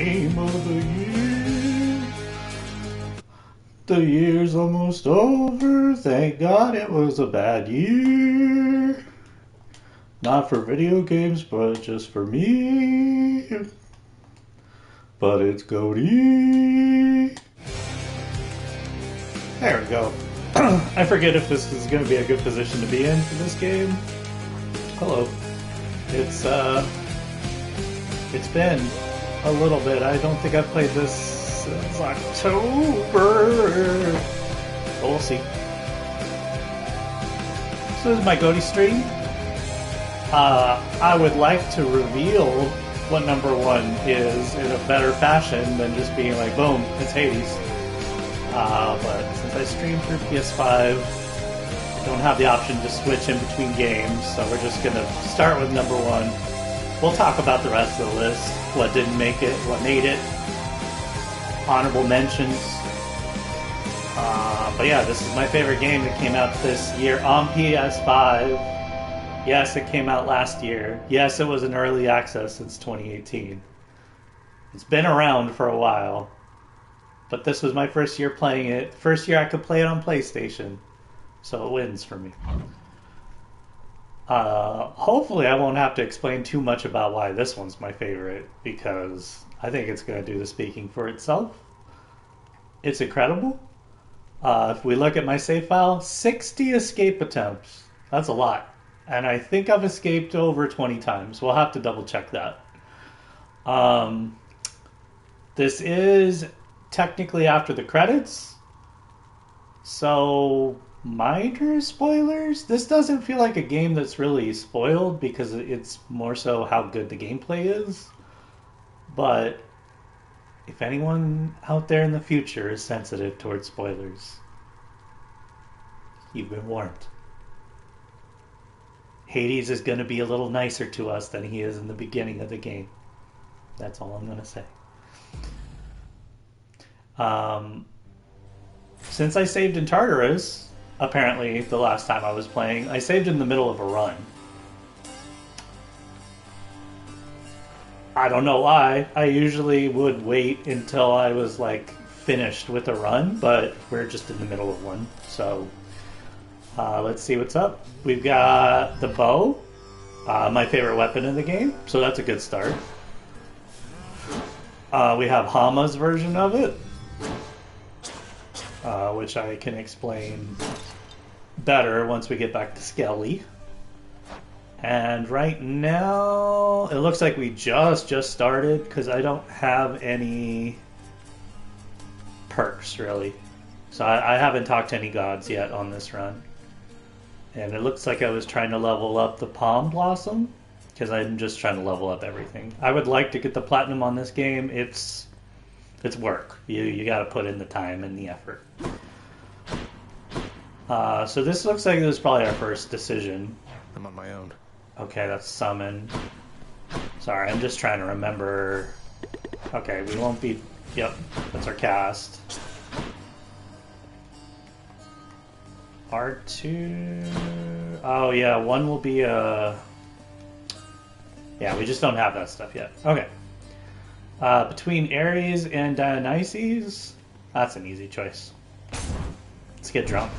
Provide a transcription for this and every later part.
game of the year. The year's almost over, thank God it was a bad year. Not for video games, but just for me. But it's GOTY. There we go. I forget if this is going to be a good position to be in for this game. Hello. It's been a little bit. I don't think I've played this since October. But we'll see. So this is my GOTY stream. I would like to reveal what number one is in a better fashion than just being like, boom, it's Hades. But since I stream through PS5, I don't have the option to switch in between games, so we're just going to start with number one. We'll talk about the rest of the list, what didn't make it, what made it, honorable mentions. But yeah, this is my favorite game that came out this year on PS5. Yes, it came out last year. Yes, it was in early access since 2018. It's been around for a while. But this was my first year playing it. First year I could play it on PlayStation. So it wins for me. Hopefully I won't have to explain too much about why this one's my favorite, because I think it's going to do the speaking for itself. It's incredible. If we look at my save file, 60 escape attempts. That's a lot. And I think I've escaped over 20 times. We'll have to double check that. This is technically after the credits. So, minor spoilers? This doesn't feel like a game that's really spoiled because it's more so how good the gameplay is. But if anyone out there in the future is sensitive towards spoilers, you've been warned. Hades is going to be a little nicer to us than he is in the beginning of the game. That's all I'm going to say. Since I saved in Tartarus, apparently the last time I was playing, I saved in the middle of a run. I don't know why. I usually would wait until I was like finished with a run, but we're just in the middle of one, so let's see what's up. We've got the bow, my favorite weapon in the game, so that's a good start. We have Hama's version of it, which I can explain better once we get back to Skelly. And right now, it looks like we just started, because I don't have any perks, really. So I haven't talked to any gods yet on this run. And it looks like I was trying to level up the Palm Blossom, because I'm just trying to level up everything. I would like to get the Platinum on this game. It's work. You got to put in the time and the effort. So this looks like it was probably our first decision. I'm on my own. Okay, that's summon. Sorry, I'm just trying to remember. Okay, we won't be... Yep, that's our cast. R2... Oh, yeah, one will be a... Yeah, we just don't have that stuff yet. Okay. Between Ares and Dionysus, that's an easy choice. Let's get drunk.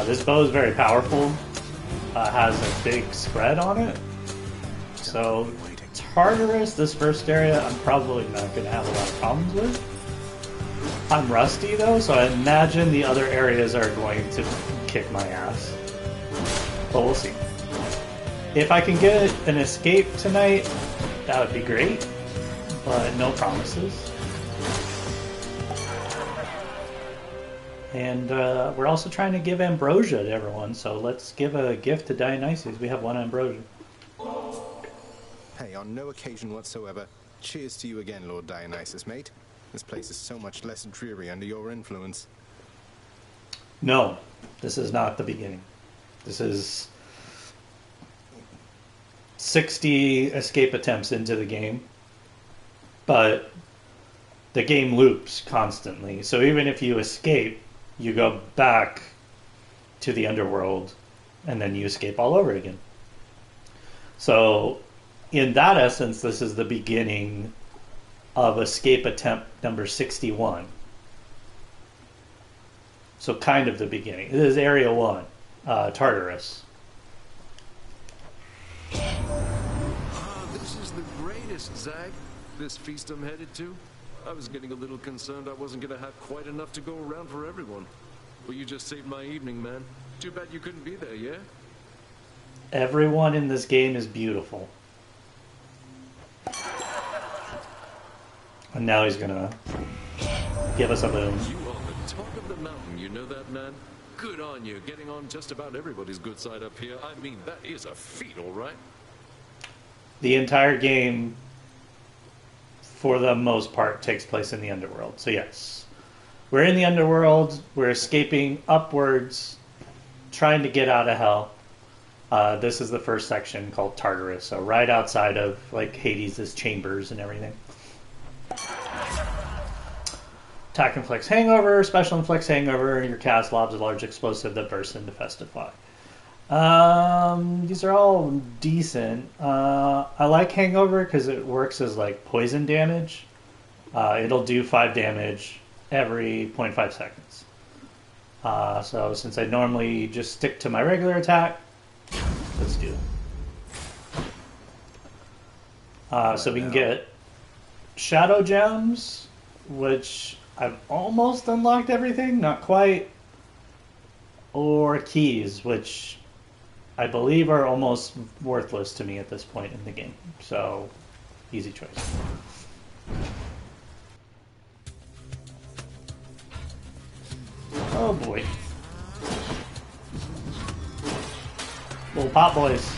This bow is very powerful. Has a big spread on it. So, Tartarus, this first area, I'm probably not going to have a lot of problems with. I'm rusty though, so I imagine the other areas are going to kick my ass. But we'll see. If I can get an escape tonight, that would be great. But no promises. And we're also trying to give ambrosia to everyone, so let's give a gift to Dionysus. We have one ambrosia. Hey, on no occasion whatsoever. Cheers to you again, Lord Dionysus, mate. This place is so much less dreary under your influence. No, this is not the beginning. This is 60 escape attempts into the game. But the game loops constantly. So even if you escape, you go back to the underworld, and then you escape all over again. So, in that essence, this is the beginning of escape attempt number 61. So, kind of the beginning. This is Area 1, Tartarus. This is the greatest, Zag. This feast I'm headed to. I was getting a little concerned I wasn't going to have quite enough to go around for everyone. Well, you just saved my evening, man. Too bad you couldn't be there, yeah? Everyone in this game is beautiful. And now he's gonna give us a boon. You on the top of the mountain, you know that, man? Good on you, getting on just about everybody's good side up here. I mean, that is a feat, all right? The entire game, for the most part, takes place in the underworld. So yes, we're in the underworld. We're escaping upwards, trying to get out of hell. This is the first section called Tartarus. So right outside of like Hades' chambers and everything. Attack inflicts hangover. Special inflicts hangover. Your cast lobs a large explosive that bursts into Festify. These are all decent. I like hangover because it works as like poison damage. It'll do 5 damage every 0.5 seconds. So since I normally just stick to my regular attack, let's do it. So we can get Shadow Gems, which I've almost unlocked everything, not quite. Or keys, which I believe are almost worthless to me at this point in the game. So, easy choice. Oh boy. Little pop boys.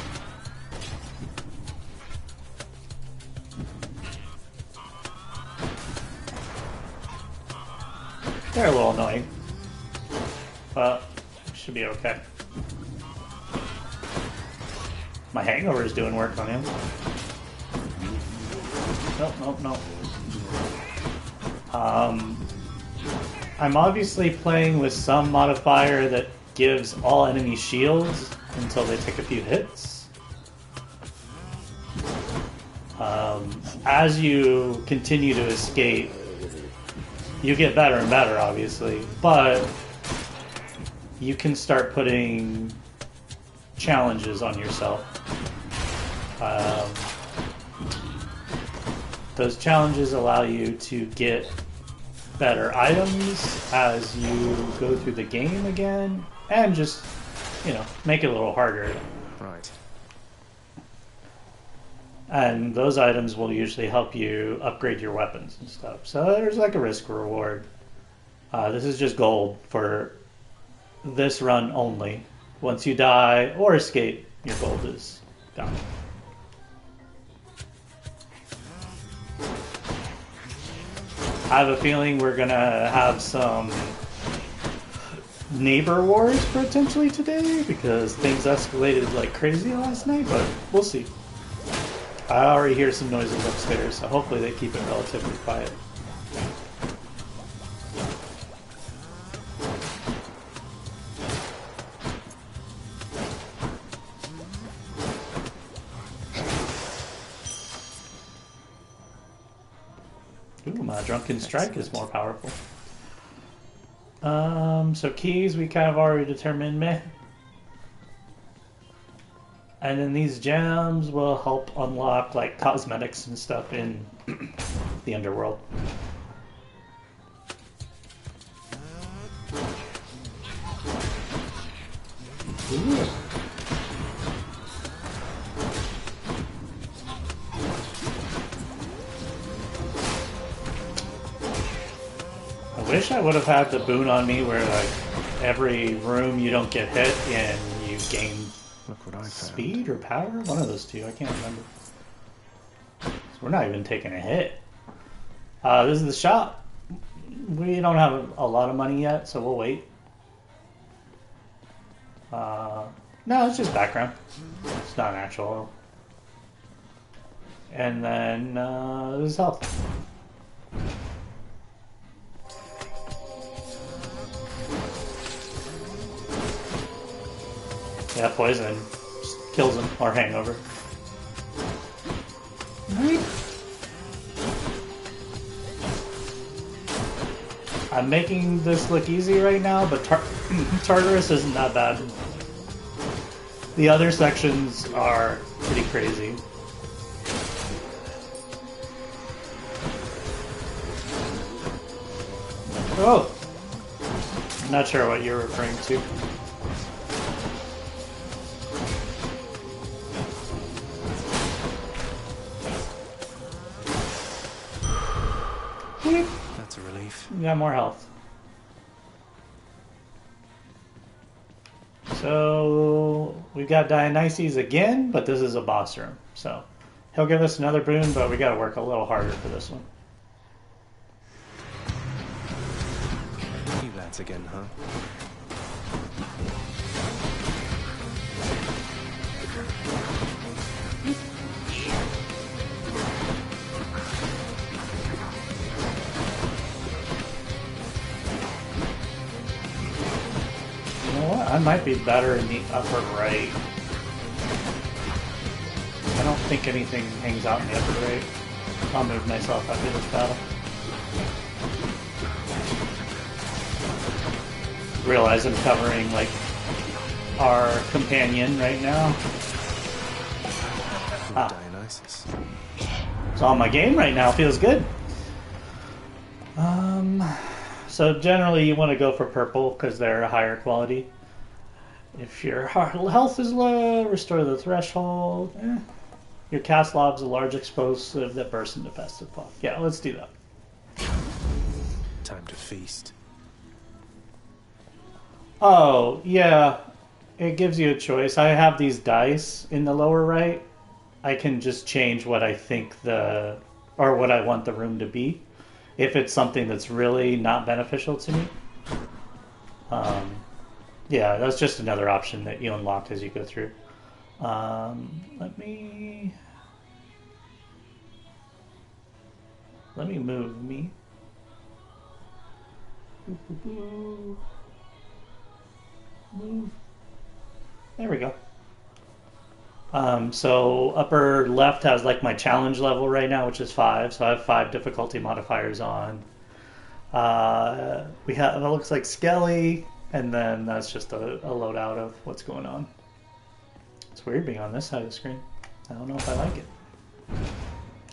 They're a little annoying, but should be okay. My hangover is doing work on him. Nope. I'm obviously playing with some modifier that gives all enemies shields until they take a few hits. As you continue to escape, you get better and better, obviously, but you can start putting challenges on yourself. Those challenges allow you to get better items as you go through the game again, and just, make it a little harder. Right. And those items will usually help you upgrade your weapons and stuff. So there's like a risk reward. This is just gold for this run only. Once you die or escape, your gold is gone. I have a feeling we're gonna have some neighbor wars potentially today because things escalated like crazy last night, but we'll see. I already hear some noises upstairs, so hopefully they keep it relatively quiet. Ooh, my Drunken Strike is more powerful. So keys we kind of already determined, meh. And then these gems will help unlock like cosmetics and stuff in the underworld. Ooh. I wish I would have had the boon on me where like every room you don't get hit and you gain Look what I found. speed or power? One of those two, I can't remember. So we're not even taking a hit. This is the shop. We don't have a lot of money yet, so we'll wait. No, it's just background. It's not actual. And then this is health. Yeah, poison just kills him, or hangover. I'm making this look easy right now, but Tartarus isn't that bad. The other sections are pretty crazy. Oh! I'm not sure what you're referring to. That's a relief. You got more health. So we've got Dionysus again, but this is a boss room. So he'll give us another boon, but we got to work a little harder for this one. You lads again, huh? You know what? I might be better in the upper right. I don't think anything hangs out in the upper right. I'll move myself after this battle. Realize I'm covering like our companion right now. Dionysus. It's on my game right now. Feels good. So generally you want to go for purple because they're a higher quality. If your health is low, restore the threshold. Your cast lob's a large explosive that bursts into festive fog. Yeah, let's do that. Time to feast. Oh, yeah. It gives you a choice. I have these dice in the lower right. I can just change what I think or what I want the room to be. If it's something that's really not beneficial to me. Yeah, that's just another option that you unlock as you go through. Let me move me. Move. There we go. So upper left has like my challenge level right now, which is 5. So I have 5 difficulty modifiers on. We have, it looks like Skelly, and then that's just a loadout of what's going on. It's weird being on this side of the screen. I don't know if I like it.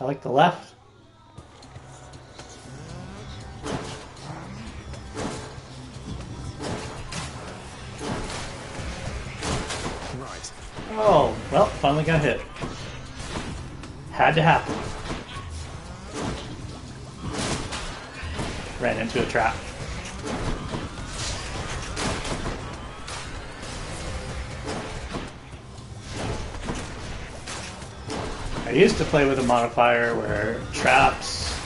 I like the left. Right. Oh, well, finally got hit. Had to happen. Ran into a trap. I used to play with a modifier where traps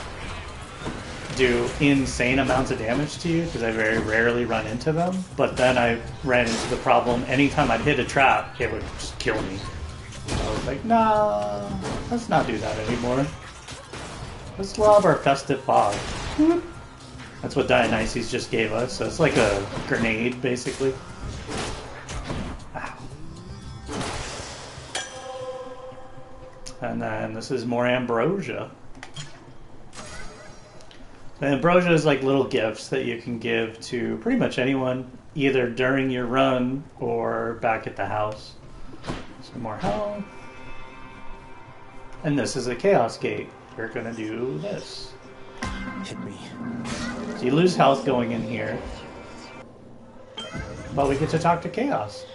do insane amounts of damage to you because I very rarely run into them, but then I ran into the problem anytime I'd hit a trap, it would just kill me. I was like, nah, let's not do that anymore. Let's lob our festive fog. That's what Dionysus just gave us, so it's like a grenade, basically. Ow. And then this is more ambrosia. And ambrosia is like little gifts that you can give to pretty much anyone, either during your run or back at the house. Some more health. And this is a chaos gate. We're gonna do this. Hit me. So you lose health going in here, but we get to talk to Chaos.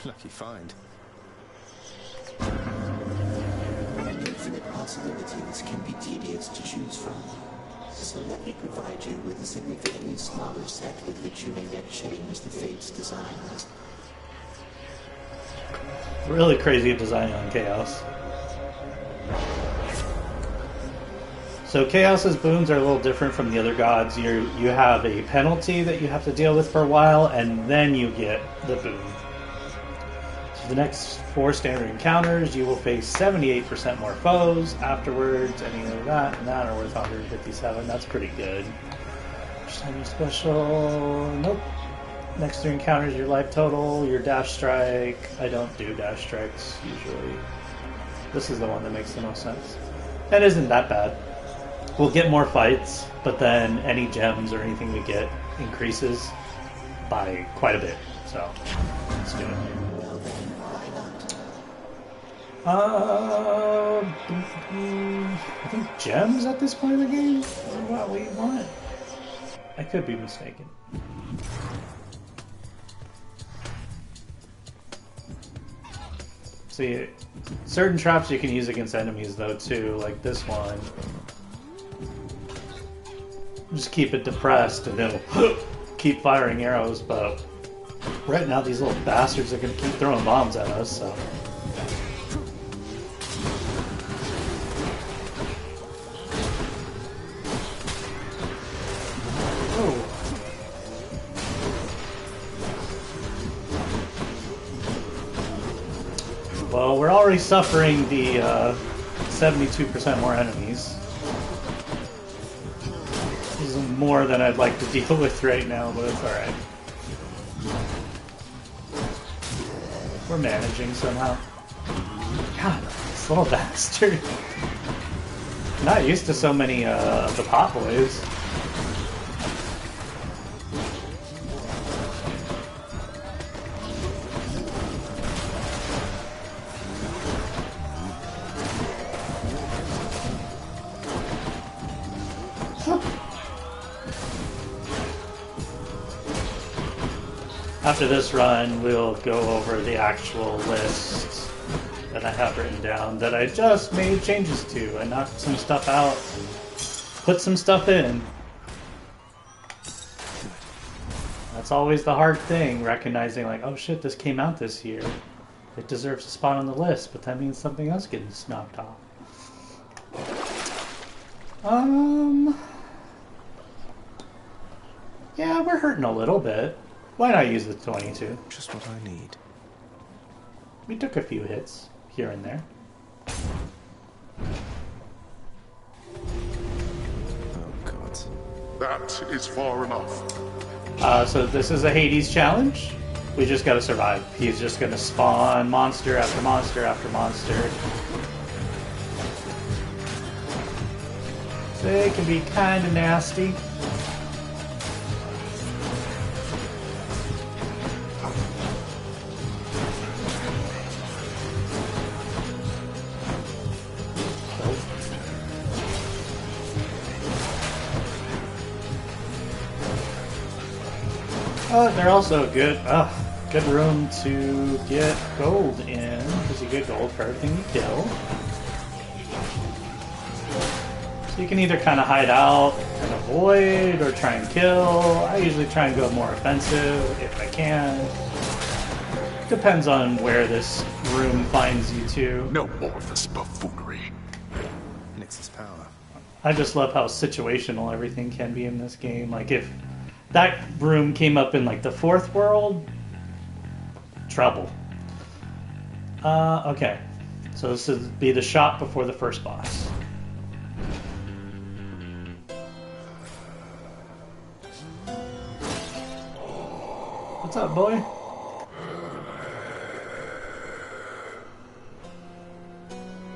Lucky find. Infinite possibilities can be tedious to choose from. So let me provide you with a significantly smaller set with which you may yet change the fate's designs. Really crazy design on Chaos. So Chaos's boons are a little different from the other gods. You have a penalty that you have to deal with for a while, and then you get the boon. So the next 4 standard encounters, you will face 78% more foes. Afterwards, any of that and that are worth 157. That's pretty good. First time special, nope. Next 3 encounters, your life total, your dash strike. I don't do dash strikes usually. This is the one that makes the most sense. That isn't that bad. We'll get more fights, but then any gems or anything we get increases by quite a bit. So, let's do it. I think gems at this point in the game is what we want. I could be mistaken. See, certain traps you can use against enemies though too, like this one. Just keep it depressed and it'll keep firing arrows, but right now these little bastards are gonna keep throwing bombs at us, so. Well, we're already suffering the 72% more enemies. This is more than I'd like to deal with right now, but it's alright. We're managing somehow. God, this little bastard. Not used to so many of the pot boys. After this run, we'll go over the actual list that I have written down that I just made changes to. I knocked some stuff out, put some stuff in. That's always the hard thing, recognizing like, oh shit, this came out this year. It deserves a spot on the list, but that means something else gets knocked off. Yeah, we're hurting a little bit. Why not use the 22? Just what I need. We took a few hits here and there. Oh, God. That is far enough. So this is a Hades challenge. We just gotta survive. He's just gonna spawn monster after monster after monster. They can be kinda nasty. They're also good room to get gold in, because you get gold for everything you kill. So you can either kind of hide out and avoid, or try and kill. I usually try and go more offensive if I can. Depends on where this room finds you to. No more of this buffoonery. Nix's power. I just love how situational everything can be in this game. Like if that room came up in like the 4th world, trouble. Okay, so this would be the shop before the first boss. What's up, boy?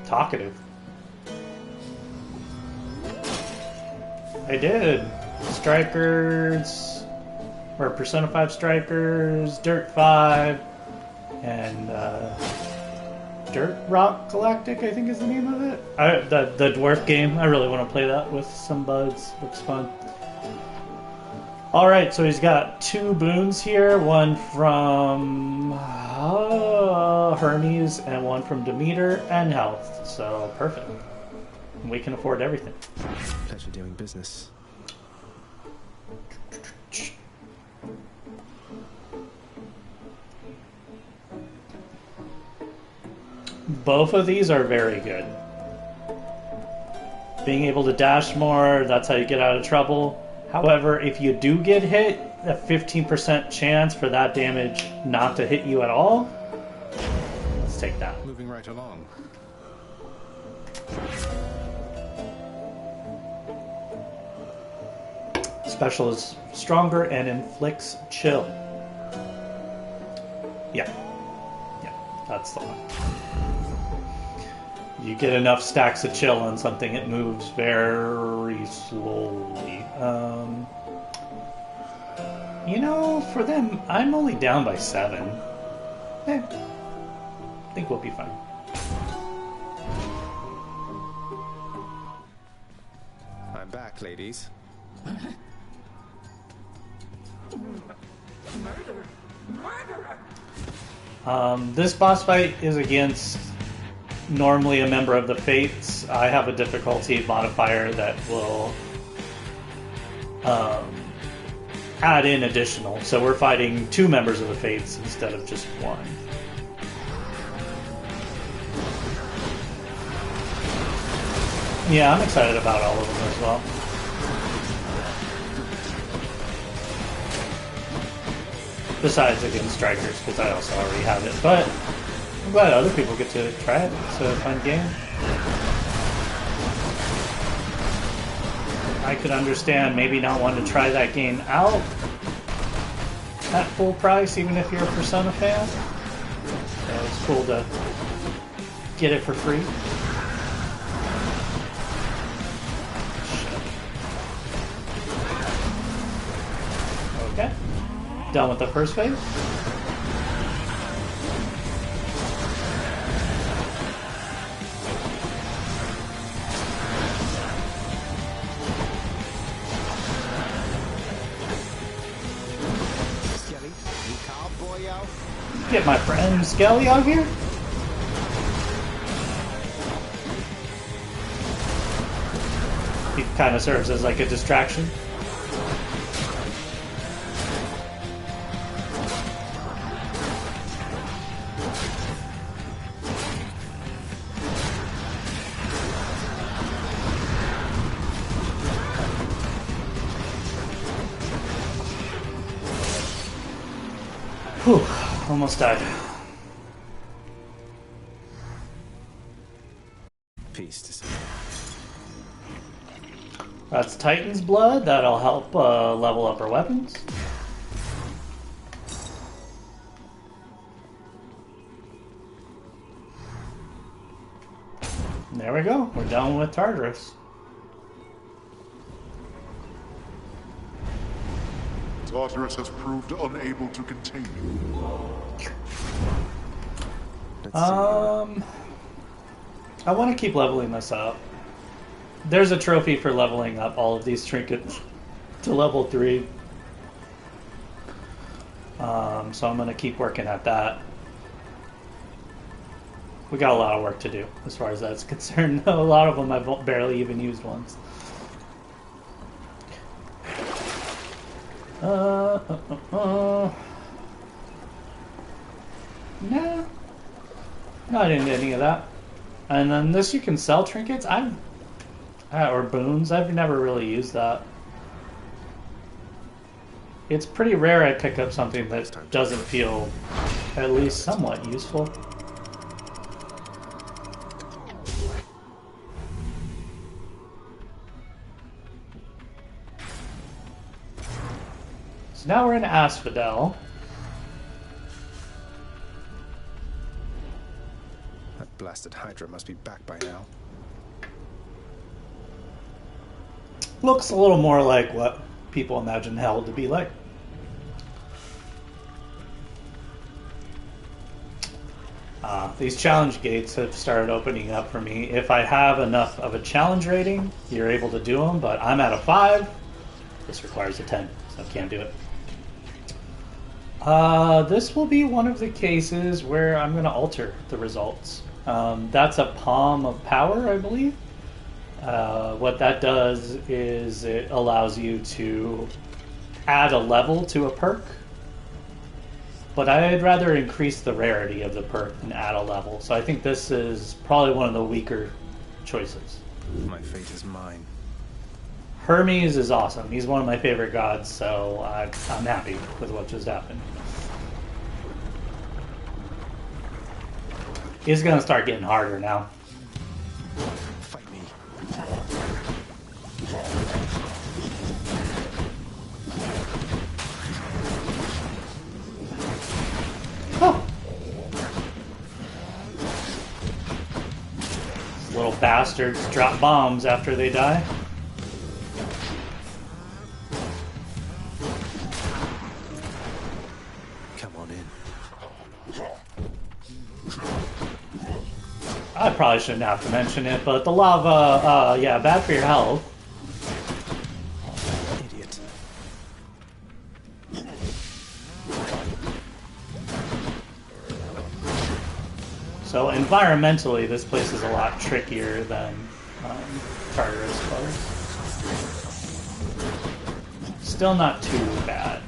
Talkative. I did. Strikers, or Persona 5 Strikers, Dirt 5, and Dirt Rock Galactic, I think is the name of it. The dwarf game. I really want to play that with some buds. Looks fun. Alright, so he's got 2 boons here. One from Hermes and one from Demeter and health. So, perfect. We can afford everything. Pleasure doing business. Both of these are very good. Being able to dash more, that's how you get out of trouble. However, if you do get hit, a 15% chance for that damage not to hit you at all. Let's take that. Moving right along. Special is stronger and inflicts chill. Yeah. Yeah, that's the one. You get enough stacks of chill on something, it moves very slowly. You know, for them, I'm only down by 7. I think we'll be fine. I'm back, ladies. This boss fight is against normally a member of the Fates. I have a difficulty modifier that will add in additional. So we're fighting 2 members of the Fates instead of just 1. Yeah, I'm excited about all of them as well. Besides against Strikers, because I also already have it. But I'm glad other people get to try it. It's a fun game. I could understand maybe not wanting to try that game out at full price, even if you're a Persona fan. So it's cool to get it for free. Okay. Done with the first phase. Get my friend Skelly out here. He kind of serves as like a distraction. Whew. Almost died. Peace to see. That's Titan's Blood. That'll help level up our weapons. And there we go. We're done with Tartarus. Tartarus has proved unable to contain you. I want to keep leveling this up. There's a trophy for leveling up all of these trinkets to level 3. So I'm going to keep working at that. We got a lot of work to do as far as that's concerned. A lot of them I've barely even used once. No, not into any of that. And then this, you can sell trinkets. Or boons. I've never really used that. It's pretty rare I pick up something that doesn't feel at least somewhat useful. So now we're in Asphodel. That blasted Hydra must be back by now. Looks a little more like what people imagine hell to be like. These challenge gates have started opening up for me. If I have enough of a challenge rating, you're able to do them, but I'm at a 5. This requires a 10, so I can't do it. This will be one of the cases where I'm going to alter the results. That's a Palm of Power, I believe. What that does is it allows you to add a level to a perk. But I'd rather increase the rarity of the perk than add a level. So I think this is probably one of the weaker choices. My fate is mine. Hermes is awesome. He's one of my favorite gods, so I'm happy with what just happened. It's going to start getting harder now. Fight me. Oh! bastards drop bombs after they die. Come on in. I probably shouldn't have to mention it, but the lava, yeah, bad for your health. Idiot. So environmentally, this place is a lot trickier than Tartarus was. Still not too bad.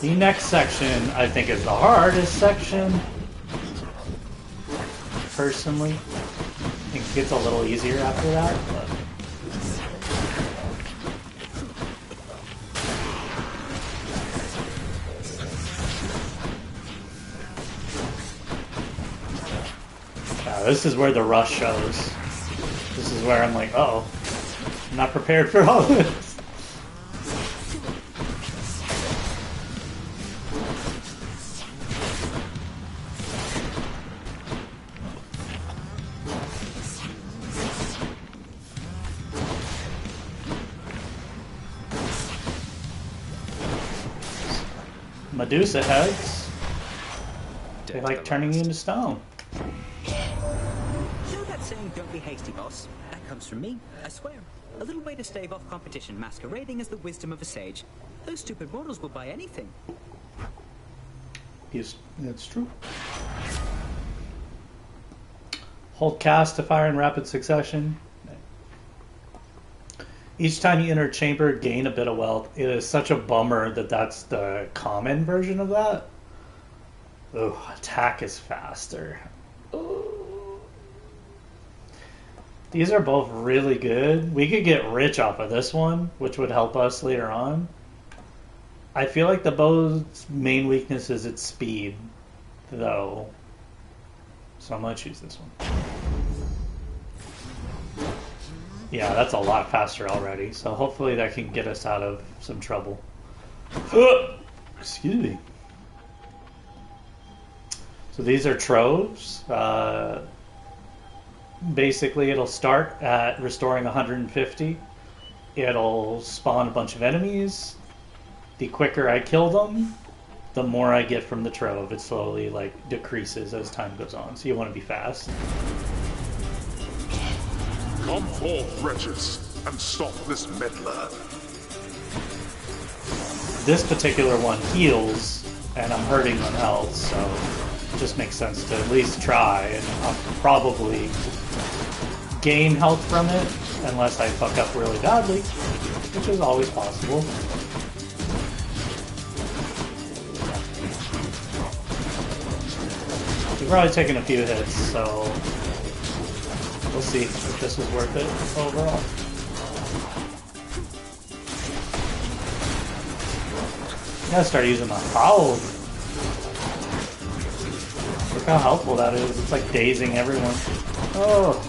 The next section, I think, is the hardest section. Personally, I think it gets a little easier after that, but... Yeah, this is where the rush shows. This is where I'm like, uh-oh, I'm not prepared for all this. Medusa heads. They like turning you into stone. Know that saying, don't be hasty, boss? That comes from me, I swear. A little way to stave off competition masquerading as the wisdom of a sage. Those stupid mortals will buy anything. Yes, that's true. Hold cast to fire in rapid succession. Each time you enter a chamber, gain a bit of wealth. It is such a bummer that that's the common version of that. Oh, attack is faster. Ooh. These are both really good. We could get rich off of this one, which would help us later on. I feel like the bow's main weakness is its speed, though. So I'm going to choose this one. Yeah, that's a lot faster already, so hopefully that can get us out of some trouble. Excuse me. So these are troves. Basically, it'll start at restoring 150. It'll spawn a bunch of enemies. The quicker I kill them, the more I get from the trove. It slowly like decreases as time goes on, so you want to be fast. Come forth, wretches, and stop this meddler. This particular one heals, and I'm hurting on health, so it just makes sense to at least try, and I'll probably gain health from it, unless I fuck up really badly, which is always possible. We've probably taken a few hits, so we'll see if this was worth it overall. I gotta start using my foul. Look how helpful that is. It's like dazing everyone. Oh.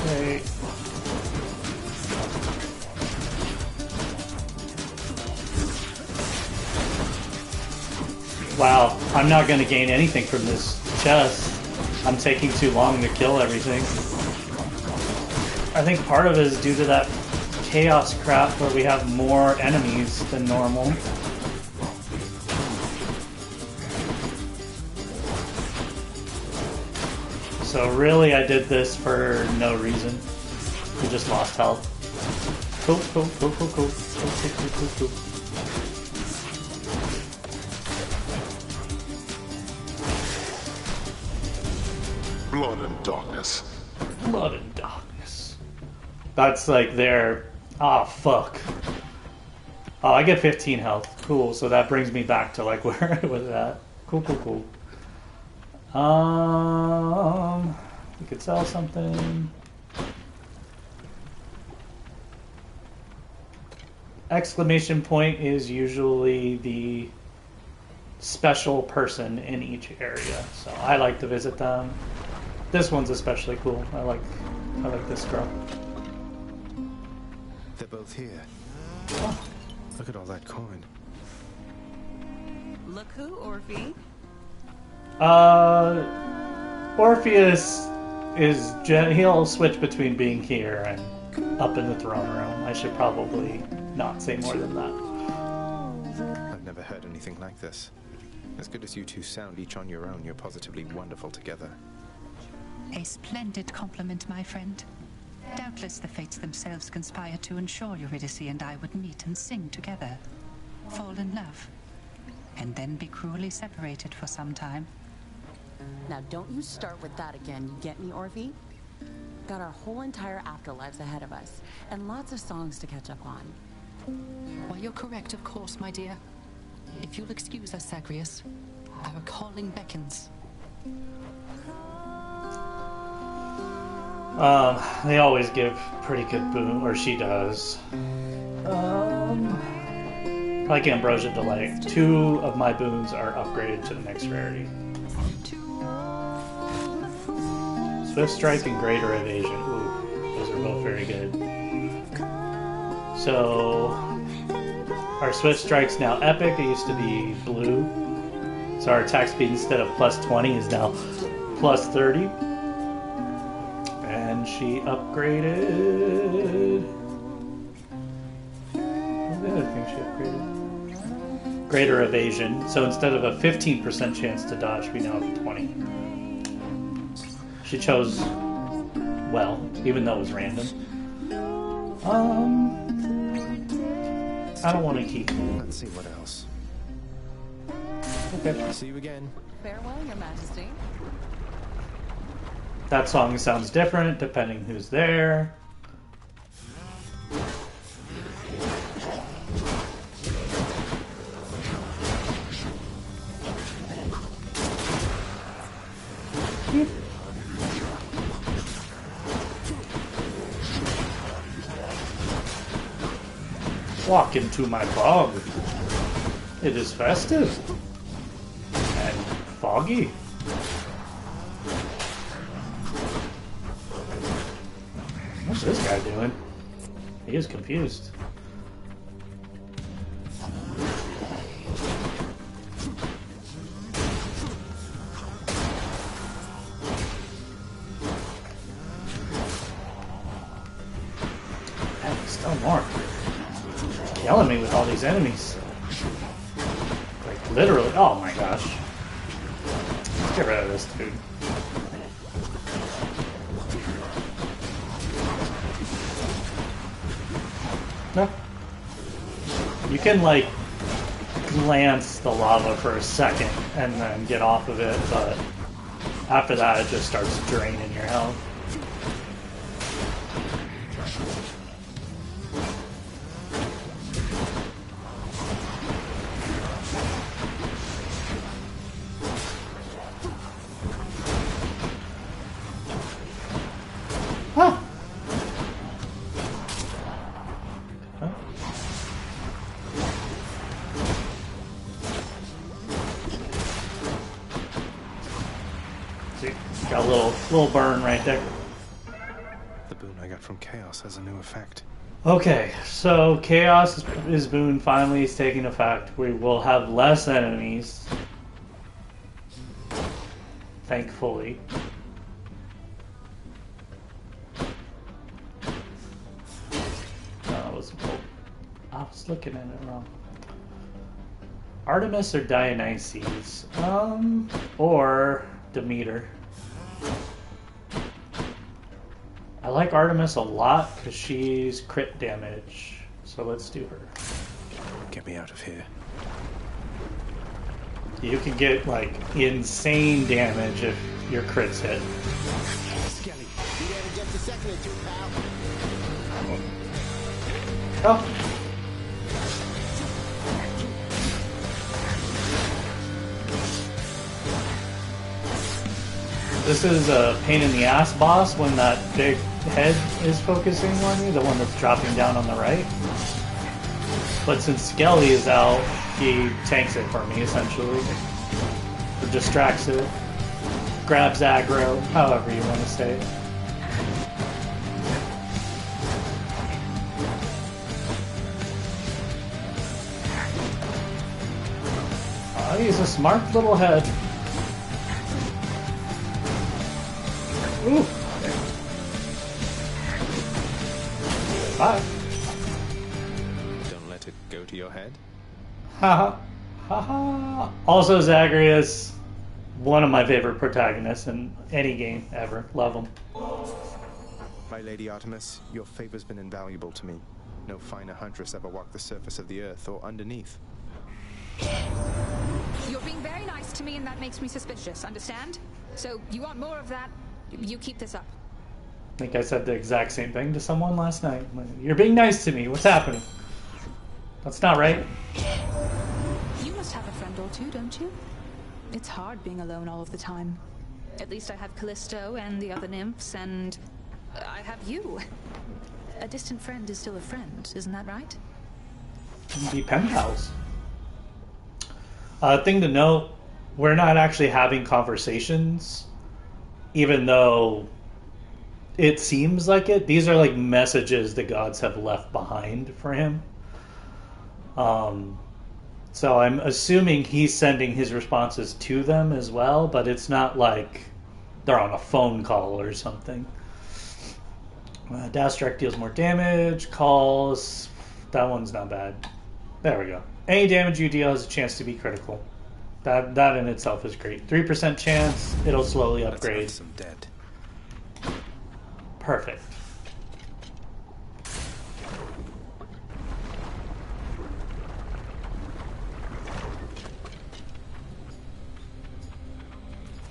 Wait. Wow, I'm not gonna gain anything from this chest. I'm taking too long to kill everything. I think part of it is due to that chaos crap where we have more enemies than normal. So really I did this for no reason. We just lost health. Cool, cool, cool, cool, cool. Cool, cool, cool, cool, cool. Blood and darkness. Blood and darkness. That's like their... Ah, fuck. Oh, I get 15 health. Cool, so that brings me back to like where I was at. Cool, cool, cool. We could sell something. Exclamation point is usually the special person in each area, so I like to visit them. This one's especially cool. I like this girl. They're both here. Oh. Look at all that coin. Look who, Orphe? Orpheus he'll switch between being here and up in the throne room. I should probably not say more than that. I've never heard anything like this. As good as you two sound each on your own, you're positively wonderful together. A splendid compliment, my friend. Doubtless the fates themselves conspire to ensure Eurydice and I would meet and sing together, fall in love, and then be cruelly separated for some time. Now don't you start with that again, you get me, Orphe? Got our whole entire afterlives ahead of us, and lots of songs to catch up on. Why, you're correct, of course, my dear. If you'll excuse us, Zagreus, our calling beckons. They always give pretty good boon, or she does. Like Ambrosia Delight, 2 of my boons are upgraded to the next rarity. Swift Strike and Greater Evasion. Ooh, those are both very good. So, our Swift Strike's now epic. It used to be blue. So our attack speed instead of plus 20 is now plus 30. And she upgraded... What was the other thing she upgraded? Greater Evasion. So instead of a 15% chance to dodge, we now have 20. She chose well, even though it was random. I don't want to keep. Let's see what else. Okay. See you again. Farewell, Your Majesty. That song sounds different depending who's there. Walk into my bog. It is festive and foggy. What's this guy doing? He is confused. Heck, still more. Yelling at me with all these enemies. Like, literally. Oh my gosh. Let's get rid of this dude. No. You can, like, glance the lava for a second and then get off of it, but after that it just starts draining your health. Huh. Huh? See, got a little burn right there. The boon I got from Chaos has a new effect. Okay, so Chaos is boon finally is taking effect. We will have less enemies. Thankfully. I was looking at it wrong. Artemis or Dionysus? Or Demeter. I like Artemis a lot because she's crit damage. So let's do her. Get me out of here. You can get, like, insane damage if your crits hit. Skelly, be there in just a second or two, pal. Oh. This is a pain in the ass boss when that big head is focusing on you, the one that's dropping down on the right. But since Skelly is out, he tanks it for me, essentially. Or distracts it. Grabs aggro, however you want to say it. Oh, he's a smart little head. Ooh. Bye. Don't let it go to your head. Haha. Haha. Also, Zagreus, one of my favorite protagonists in any game ever. Love him. My Lady Artemis, your favor's been invaluable to me. No finer huntress ever walked the surface of the earth or underneath. You're being very nice to me, and that makes me suspicious, understand? So, you want more of that? You keep this up. I think I said the exact same thing to someone last night. You're being nice to me. What's happening? That's not right. You must have a friend or two, don't you? It's hard being alone all of the time. At least I have Callisto and the other nymphs, and I have you. A distant friend is still a friend, isn't that right? Be pen pals. Thing to note, we're not actually having conversations, even though it seems like it. These are like messages the gods have left behind for him. So I'm assuming he's sending his responses to them as well, but it's not like they're on a phone call or something. Dash Strike deals more damage, calls. That one's not bad. There we go. Any damage you deal has a chance to be critical. That in itself is great. 3% chance, it'll slowly upgrade. Let's have some dead. Perfect.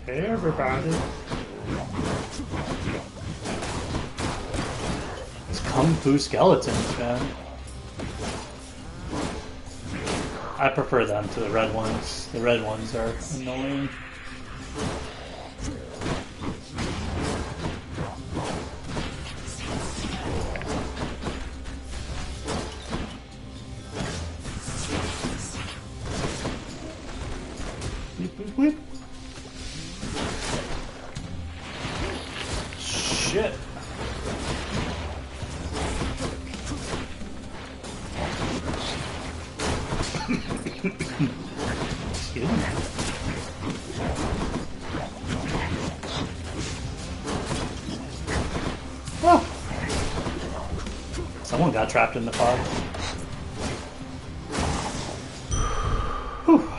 Hey everybody. It's Kung Fu skeletons, man. I prefer them to the red ones. The red ones are annoying. Whip, whip, whip. Shit. Excuse me. Oh. Someone got trapped in the fog. Whew.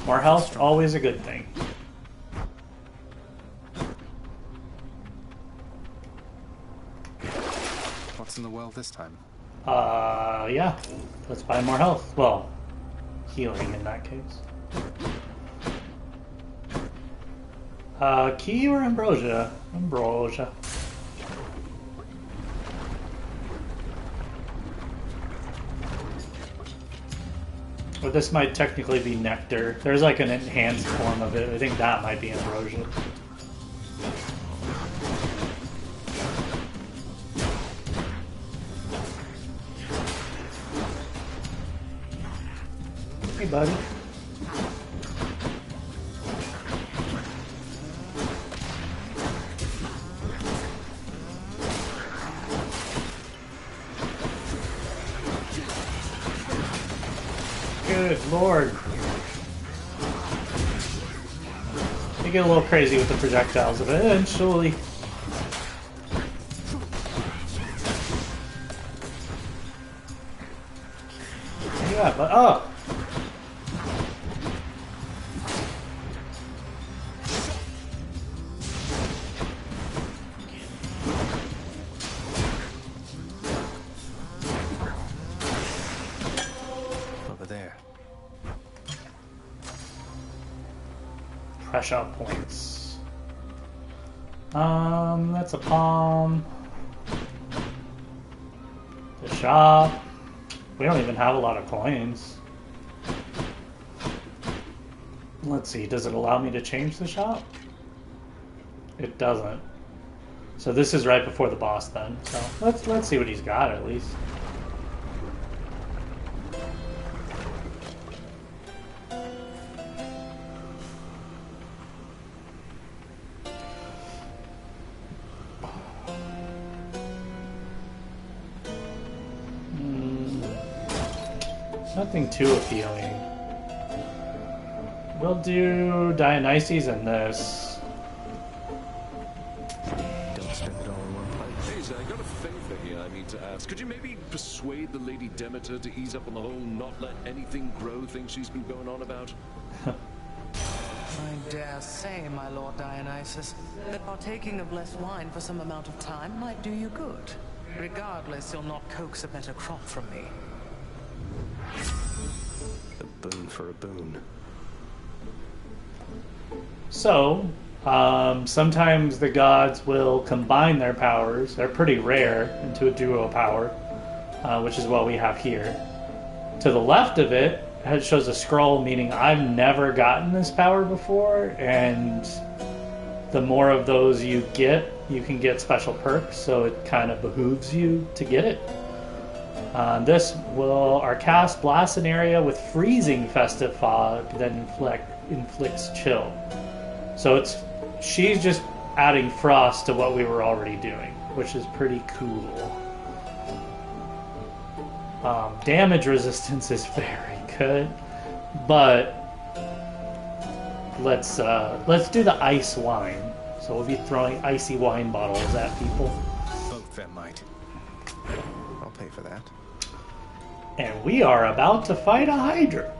More health, always a good thing. What's in the well this time? Yeah. Let's buy more health. Well, healing in that case. Key or ambrosia? Ambrosia. Or this might technically be nectar. There's like an enhanced form of it. I think that might be ambrosia. Hey, buddy. Good lord. They get a little crazy with the projectiles eventually. Yeah, but oh! Over there. Pressure points. That's a palm. The shop. We don't even have a lot of coins. Let's see, does it allow me to change the shop? It doesn't. So this is right before the boss then. So let's see what he's got at least. Nothing too appealing. We'll do Dionysus and this. Don't spend it all in one place. Hey, I got a favor here I need to ask. Could you maybe persuade the Lady Demeter to ease up on the whole not let anything grow thing she's been going on about? I dare say, my Lord Dionysus, that partaking of less wine for some amount of time might do you good. Regardless, you'll not coax a better crop from me. A boon for a boon. So, sometimes the gods will combine their powers. They're pretty rare into a duo power, which is what we have here. To the left of it, it shows a scroll, meaning I've never gotten this power before, and the more of those you get, you can get special perks, so it kind of behooves you to get it. This will, our cast blasts an area with freezing festive fog that inflicts chill. So she's just adding frost to what we were already doing, which is pretty cool. Damage resistance is very good, but let's do the ice wine. So we'll be throwing icy wine bottles at people. Both them might. I'll pay for that. And we are about to fight a Hydra.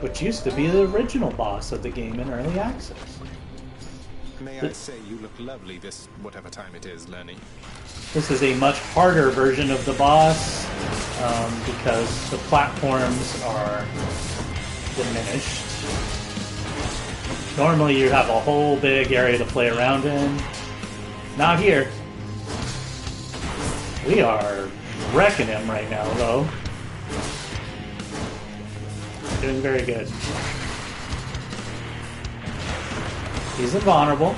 Which used to be the original boss of the game in early access. May I say you look lovely this whatever time it is, Lenny. This is a much harder version of the boss because the platforms are diminished. Normally you have a whole big area to play around in. Not here. We are wrecking him right now, though. Doing very good. He's invulnerable.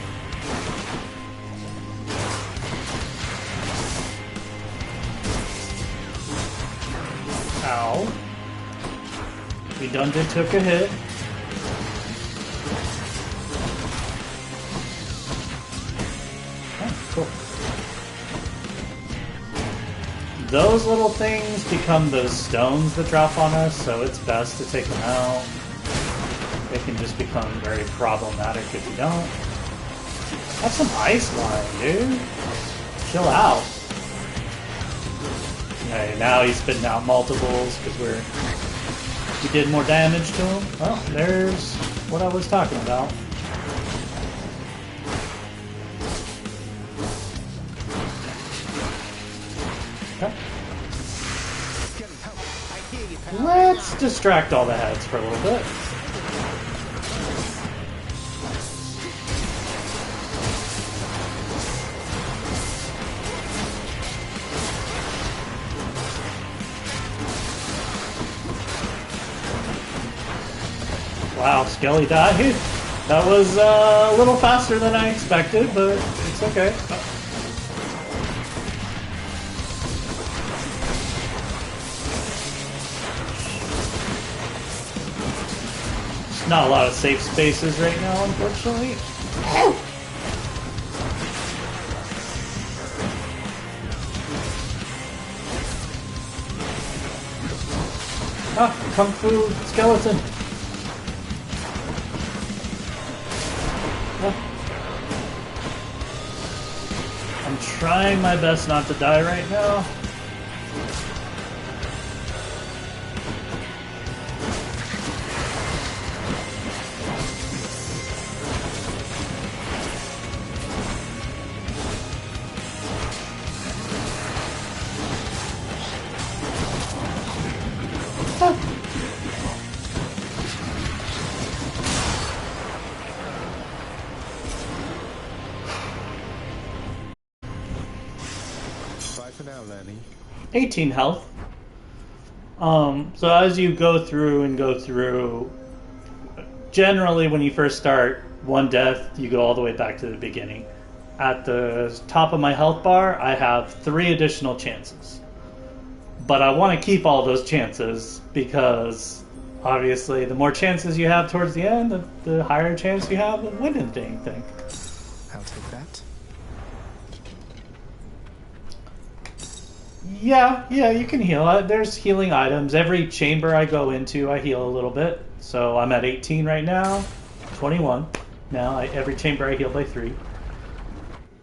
Ow. Redundant took a hit. Oh, cool. Those little things become those stones that drop on us, so it's best to take them out. They can just become very problematic if you don't. Have some ice wine, dude. Chill out. Okay, now he's spitting out multiples because we did more damage to him. Well, there's what I was talking about. Okay. Let's distract all the heads for a little bit. Wow, Skelly died. That was a little faster than I expected, but it's okay. Not a lot of safe spaces right now, unfortunately. Ah, Kung Fu Skeleton. Ah. I'm trying my best not to die right now. Bye for now, Lenny. 18 health. So as you go through, generally when you first start, one death, you go all the way back to the beginning. At the top of my health bar, I have 3 additional chances. But I want to keep all those chances because obviously the more chances you have towards the end, the higher chance you have of winning the dang thing. I'll take that. Yeah, you can heal. There's healing items. Every chamber I go into, I heal a little bit. So I'm at 18 right now, 21. Now every chamber I heal by 3.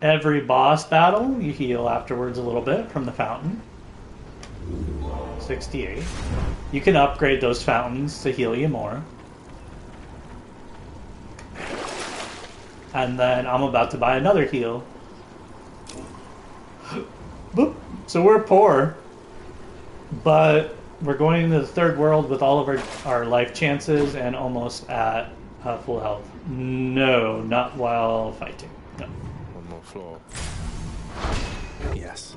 every boss battle, you heal afterwards a little bit from the fountain. 68. You can upgrade those fountains to heal you more. And then I'm about to buy another heal. Boop. So we're poor, but we're going into the third world with all of our life chances and almost at full health. No, not while fighting. No. One more floor. Yes.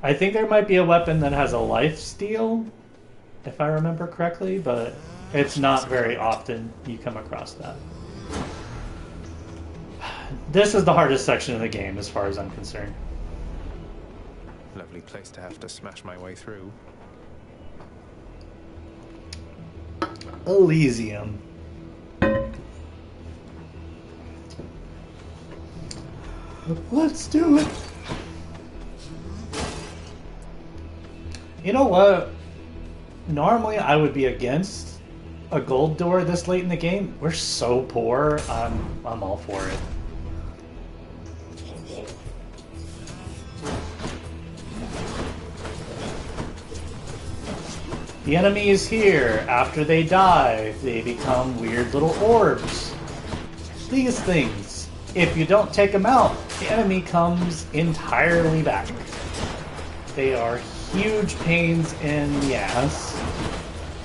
I think there might be a weapon that has a life steal, if I remember correctly, but it's not very often you come across that. This is the hardest section of the game as far as I'm concerned. Lovely place to have to smash my way through. Elysium. Let's do it. You know what? Normally I would be against a gold door this late in the game. We're so poor. I'm all for it. The enemy is here. After they die, they become weird little orbs. These things, if you don't take them out, the enemy comes entirely back. They are huge pains in the ass.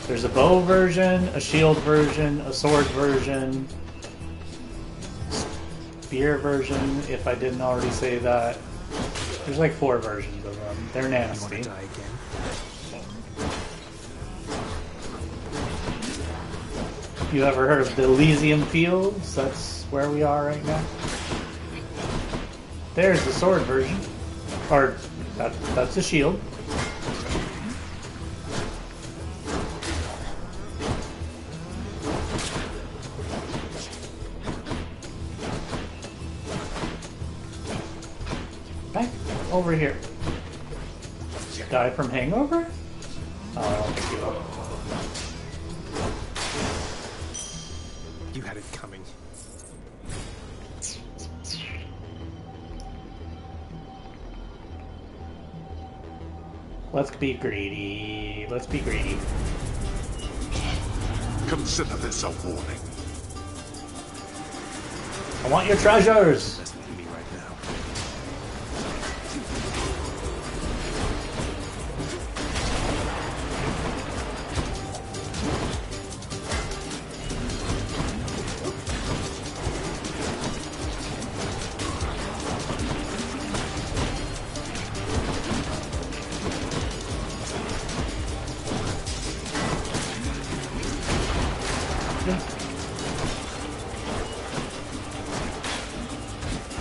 There's a bow version, a shield version, a sword version, spear version, if I didn't already say that. There's like 4 versions of them. They're nasty. You want to die again? You ever heard of the Elysium Fields? That's where we are right now. There's the sword version. Or, that's the shield. Back over here. Die from hangover? Oh, I'll pick you up. You had it coming. Let's be greedy. Let's be greedy. Consider this a warning. I want your treasures! Listen to me right now.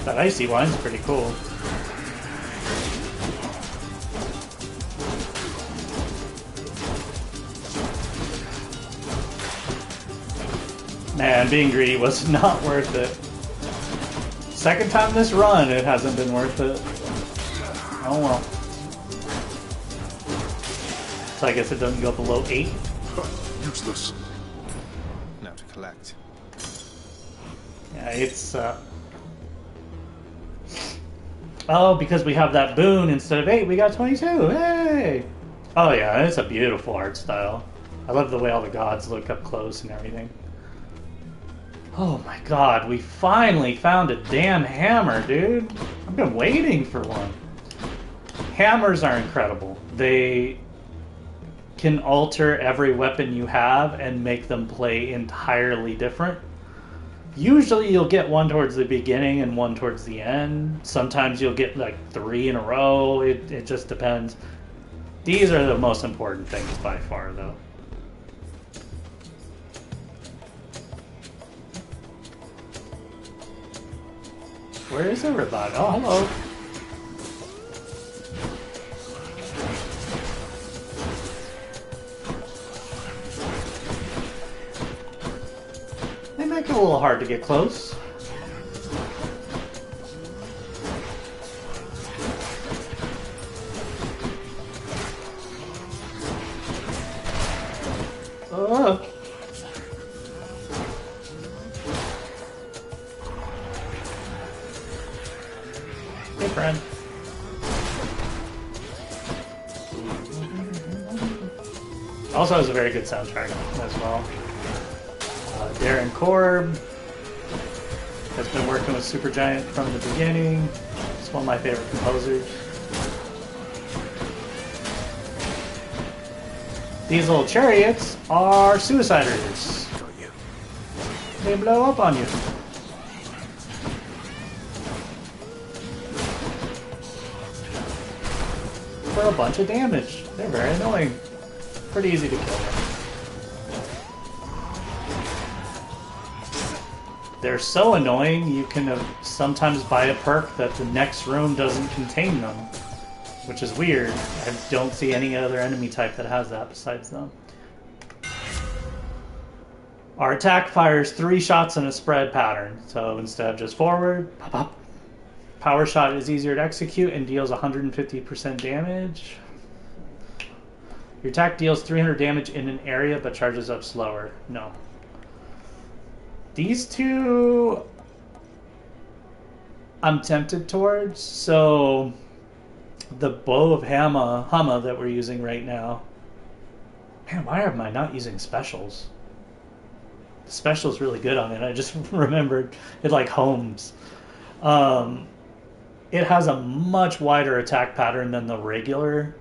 That icy wine's pretty cool. Man, being greedy was not worth it. Second time this run, it hasn't been worth it. Oh well. So I guess it doesn't go below 8. Useless. Now to collect. Yeah, it's oh, because we have that boon instead of 8, we got 22. Hey! Oh yeah, it's a beautiful art style. I love the way all the gods look up close and everything. Oh my god, we finally found a damn hammer, dude. I've been waiting for one. Hammers are incredible. They can alter every weapon you have and make them play entirely different. Usually you'll get one towards the beginning and one towards the end. Sometimes you'll get like 3 in a row. It just depends. These are the most important things by far, though. Where is everybody? Oh, hello. They make it a little hard to get close. friend. Also has a very good soundtrack as well. Darren Korb has been working with Supergiant from the beginning. He's one of my favorite composers. These little chariots are suiciders. They blow up on you. For a bunch of damage. They're very annoying. Pretty easy to kill. They're so annoying, you can sometimes buy a perk that the next room doesn't contain them. Which is weird. I don't see any other enemy type that has that besides them. Our attack fires 3 shots in a spread pattern. So instead of just forward, pop up. Power shot is easier to execute and deals 150% damage. Your attack deals 300 damage in an area but charges up slower. No. These two I'm tempted towards. So the bow of Hama that we're using right now. Man, why am I not using specials? The special's really good on it. I just remembered it like homes. It has a much wider attack pattern than the regular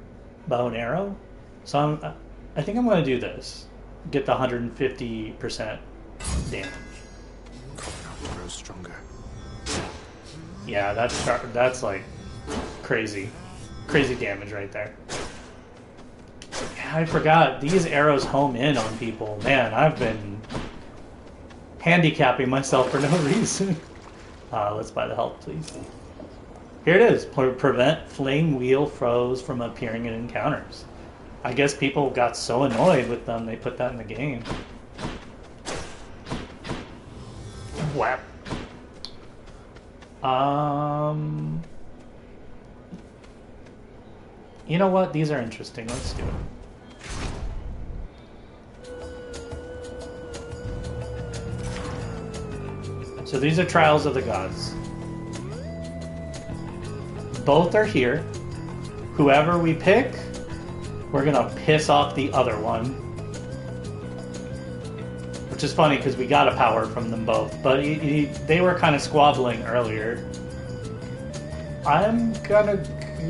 bow and arrow. So I think I'm going to do this. Get the 150% damage. Grow stronger. Yeah, that's like crazy. Crazy damage right there. Yeah, I forgot. These arrows home in on people. Man, I've been handicapping myself for no reason. Let's buy the health, please. Here it is. Prevent flame wheel foes from appearing in encounters. I guess people got so annoyed with them, they put that in the game. Whap. You know what? These are interesting. Let's do it. So these are Trials of the Gods. Both are here. Whoever we pick, we're gonna piss off the other one. Which is funny because we got a power from them both, but they were kind of squabbling earlier. I'm gonna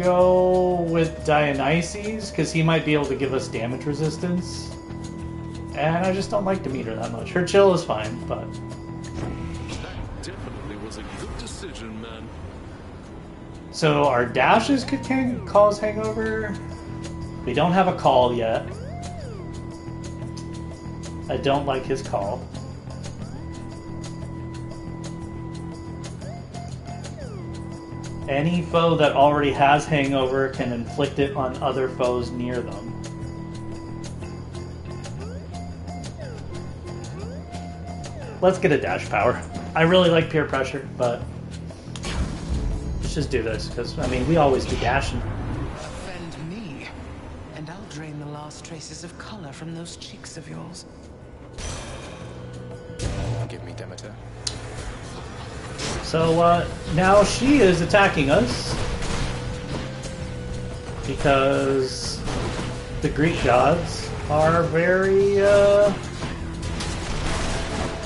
go with Dionysus because he might be able to give us damage resistance. And I just don't like Demeter that much. Her chill is fine, but... That definitely was a good decision, man. So our dashes could cause hangover. We don't have a call yet. I don't like his call. Any foe that already has hangover can inflict it on other foes near them. Let's get a dash power. I really like peer pressure, but let's just do this, because, I mean, we always be dashing. Offend me, and I'll drain the last traces of color from those cheeks of yours. Give me Demeter. So, now she is attacking us because the Greek gods are very,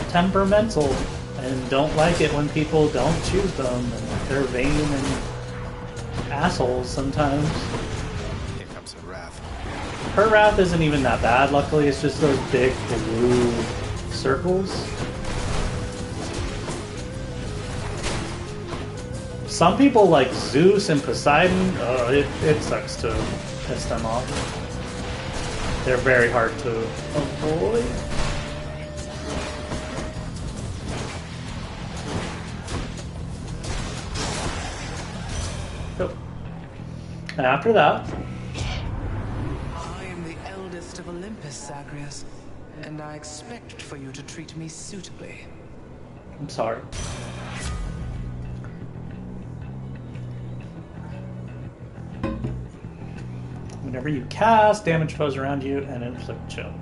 temperamental and don't like it when people don't choose them, and they're vain and assholes sometimes. Here comes her wrath. Her wrath isn't even that bad, luckily. It's just those big blue circles. Some people like Zeus and Poseidon. It sucks to piss them off. They're very hard to avoid. So, after that, I am the eldest of Olympus, Zagreus, and I expect for you to treat me suitably. I'm sorry. Whenever you cast, damage foes around you and inflict chill.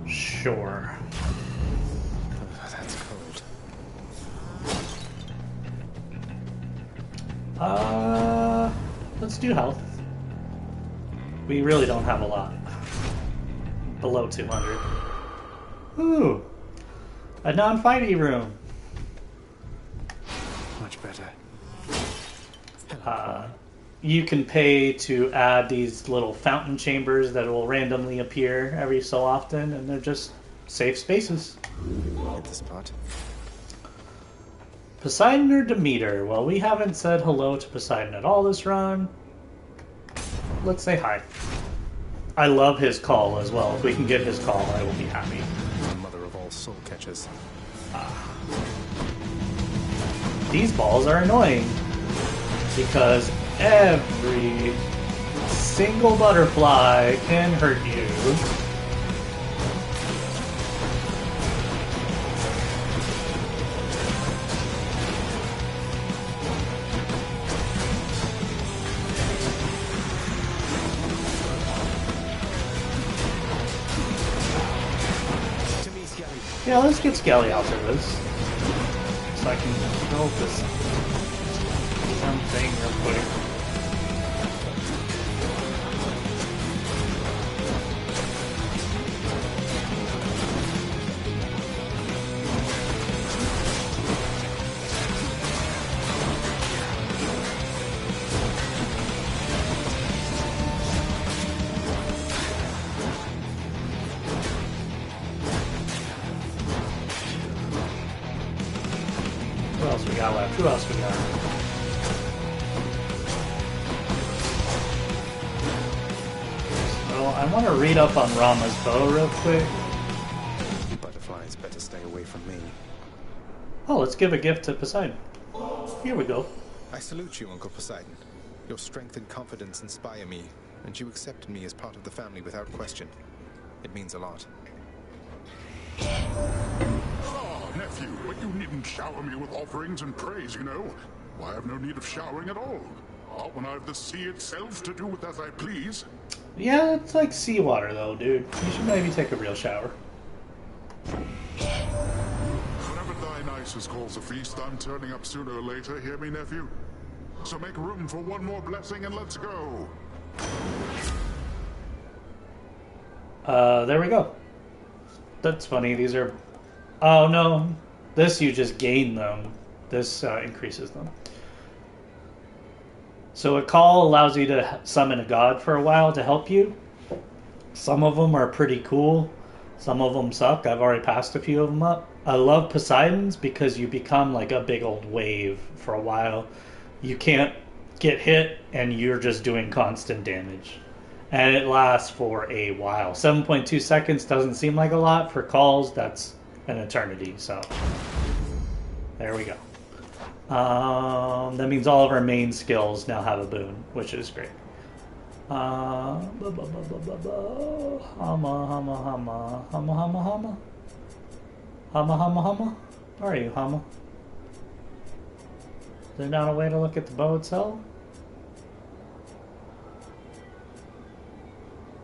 Sure. Oh, that's cold. Let's do health. We really don't have a lot. Below 200. Ooh. A non-fighty room. Much better. You can pay to add these little fountain chambers that will randomly appear every so often, and they're just safe spaces. Hit the spot. Poseidon or Demeter? Well, we haven't said hello to Poseidon at all this run. Let's say hi. I love his call as well. If we can get his call, I will be happy. The mother of all soul catchers. These balls are annoying because every single butterfly can hurt you. Yeah, let's get Skelly out of this. So I can build this thing real quick. Who else we got left? Who else we got? So I want to read up on Rama's bow real quick. Butterflies better stay away from me. Oh, let's give a gift to Poseidon. Here we go. I salute you, Uncle Poseidon. Your strength and confidence inspire me, and you accepted me as part of the family without question. It means a lot. Ah, nephew, but you needn't shower me with offerings and praise, you know. I have no need of showering at all. Not when I've the sea itself to do with as I please. Yeah, it's like seawater though, dude. You should maybe take a real shower. Whenever Dionysus calls a feast, I'm turning up sooner or later, hear me, nephew? So make room for one more blessing and let's go. There we go. That's funny. These are... Oh, no. This, you just gain them. This increases them. So a call allows you to summon a god for a while to help you. Some of them are pretty cool. Some of them suck. I've already passed a few of them up. I love Poseidon's because you become like a big old wave for a while. You can't get hit and you're just doing constant damage. And it lasts for a while. 7.2 seconds doesn't seem like a lot. For calls, that's an eternity. So, there we go. That means all of our main skills now have a boon, which is great. Hama. Where are you, Hama? Is there not a way to look at the bow itself?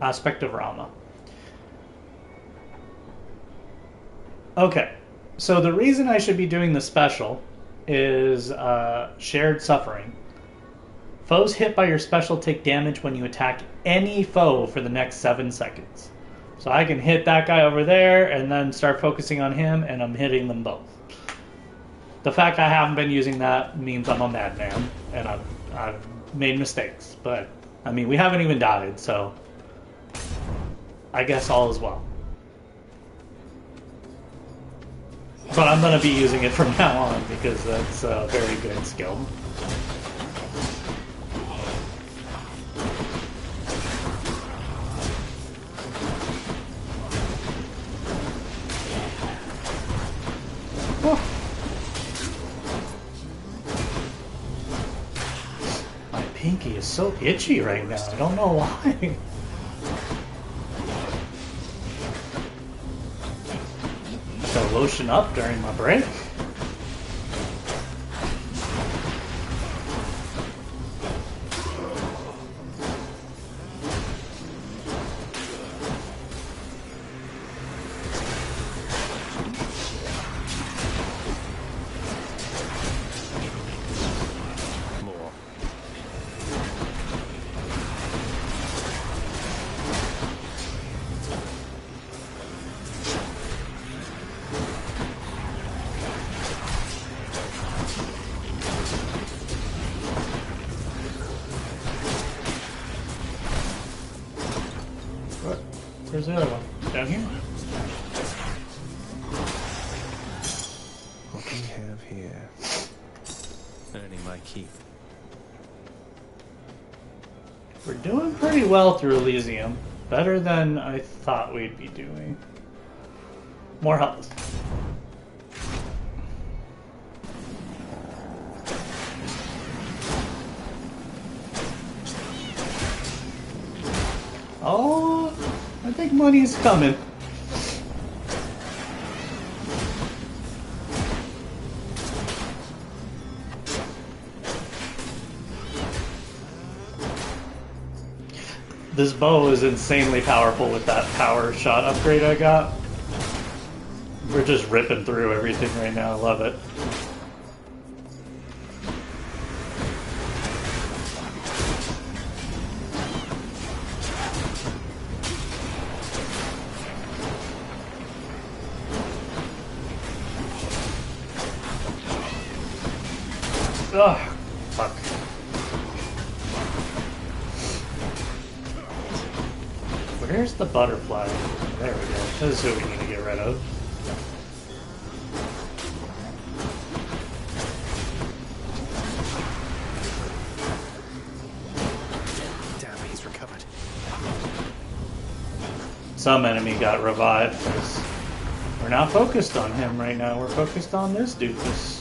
Aspect of Rama. Okay, so the reason I should be doing the special is shared suffering. Foes hit by your special take damage when you attack any foe for the next 7 seconds. So I can hit that guy over there and then start focusing on him, and I'm hitting them both. The fact I haven't been using that means I'm a madman, and I've made mistakes. But, I mean, we haven't even died, so I guess all is well. But I'm going to be using it from now on because that's a very good skill. Oh. My pinky is so itchy right now. I don't know why. To lotion up during my break. More. Where's the other one? Down here? What do we have here? Earning my keep. We're doing pretty well through Elysium. Better than I thought we'd be doing. More health. Oh, I think money's coming. This bow is insanely powerful with that power shot upgrade I got. We're just ripping through everything right now. I love it. Ugh, fuck. Where's the butterfly? There we go. This is who we need to get rid of. Damn, he's recovered. Some enemy got revived. We're not focused on him right now. We're focused on this doofus.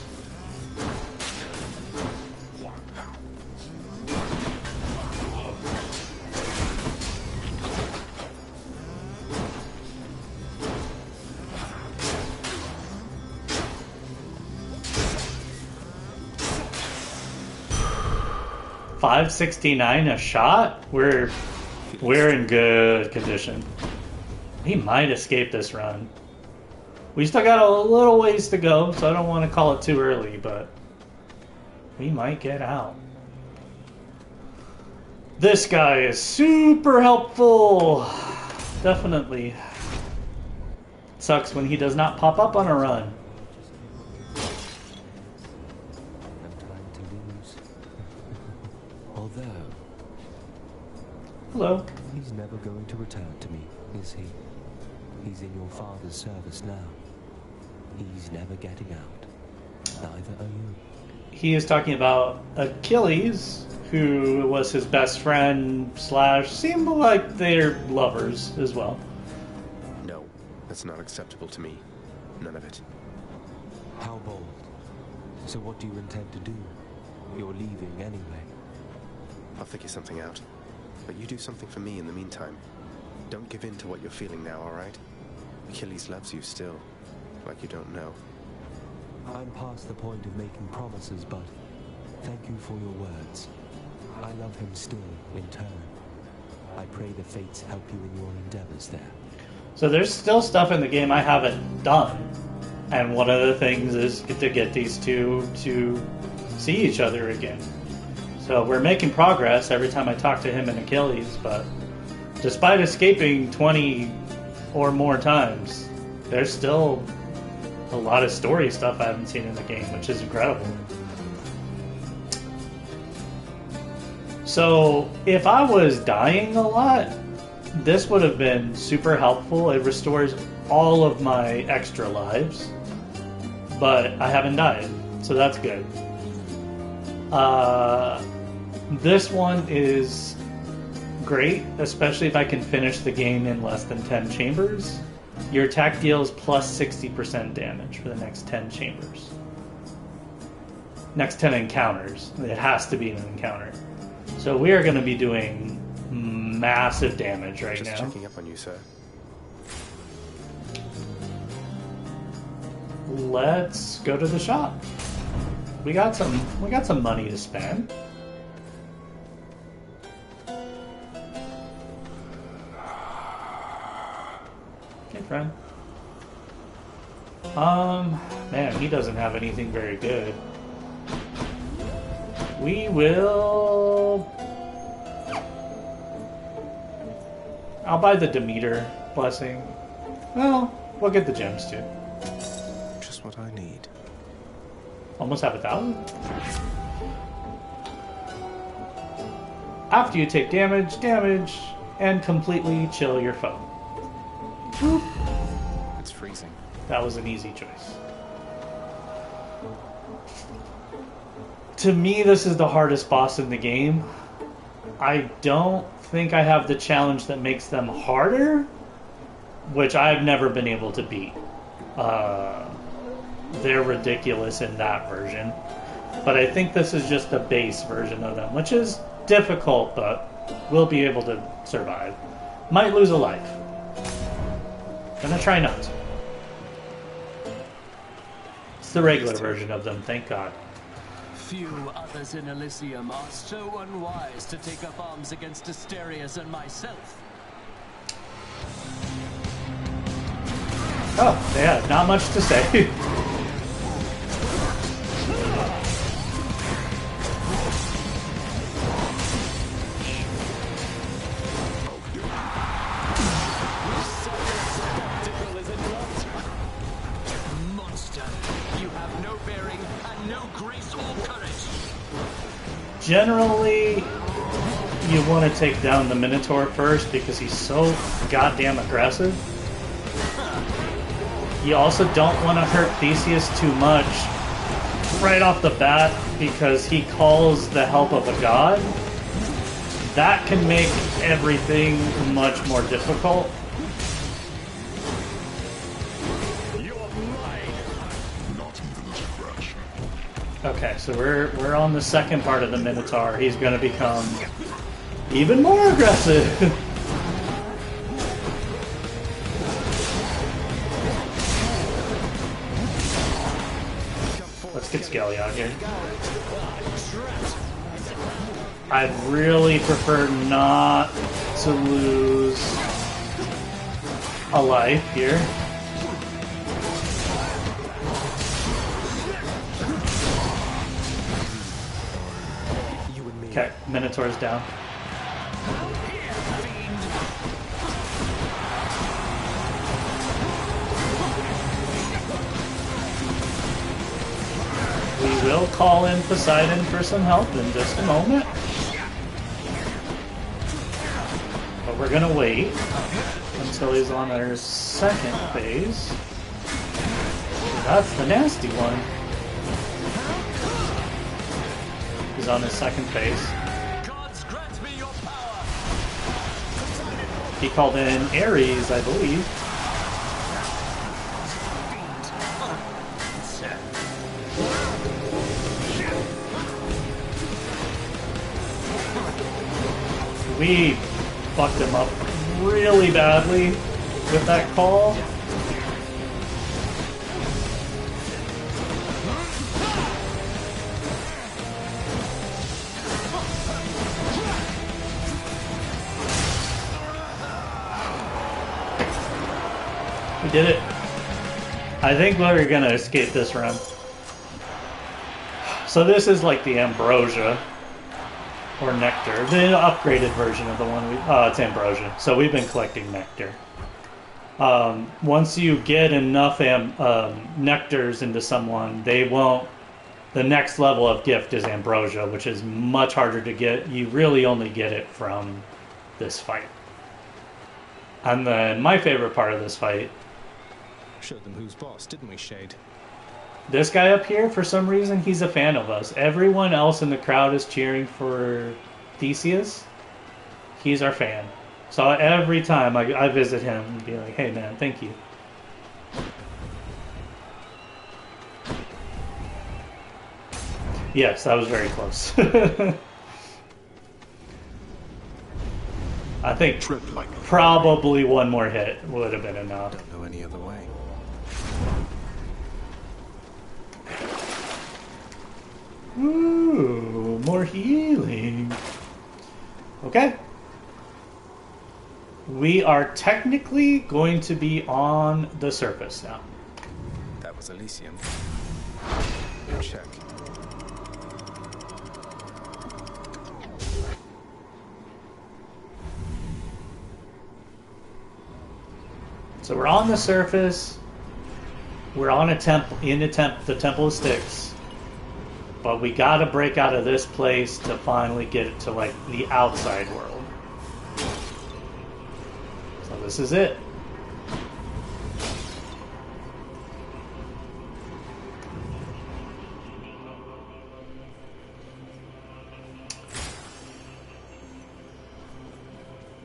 $5.69 a shot? We're in good condition. He might escape this run. We still got a little ways to go, so I don't want to call it too early, but we might get out. This guy is super helpful. Definitely. Sucks when he does not pop up on a run. Hello. He's never going to return to me, is he? He's in your father's service now. He's never getting out. Neither are you. He is talking about Achilles, who was his best friend / seemed like they're lovers as well. No, that's not acceptable to me. None of it. How bold. So what do you intend to do? You're leaving anyway. I'll figure something out. But you do something for me in the meantime. Don't give in to what you're feeling now, alright? Achilles loves you still, like you don't know. I'm past the point of making promises, but thank you for your words. I love him still, in turn. I pray the fates help you in your endeavors there. So there's still stuff in the game I haven't done. And one of the things is to get these two to see each other again. So we're making progress every time I talk to him and Achilles, but despite escaping 20 or more times, there's still a lot of story stuff I haven't seen in the game, which is incredible. So if I was dying a lot, this would have been super helpful. It restores all of my extra lives, but I haven't died, so that's good. This one is great, especially if I can finish the game in less than 10 chambers. Your attack deals plus 60% damage for the next 10 chambers. Next 10 encounters. It has to be an encounter. So we are going to be doing massive damage right now. Just checking up on you, sir. Let's go to the shop. We got some money to spend. Hey, friend. Man, he doesn't have anything very good. We will... I'll buy the Demeter blessing. Well, we'll get the gems too. Just what I need. Almost have 1,000. After you take damage, and completely chill your foe. It's freezing. That was an easy choice. To me, this is the hardest boss in the game. I don't think I have the challenge that makes them harder, which I've never been able to beat. They're ridiculous in that version. But I think this is just the base version of them, which is difficult, but we'll be able to survive. Might lose a life. Gonna try not to. It's the regular version of them, thank God. Few others in Elysium are so unwise to take up arms against Asterius and myself. Oh, yeah, not much to say. Generally, you want to take down the Minotaur first because he's so goddamn aggressive. You also don't want to hurt Theseus too much right off the bat because he calls the help of a god. That can make everything much more difficult. Okay, so we're on the second part of the Minotaur. He's going to become even more aggressive. Let's get Skelly out here. I'd really prefer not to lose a life here. Okay, Minotaur's down. We will call in Poseidon for some help in just a moment. But we're gonna wait until he's on our second phase. That's the nasty one. He's on his second phase. He called in Ares, I believe. We fucked him up really badly with that call. We did it. I think we're gonna escape this run. So this is like the Ambrosia or Nectar, the upgraded version of the one it's Ambrosia. So we've been collecting Nectar. Once you get enough Nectars into someone, they won't. The next level of gift is Ambrosia, which is much harder to get. You really only get it from this fight. And then my favorite part of this fight. Showed them who's boss, didn't we, Shade? This guy up here, for some reason, he's a fan of us. Everyone else in the crowd is cheering for Theseus. He's our fan. So every time I visit him and be like, hey man, thank you. Yes, that was very close. I think probably one more hit would have been enough. Don't know any other way. Ooh, more healing. Okay. We are technically going to be on the surface now. That was Elysium. Check. So we're on the surface. We're on a temple, the Temple of Styx. But we gotta break out of this place to finally get it to like the outside world. So this is it.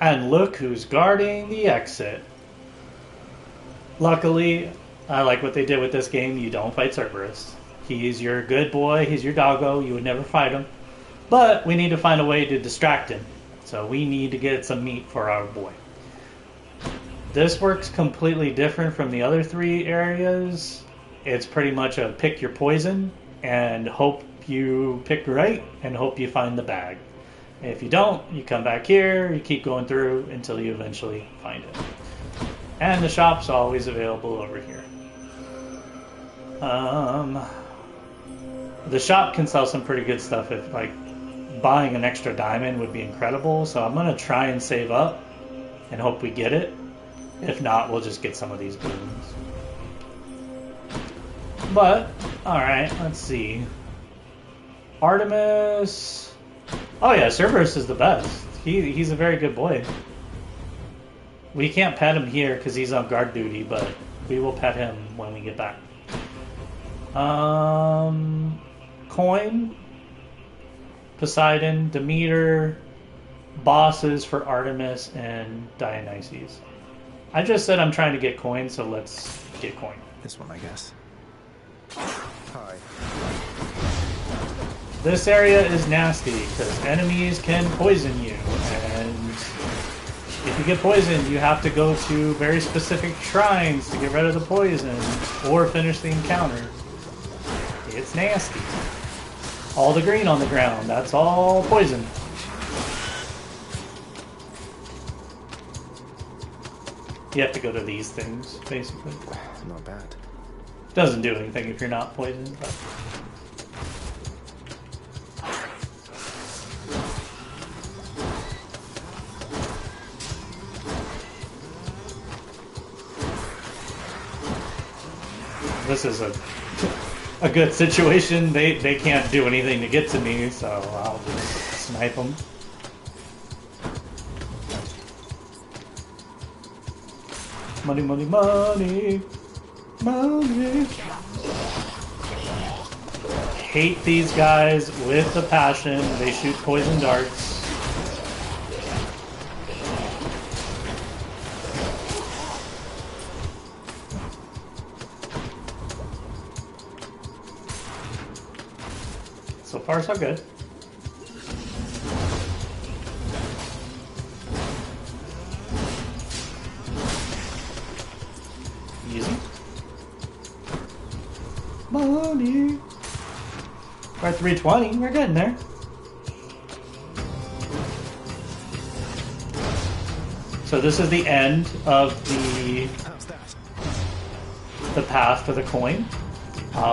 And look who's guarding the exit. Luckily, I like what they did with this game. You don't fight Cerberus. He's your good boy. He's your doggo. You would never fight him. But we need to find a way to distract him. So we need to get some meat for our boy. This works completely different from the other 3 areas. It's pretty much a pick your poison and hope you pick right and hope you find the bag. If you don't, you come back here, you keep going through until you eventually find it. And the shop's always available over here. The shop can sell some pretty good stuff. If like buying an extra diamond would be incredible, so I'm gonna try and save up and hope we get it. If not, we'll just get some of these boons. But alright, let's see. Artemis. Oh yeah, Cerberus is the best. He's a very good boy. We can't pet him here because he's on guard duty, but we will pet him when we get back. Coin, Poseidon, Demeter, bosses for Artemis and Dionysus. I just said I'm trying to get coin, so let's get coin. This one, I guess. Hi. This area is nasty because enemies can poison you, and if you get poisoned, you have to go to very specific shrines to get rid of the poison or finish the encounter. It's nasty. All the green on the ground, that's all poison. You have to go to these things, basically. Not bad. Doesn't do anything if you're not poisoned, but... This is a good situation. They can't do anything to get to me, so I'll just snipe them. Money, money, money, money. Hate these guys with a passion. They shoot poison darts. So far, so good. Easy. Money. We're at 320. We're getting there. So this is the end of the path for the coin.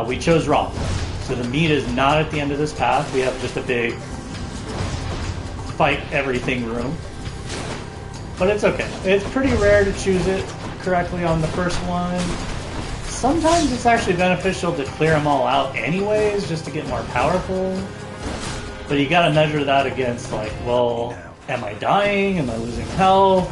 We chose wrong. So the meat is not at the end of this path. We have just a big fight everything room. But it's okay. It's pretty rare to choose it correctly on the first one. Sometimes it's actually beneficial to clear them all out anyways, just to get more powerful. But you gotta measure that against, like, well, am I dying? Am I losing health?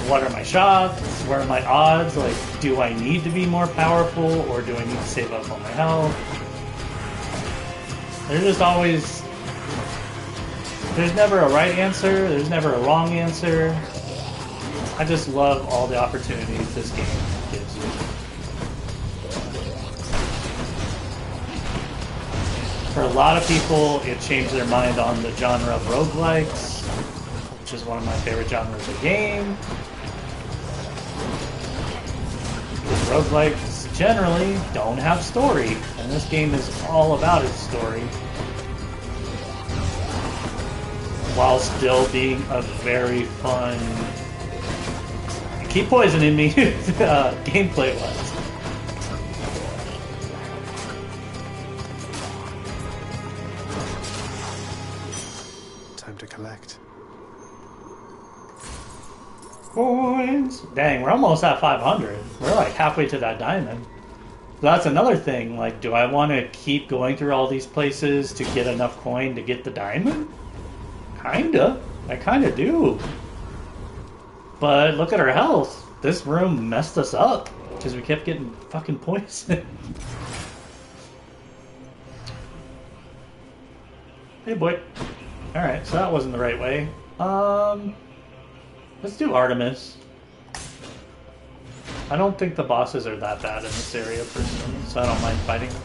What are my shots? What are my odds? Like, do I need to be more powerful, or do I need to save up on my health? There's just always... There's never a right answer. There's never a wrong answer. I just love all the opportunities this game gives you. For a lot of people, it changed their mind on the genre of roguelikes, which is one of my favorite genres of game. Because roguelikes generally don't have story, and this game is all about its story, while still being a very fun... Keep poisoning me, gameplay-wise. Time to collect. Coins! Dang, we're almost at 500. We're like halfway to that diamond. That's another thing, like, do I want to keep going through all these places to get enough coin to get the diamond? Kinda. I kinda do. But look at our health. This room messed us up because we kept getting fucking poisoned. Hey boy. Alright, so that wasn't the right way. Let's do Artemis. I don't think the bosses are that bad in this area personally, so I don't mind fighting them.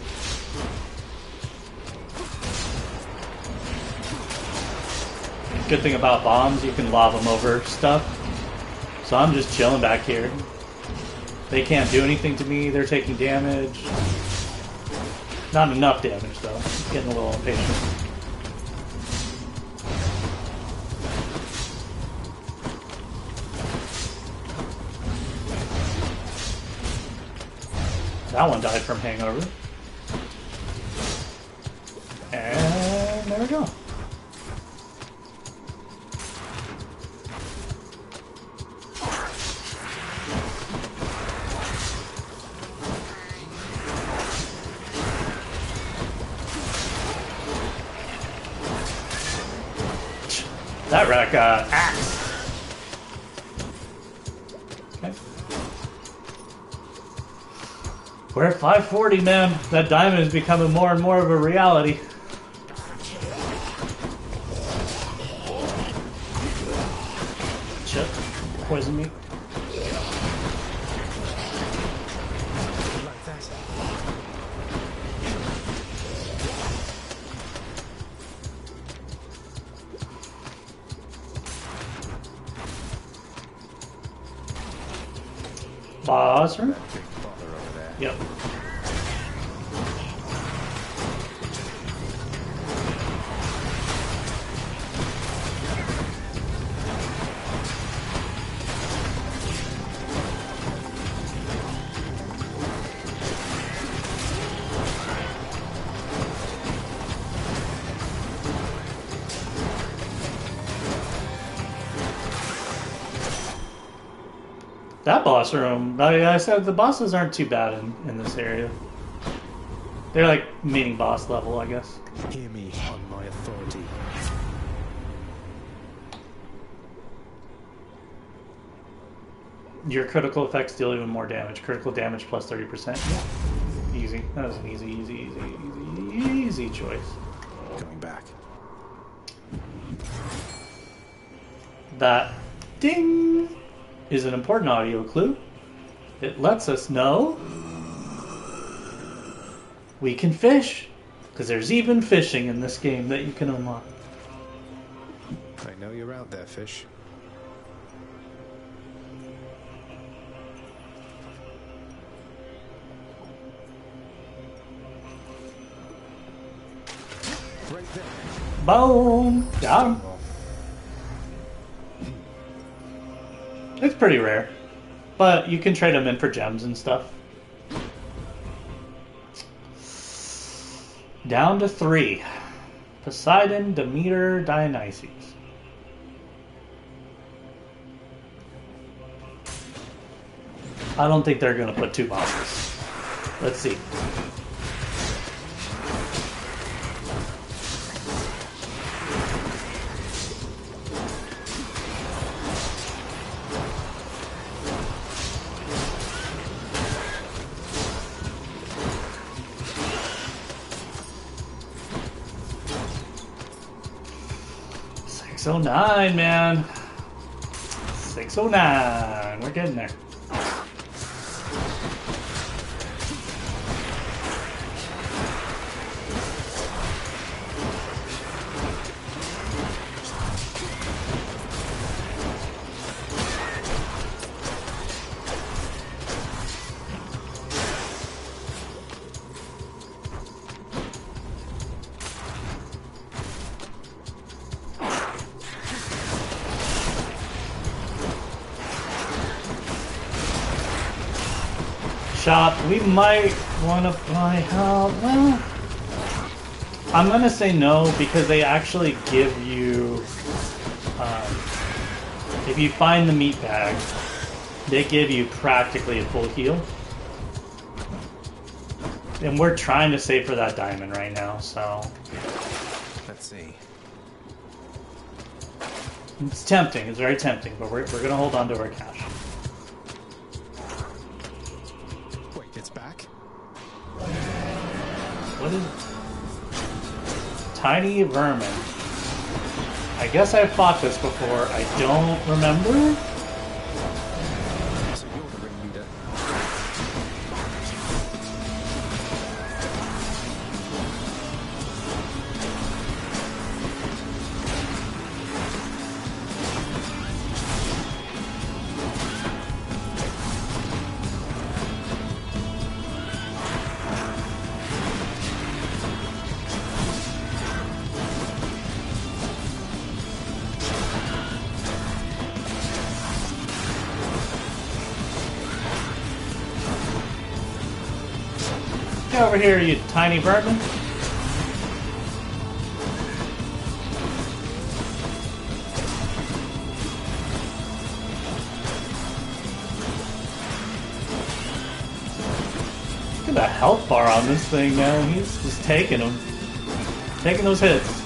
Good thing about bombs, you can lob them over stuff. So I'm just chilling back here. They can't do anything to me, they're taking damage. Not enough damage though, getting a little impatient. That one died from hangover. And there we go. That rat got axed. Okay. We're at 540, man. That diamond is becoming more and more of a reality. Shit. Poison me. Boss room? Yep. That boss room, I said the bosses aren't too bad in this area. They're like mini boss level, I guess. Hear me on my authority. Your critical effects deal even more damage. Critical damage plus 30%. Yeah. Easy. That was an easy choice. Going back. That ding is an important audio clue. It lets us know we can fish, because there's even fishing in this game that you can unlock. I know you're out there, fish. Right there. Boom! Got him. It's pretty rare, but you can trade them in for gems and stuff. Down to 3. Poseidon, Demeter, Dionysus. I don't think they're going to put 2 bosses. Let's see. $609, man. $609. We're getting there. Shop, we might want to buy help. Well, I'm gonna say no because they actually give you, if you find the meat bag, they give you practically a full heal. And we're trying to save for that diamond right now, so. Let's see. It's tempting, it's very tempting, but we're gonna hold on to our cash. It's back. What is it? Tiny vermin. I guess I've fought this before. I don't remember. So you're the ringleader. Get over here, you tiny vermin. Look at the health bar on this thing now. He's just taking them. Taking those hits.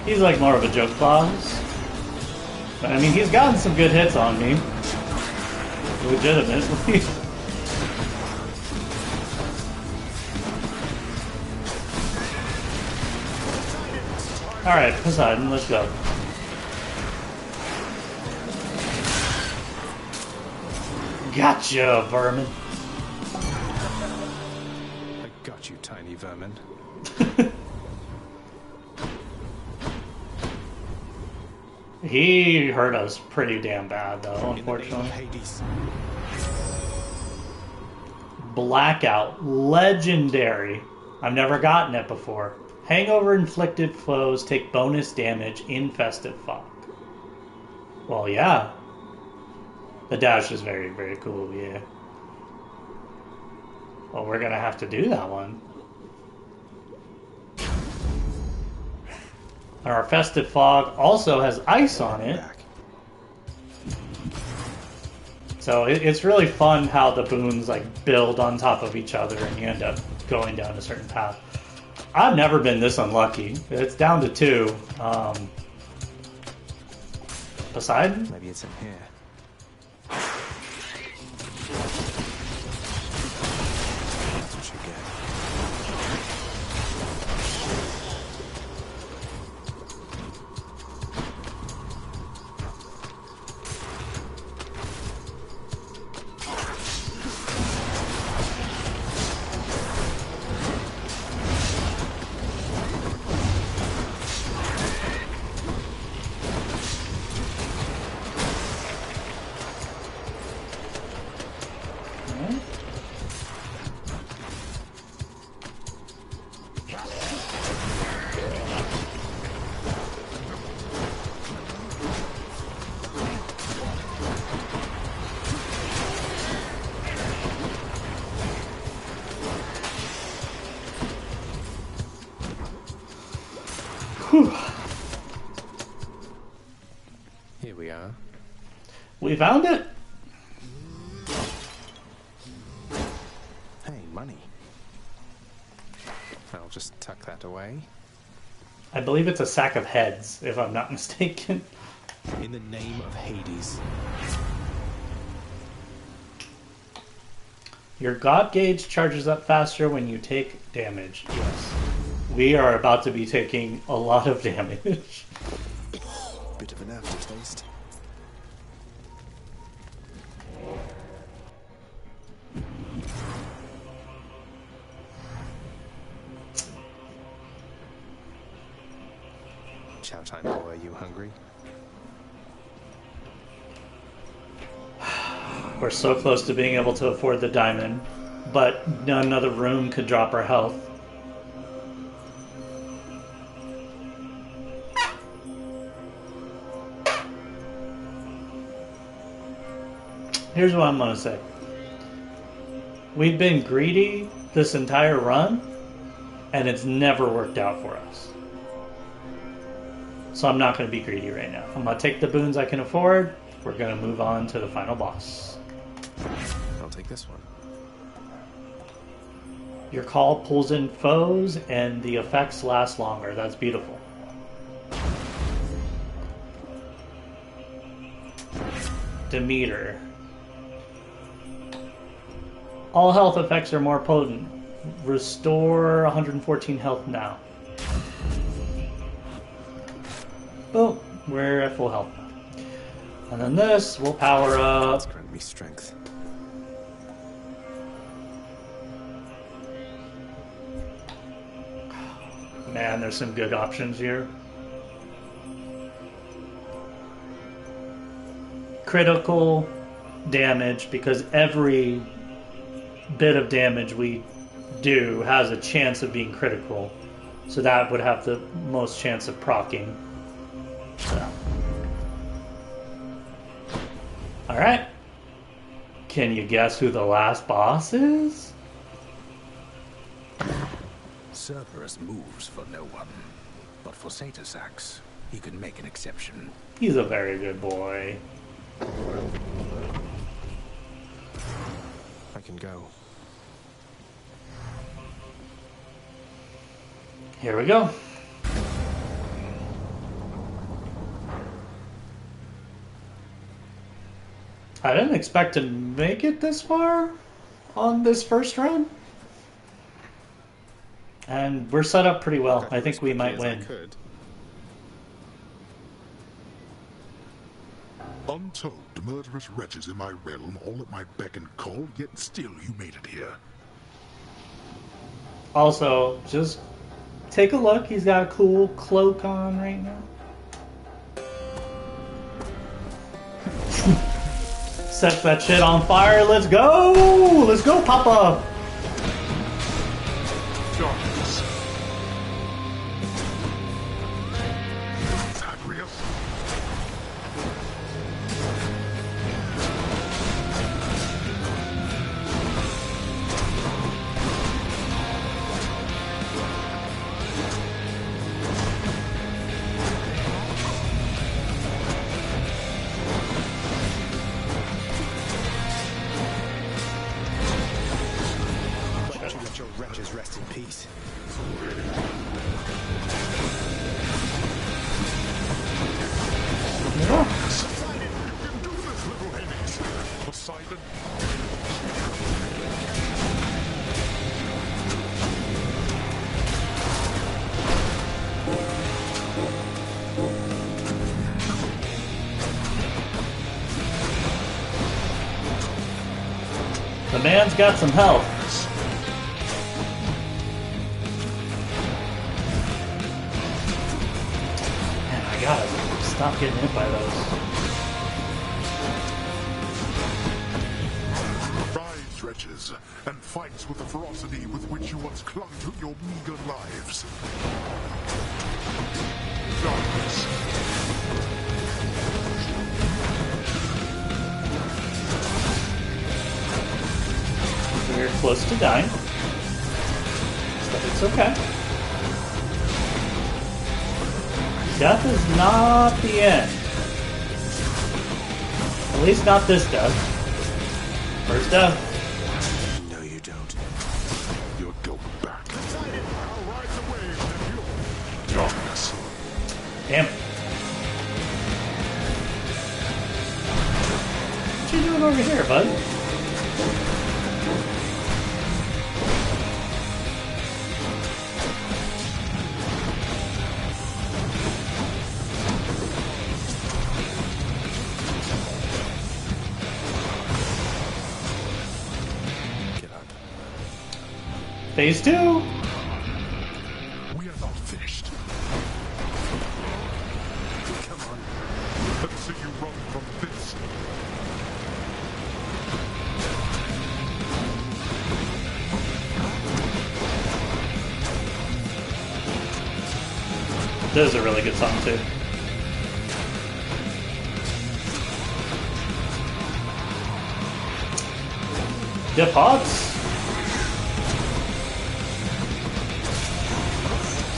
He's like more of a joke boss. But I mean, he's gotten some good hits on me. Legitimately. Alright, Poseidon, let's go. Gotcha, vermin. I got you, tiny vermin. He hurt us pretty damn bad, though, unfortunately. Blackout. Legendary. I've never gotten it before. Hangover-inflicted foes take bonus damage in Festive Fog. Well, yeah. The dash is very, very cool, yeah. Well, we're gonna have to do that one. And our Festive Fog also has ice on it. So it's really fun how the boons like build on top of each other and you end up going down a certain path. I've never been this unlucky. It's down to 2. Poseidon? Maybe it's in here. That's what you get. Here we are. We found it. Hey, money. I'll just tuck that away. I believe it's a sack of heads, if I'm not mistaken. In the name of Hades. Your God gauge charges up faster when you take damage. Yes. We are about to be taking a lot of damage. Bit of an aftertaste. Chow time, boy, are you hungry? We're so close to being able to afford the diamond, but another room could drop our health. Here's what I'm gonna say. We've been greedy this entire run, and it's never worked out for us. So I'm not gonna be greedy right now. I'm gonna take the boons I can afford. We're gonna move on to the final boss. I'll take this one. Your call pulls in foes, and the effects last longer. That's beautiful. Demeter. All health effects are more potent. Restore 114 health now. Oh, we're at full health. And then this will power up. Grant me strength. Man, there's some good options here. Critical damage, because every bit of damage we do has a chance of being critical. So that would have the most chance of proccing. So. Alright. Can you guess who the last boss is? Cerberus moves for no one, but for Satasax, he can make an exception. He's a very good boy. I can go. Here we go. I didn't expect to make it this far on this first run. And we're set up pretty well. I think we might win. Untold murderous wretches in my realm, all at my beck and call, yet still you made it here. Also, just take a look. He's got a cool cloak on right now. Set that shit on fire. Let's go! Let's go, Papa! Darkness. Zagreus. Let your wretches rest in peace. Poseidon, you can do this, little Hades. Poseidon. The man's got some health. Man, I gotta stop getting hit by those. Rise, wretches, and fight with the ferocity with which you once clung to your meager lives. Darkness. We're close to dying. But it's okay. Death is not the end. At least not this death. First death. No, you don't. You'll go back. Poseidon, I'll ride the wave, nephew. Darkness. Damn it. What you doing over here, bud? Phase 2! We are not finished. Come on. Let's see you run from this. This is a really good song, too. The pots.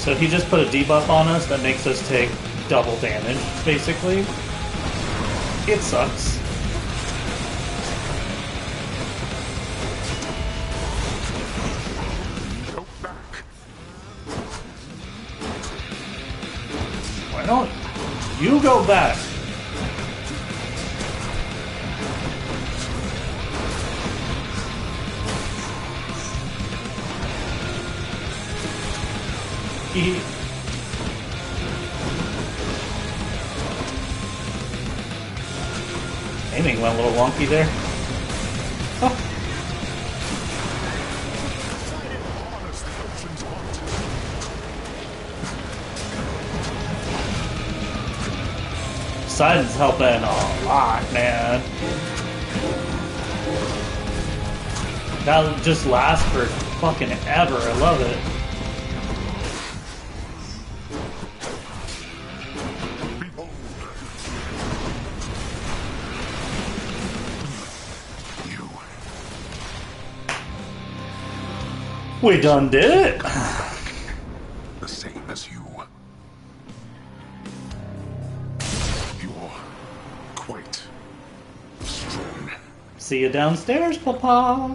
So he just put a debuff on us that makes us take double damage, basically. It sucks. Go back. Why don't you go back? Aiming went a little wonky there. Oh. Poseidon's helping a lot, man. That'll just last for fucking ever. I love it. We done did it. The same as you. You're quite strong. See you downstairs, Papa.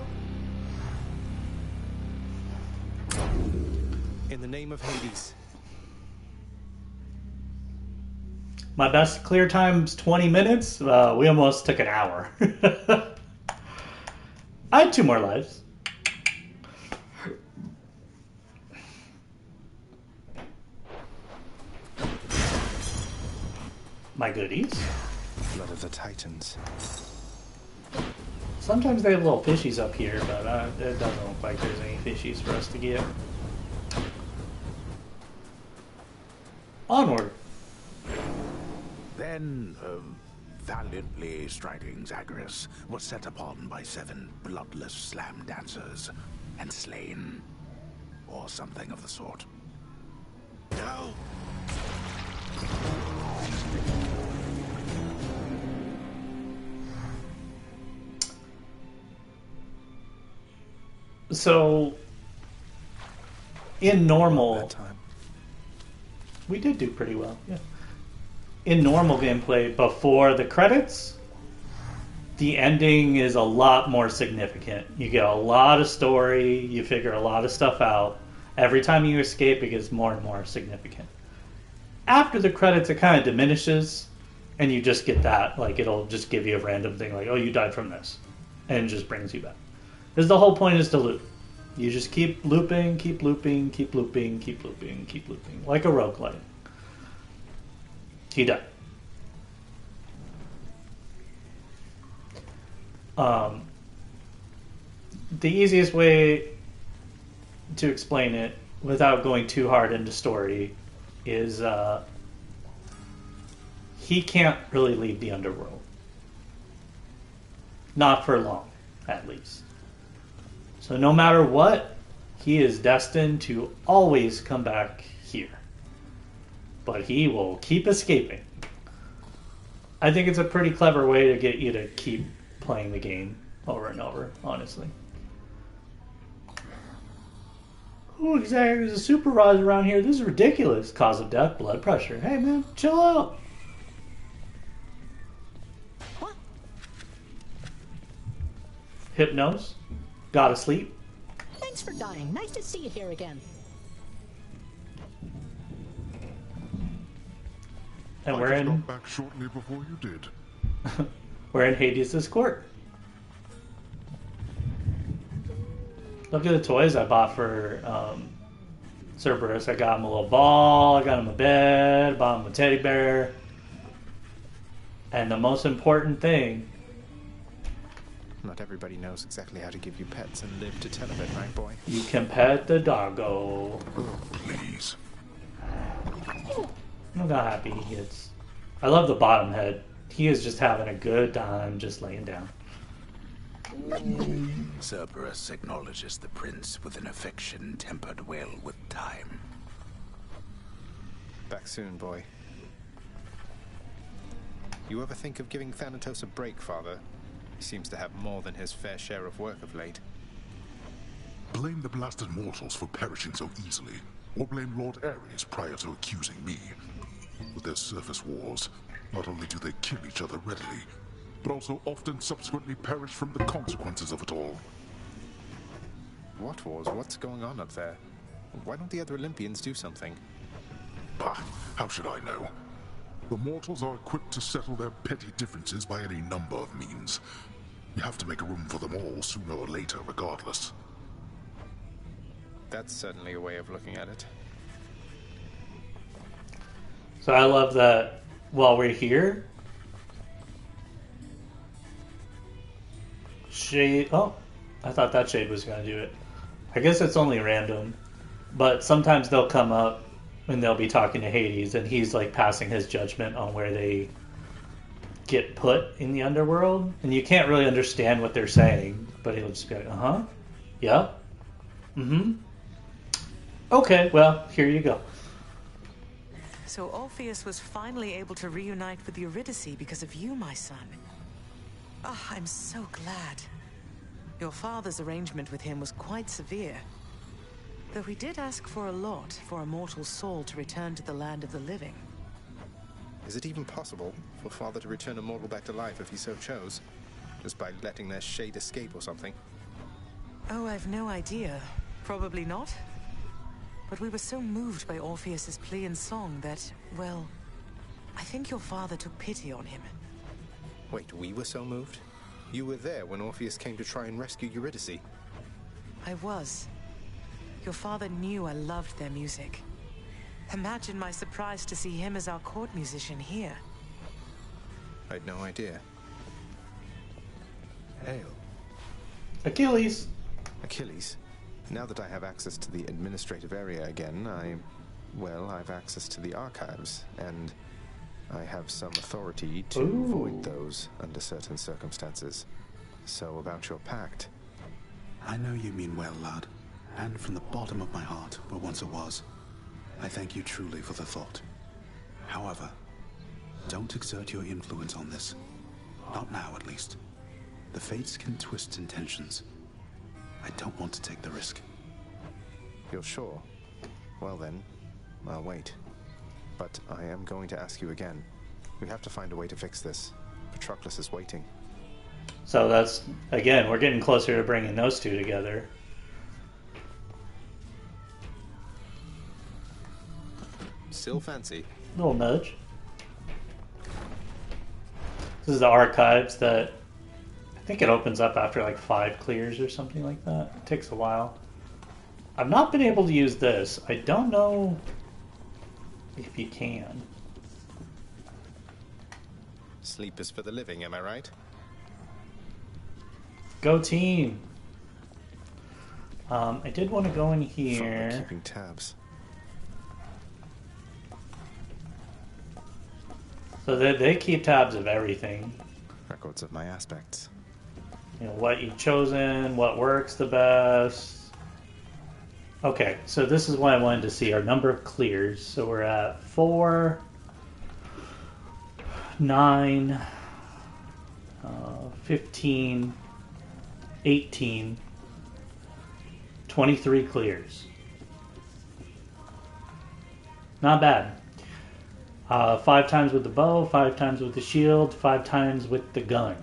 In the name of Hades. My best clear time's 20 minutes. We almost took an hour. I had 2 more lives. My goodies. Blood of the Titans. Sometimes they have little fishies up here, but it doesn't look like there's any fishies for us to get. Onward. Then, valiantly striding Zagreus was set upon by 7 bloodless slam dancers and slain, or something of the sort. No! So, in normal, we did do pretty well, yeah. In normal gameplay, before the credits, the ending is a lot more significant. You get a lot of story, you figure a lot of stuff out. Every time you escape, it gets more and more significant. After the credits, it kind of diminishes, and you just get that, like, it'll just give you a random thing, like, oh, you died from this, and it just brings you back. Because the whole point is to loop. You just keep looping, keep looping, keep looping, keep looping, keep looping. Like a roguelike. He died. The easiest way to explain it, without going too hard into story, is he can't really leave the underworld. Not for long, at least. So no matter what, he is destined to always come back here. But he will keep escaping. I think it's a pretty clever way to get you to keep playing the game over and over, honestly. Who exactly is a supervisor around here? This is ridiculous. Cause of death, blood pressure. Hey man, chill out. What? Hypnos. Gotta sleep. Thanks for dying. Nice to see you here again. And we're in. Got back shortly before you did. We're in Hades' court. Look at the toys I bought for Cerberus. I got him a little ball. I got him a bed. I bought him a teddy bear. And the most important thing. Not everybody knows exactly how to give you pets and live to tell of it, right, boy? You can pet the doggo. Please. Look how happy he gets. I love the bottom head. He is just having a good time just laying down. Cerberus acknowledges the prince with an affection tempered well with time. Back soon, boy. You ever think of giving Thanatos a break, Father? He seems to have more than his fair share of work of late. Blame the blasted mortals for perishing so easily, or blame Lord Ares prior to accusing me. With their surface wars, not only do they kill each other readily, but also often subsequently perish from the consequences of it all. What wars? What's going on up there? Why don't the other Olympians do something? Bah, how should I know? The mortals are equipped to settle their petty differences by any number of means. You have to make room for them all sooner or later, regardless. That's certainly a way of looking at it. So I love that while we're here, Shade... Oh, I thought that Shade was going to do it. I guess it's only random. But sometimes they'll come up and they'll be talking to Hades, and he's like passing his judgment on where they get put in the underworld. And you can't really understand what they're saying, but he'll just be like, uh-huh, yeah, mm-hmm. Okay, well, here you go. So Orpheus was finally able to reunite with Eurydice because of you, my son. Oh, I'm so glad. Your father's arrangement with him was quite severe. Though he did ask for a lot for a mortal soul to return to the land of the living. Is it even possible for Father to return a mortal back to life if he so chose? Just by letting their shade escape or something? Oh, I've no idea. Probably not. But we were so moved by Orpheus's plea and song that, well, I think your father took pity on him. Wait, we were so moved? You were there when Orpheus came to try and rescue Eurydice. I was. Your father knew I loved their music. Imagine my surprise to see him as our court musician here. I'd no idea. Hail. Achilles. Achilles? Now that I have access to the administrative area again, I've access to the archives, and I have some authority to void those under certain circumstances. So about your pact. I know you mean well, lad. And from the bottom of my heart, where once it was, I thank you truly for the thought. However, don't exert your influence on this. Not now, at least. The fates can twist intentions. I don't want to take the risk. You're sure? Well then, I'll wait. But I am going to ask you again. We have to find a way to fix this. Patroclus is waiting. So that's, again, we're getting closer to bringing those two together. Still fancy. Little nudge. This is the archives that I think it opens up after like 5 clears or something like that. It takes a while. I've not been able to use this. I don't know if you can. Sleep is for the living, am I right? Go team! I did want to go in here. Keeping tabs. So they keep tabs of everything. Records of my aspects. You know, what you've chosen, what works the best. Okay, so this is what I wanted to see, our number of clears. So we're at 4, 9, 15, 18, 23 clears. Not bad. 5 times with the bow, 5 times with the shield, 5 times with the gun.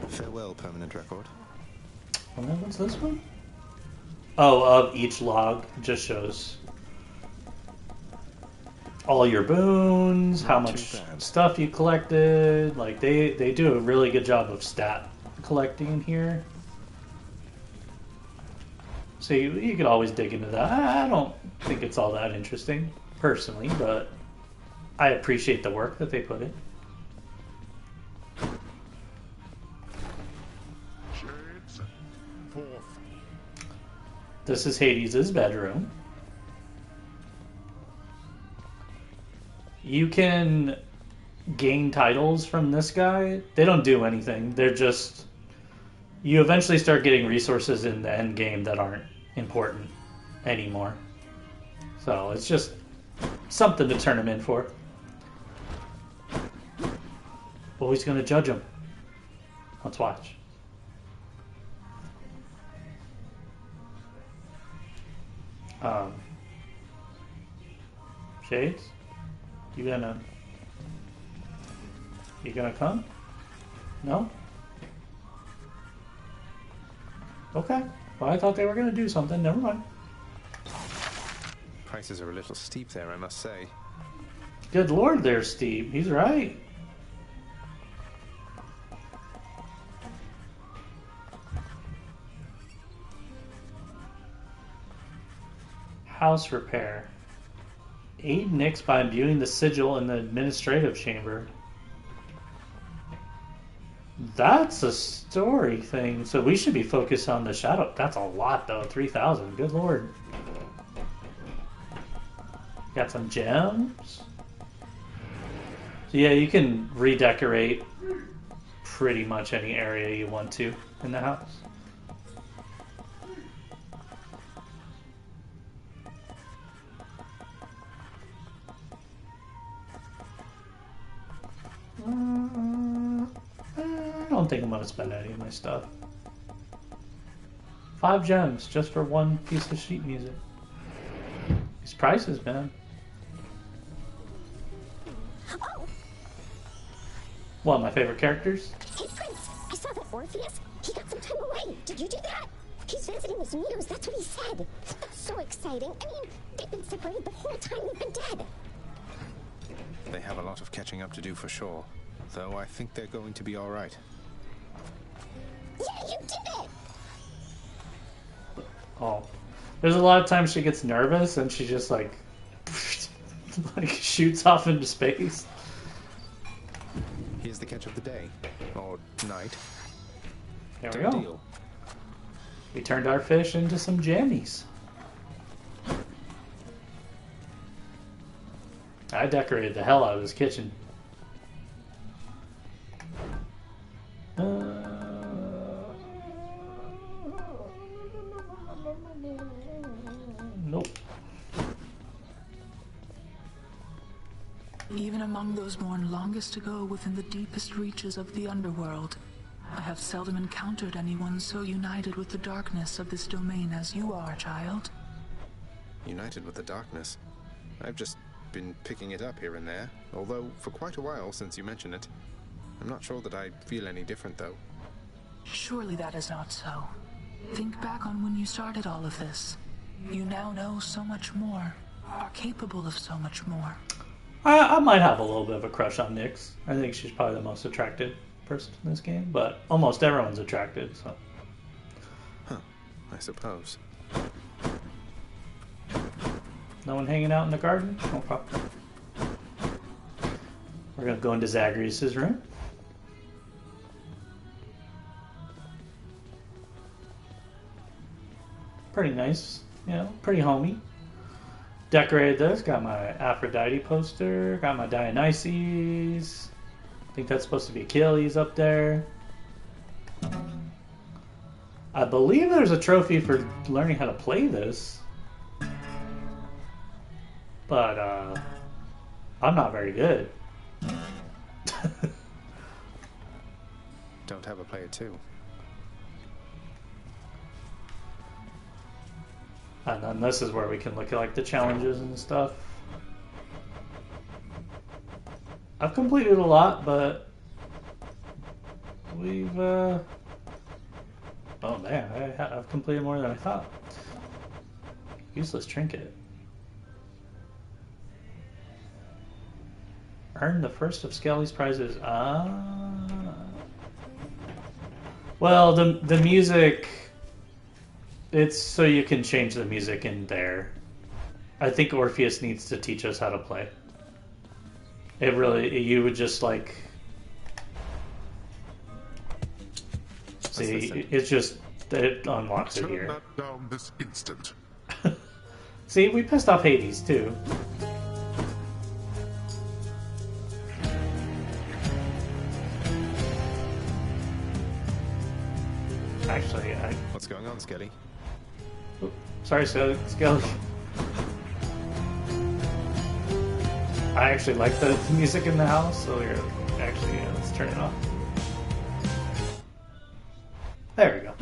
Farewell, permanent record. What's this one? Oh, of each log. It just shows all your boons, how much stuff you collected. Like they do a really good job of stat collecting here. So you could always dig into that. I don't think it's all that interesting, personally, but I appreciate the work that they put in. Shades, forth. This is Hades' bedroom. You can gain titles from this guy. They don't do anything. They're just... You eventually start getting resources in the end game that aren't important anymore. So it's just something to turn him in for. But who's going to judge him? Let's watch. Shades? You gonna come? No? Okay. Well, I thought they were gonna do something. Never mind. Prices are a little steep there, I must say. Good lord, they're steep. He's right. House repair. Aid Nyx by imbuing the sigil in the administrative chamber. That's a story thing, so we should be focused on the shadow. That's a lot though, 3,000. Good lord. Got some gems. So yeah, you can redecorate pretty much any area you want to in the house. I don't think I'm going to spend any of my stuff. 5 gems just for one piece of sheet music. These prices, man. Oh. What, my favorite characters? Hey, Prince, I saw that Orpheus. He got some time away. Did you do that? He's visiting his muse, that's what he said. That's so exciting. I mean, they've been separated the whole time we've been dead. They have a lot of catching up to do for sure. Though I think they're going to be alright. Yeah, you did it! Oh. There's a lot of times she gets nervous and she just like shoots off into space. Here's the catch of the day. Or night. There we go. Deal. We turned our fish into some jammies. I decorated the hell out of this kitchen. Nope. Even among those born longest ago within the deepest reaches of the underworld, I have seldom encountered anyone so united with the darkness of this domain as you are, child. United with the darkness? I've just been picking it up here and there, although for quite a while since you mentioned it. I'm not sure that I feel any different, though. Surely that is not so. Think back on when you started all of this. You now know so much more, are capable of so much more. I might have a little bit of a crush on Nyx. I think she's probably the most attractive person in this game, but almost everyone's attracted, so. Huh, I suppose. No one hanging out in the garden? No problem. We're gonna go into Zagreus' room. Pretty nice, you know, pretty homey. Decorated this, got my Aphrodite poster, got my Dionysus. I think that's supposed to be Achilles up there. I believe there's a trophy for learning how to play this. But, I'm not very good. Don't have a player too. And then this is where we can look at like the challenges and stuff. I've completed a lot, but we've oh man, I've completed more than I thought. Useless trinket. Earn the first of Skelly's prizes. Well, the music. It's so you can change the music in there. I think Orpheus needs to teach us how to play. It really, you would just like... See, it's just, it unlocks it here. Turn that down this instant. See, we pissed off Hades too. Actually, What's going on, Skelly? Sorry, Skelly. I actually like the music in the house, so we're actually, let's turn it off. There we go.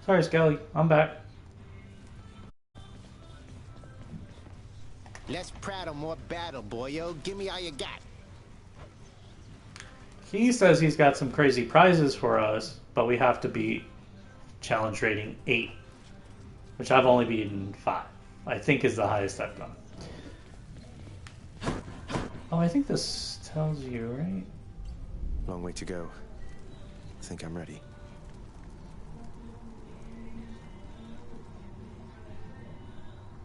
Sorry, Skelly. I'm back. Less prattle, more battle, boyo. Give me all you got. He says he's got some crazy prizes for us, but we have to beat challenge rating 8, which I've only beaten 5. I think is the highest I've done. Oh, I think this tells you, right? Long way to go. I think I'm ready.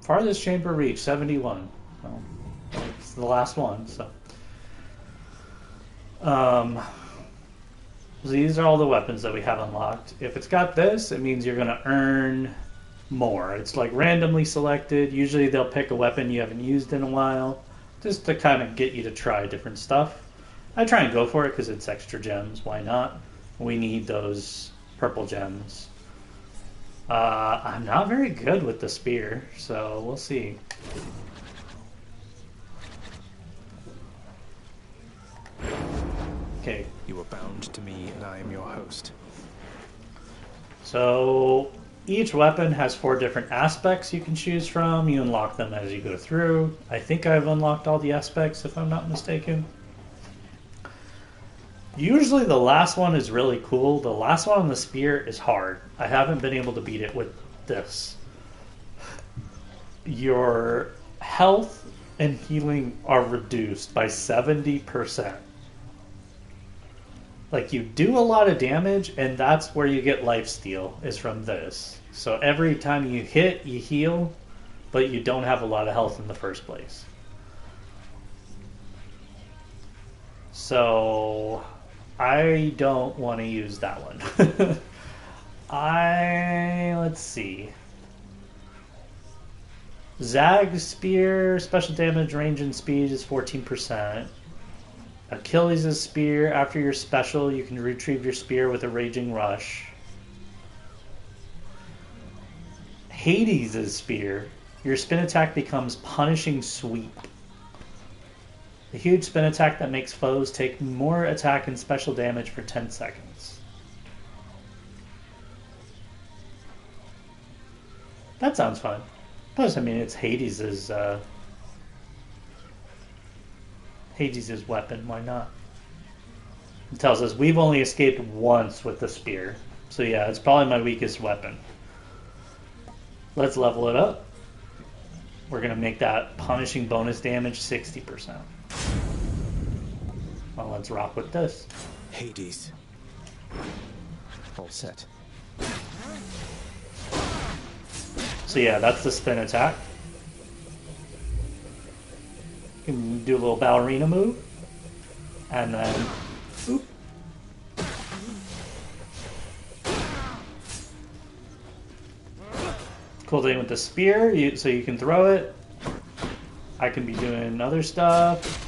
Farthest chamber reach, 71. Well, it's the last one, so. So these are all the weapons that we have unlocked. If it's got this, it means you're going to earn more. It's like randomly selected. Usually they'll pick a weapon you haven't used in a while, just to kind of get you to try different stuff. I try and go for it because it's extra gems. Why not? We need those purple gems. I'm not very good with the spear, so we'll see. Okay. You are bound to me, and I am your host. So each weapon has 4 different aspects you can choose from. You unlock them as you go through. I think I've unlocked all the aspects, if I'm not mistaken. Usually the last one is really cool. The last one on the spear is hard. I haven't been able to beat it with this. Your health and healing are reduced by 70%. Like, you do a lot of damage, and that's where you get lifesteal, is from this. So every time you hit, you heal, but you don't have a lot of health in the first place. So I don't want to use that one. Let's see. Zag's spear, special damage, range, and speed is 14%. Achilles' spear, after your special, you can retrieve your spear with a raging rush. Hades' spear, your spin attack becomes punishing sweep. A huge spin attack that makes foes take more attack and special damage for 10 seconds. That sounds fun. Plus, I mean, it's Hades' weapon. Why not? It tells us we've only escaped once with the spear. So yeah, it's probably my weakest weapon. Let's level it up. We're going to make that punishing bonus damage 60%. Well, let's rock with this. Hades. All set. So yeah, that's the spin attack. You can do a little ballerina move. And then... Oop. Cool thing with the spear, so you can throw it. I can be doing other stuff.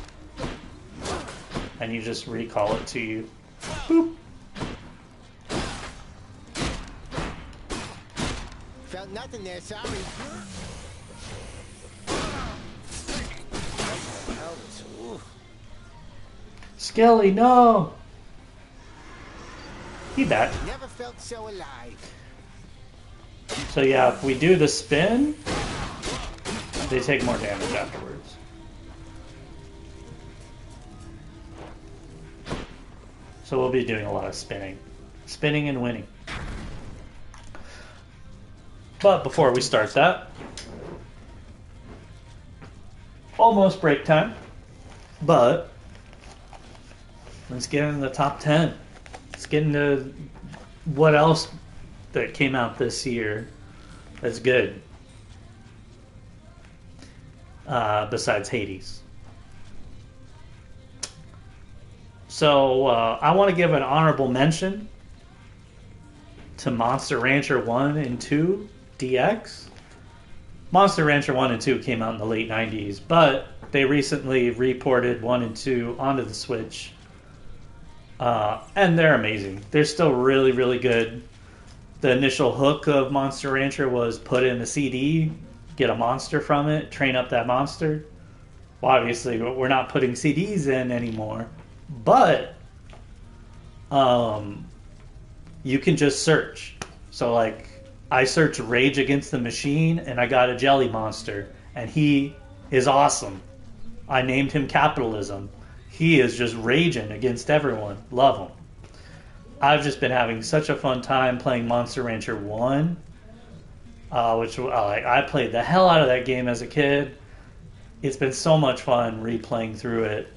And you just recall it to you. Boop. Felt nothing there, sorry. Skelly, no! He back. Never felt so alive. So yeah, if we do the spin, they take more damage afterwards. So we'll be doing a lot of spinning. Spinning and winning. But before we start that, almost break time, but let's get into the top 10. Let's get into what else that came out this year that's good, besides Hades. So I want to give an honorable mention to Monster Rancher 1 and 2 DX. Monster Rancher 1 and 2 came out in the late 90s, but they recently reported 1 and 2 onto the Switch. And they're amazing. They're still really, really good. The initial hook of Monster Rancher was put in the CD, get a monster from it, train up that monster. Well, obviously, we're not putting CDs in anymore, but you can just search. So, like, I searched Rage Against the Machine, and I got a jelly monster, and he is awesome. I named him Capitalism. He is just raging against everyone. Love him. I've just been having such a fun time playing Monster Rancher 1, which I played the hell out of that game as a kid. It's been so much fun replaying through it.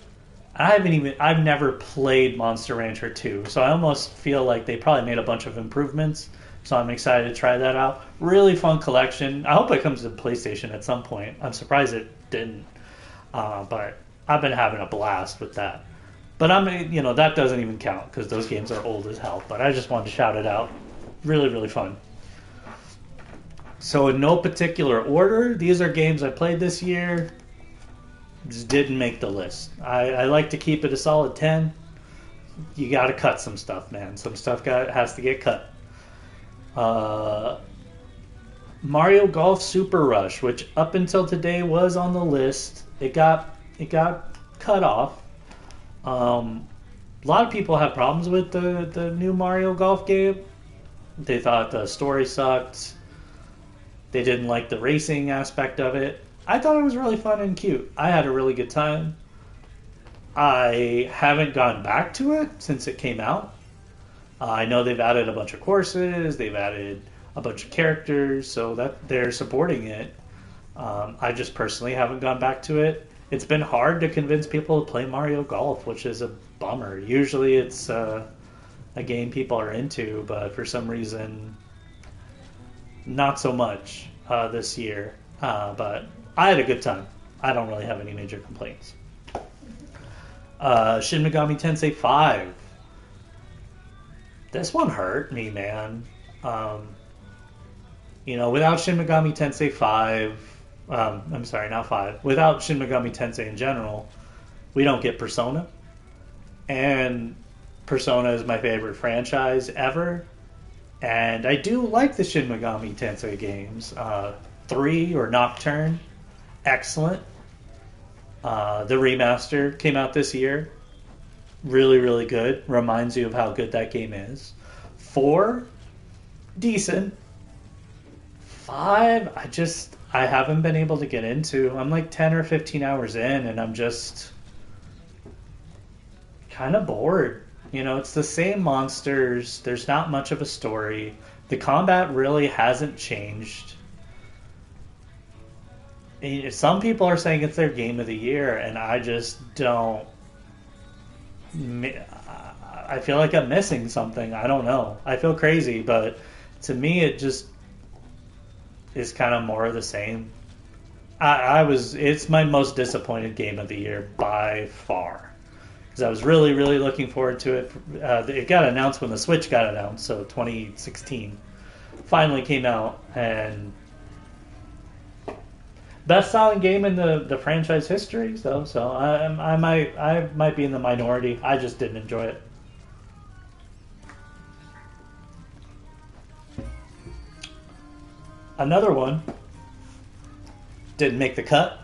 I've never played Monster Rancher 2, so I almost feel like they probably made a bunch of improvements So I'm excited to try that out. Really fun collection. I hope it comes to PlayStation at some point. I'm surprised it didn't. But I've been having a blast with that. But that doesn't even count because those games are old as hell. But I just wanted to shout it out. Really, really fun. So in no particular order, these are games I played this year. Just didn't make the list. I like to keep it a solid 10. You got to cut some stuff, man. Some stuff has to get cut. Mario Golf Super Rush, which up until today was on the list, it got cut off. A lot of people have problems with the new Mario Golf game. They thought the story sucked. They didn't like the racing aspect of it. I thought it was really fun and cute. I had a really good time. I haven't gone back to it since it came out. I know they've added a bunch of courses. They've added a bunch of characters, so that they're supporting it. I just personally haven't gone back to it. It's been hard to convince people to play Mario Golf, which is a bummer. Usually it's a game people are into, but for some reason, not so much this year. But I had a good time. I don't really have any major complaints. Shin Megami Tensei 5. This one hurt me, man. Without Shin Megami Tensei 5, I'm sorry, not 5. Without Shin Megami Tensei in general, we don't get Persona. And Persona is my favorite franchise ever. And I do like the Shin Megami Tensei games. 3 or Nocturne, excellent. The remaster came out this year. Really, really good. Reminds you of how good that game is. 4, decent. 5, I haven't been able to get into. I'm like 10 or 15 hours in, and I'm just kind of bored. It's the same monsters. There's not much of a story. The combat really hasn't changed. Some people are saying it's their game of the year, and I just don't. I feel like I'm missing something. I don't know. I feel crazy, but to me, it just is kind of more of the same. It's my most disappointed game of the year by far. Because I was really, really looking forward to it. It got announced when the Switch got announced, so 2016. Finally came out, and best-selling game in the franchise history, so I might be in the minority. I just didn't enjoy it. Another one didn't make the cut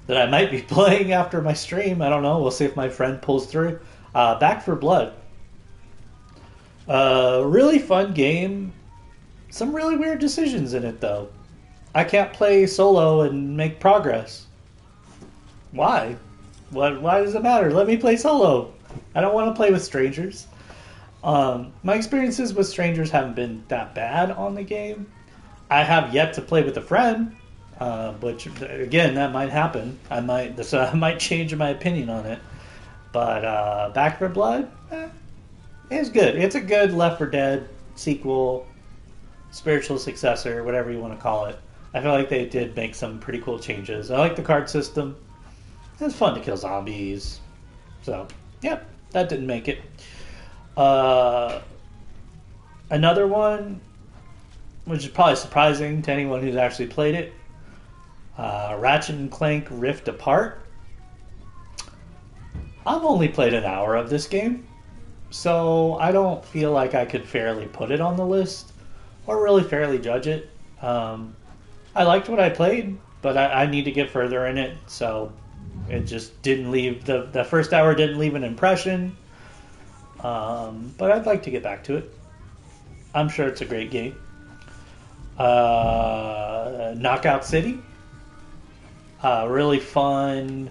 that I might be playing after my stream. I don't know. We'll see if my friend pulls through. Back for Blood. Really fun game. Some really weird decisions in it, though. I can't play solo and make progress. Why? Why does it matter? Let me play solo. I don't want to play with strangers. My experiences with strangers haven't been that bad on the game. I have yet to play with a friend, which, again, that might happen. I might change my opinion on it. But Back 4 Blood, it's good. It's a good Left 4 Dead sequel, spiritual successor, whatever you want to call it. I feel like they did make some pretty cool changes. I like the card system. It's fun to kill zombies. So, yep, that didn't make it. Another one, which is probably surprising to anyone who's actually played it, Ratchet and Clank Rift Apart. I've only played an hour of this game, so I don't feel like I could fairly put it on the list or really fairly judge it. I liked what I played, but I need to get further in it, so it just didn't leave, the first hour didn't leave an impression, but I'd like to get back to it. I'm sure it's a great game. Knockout City, really fun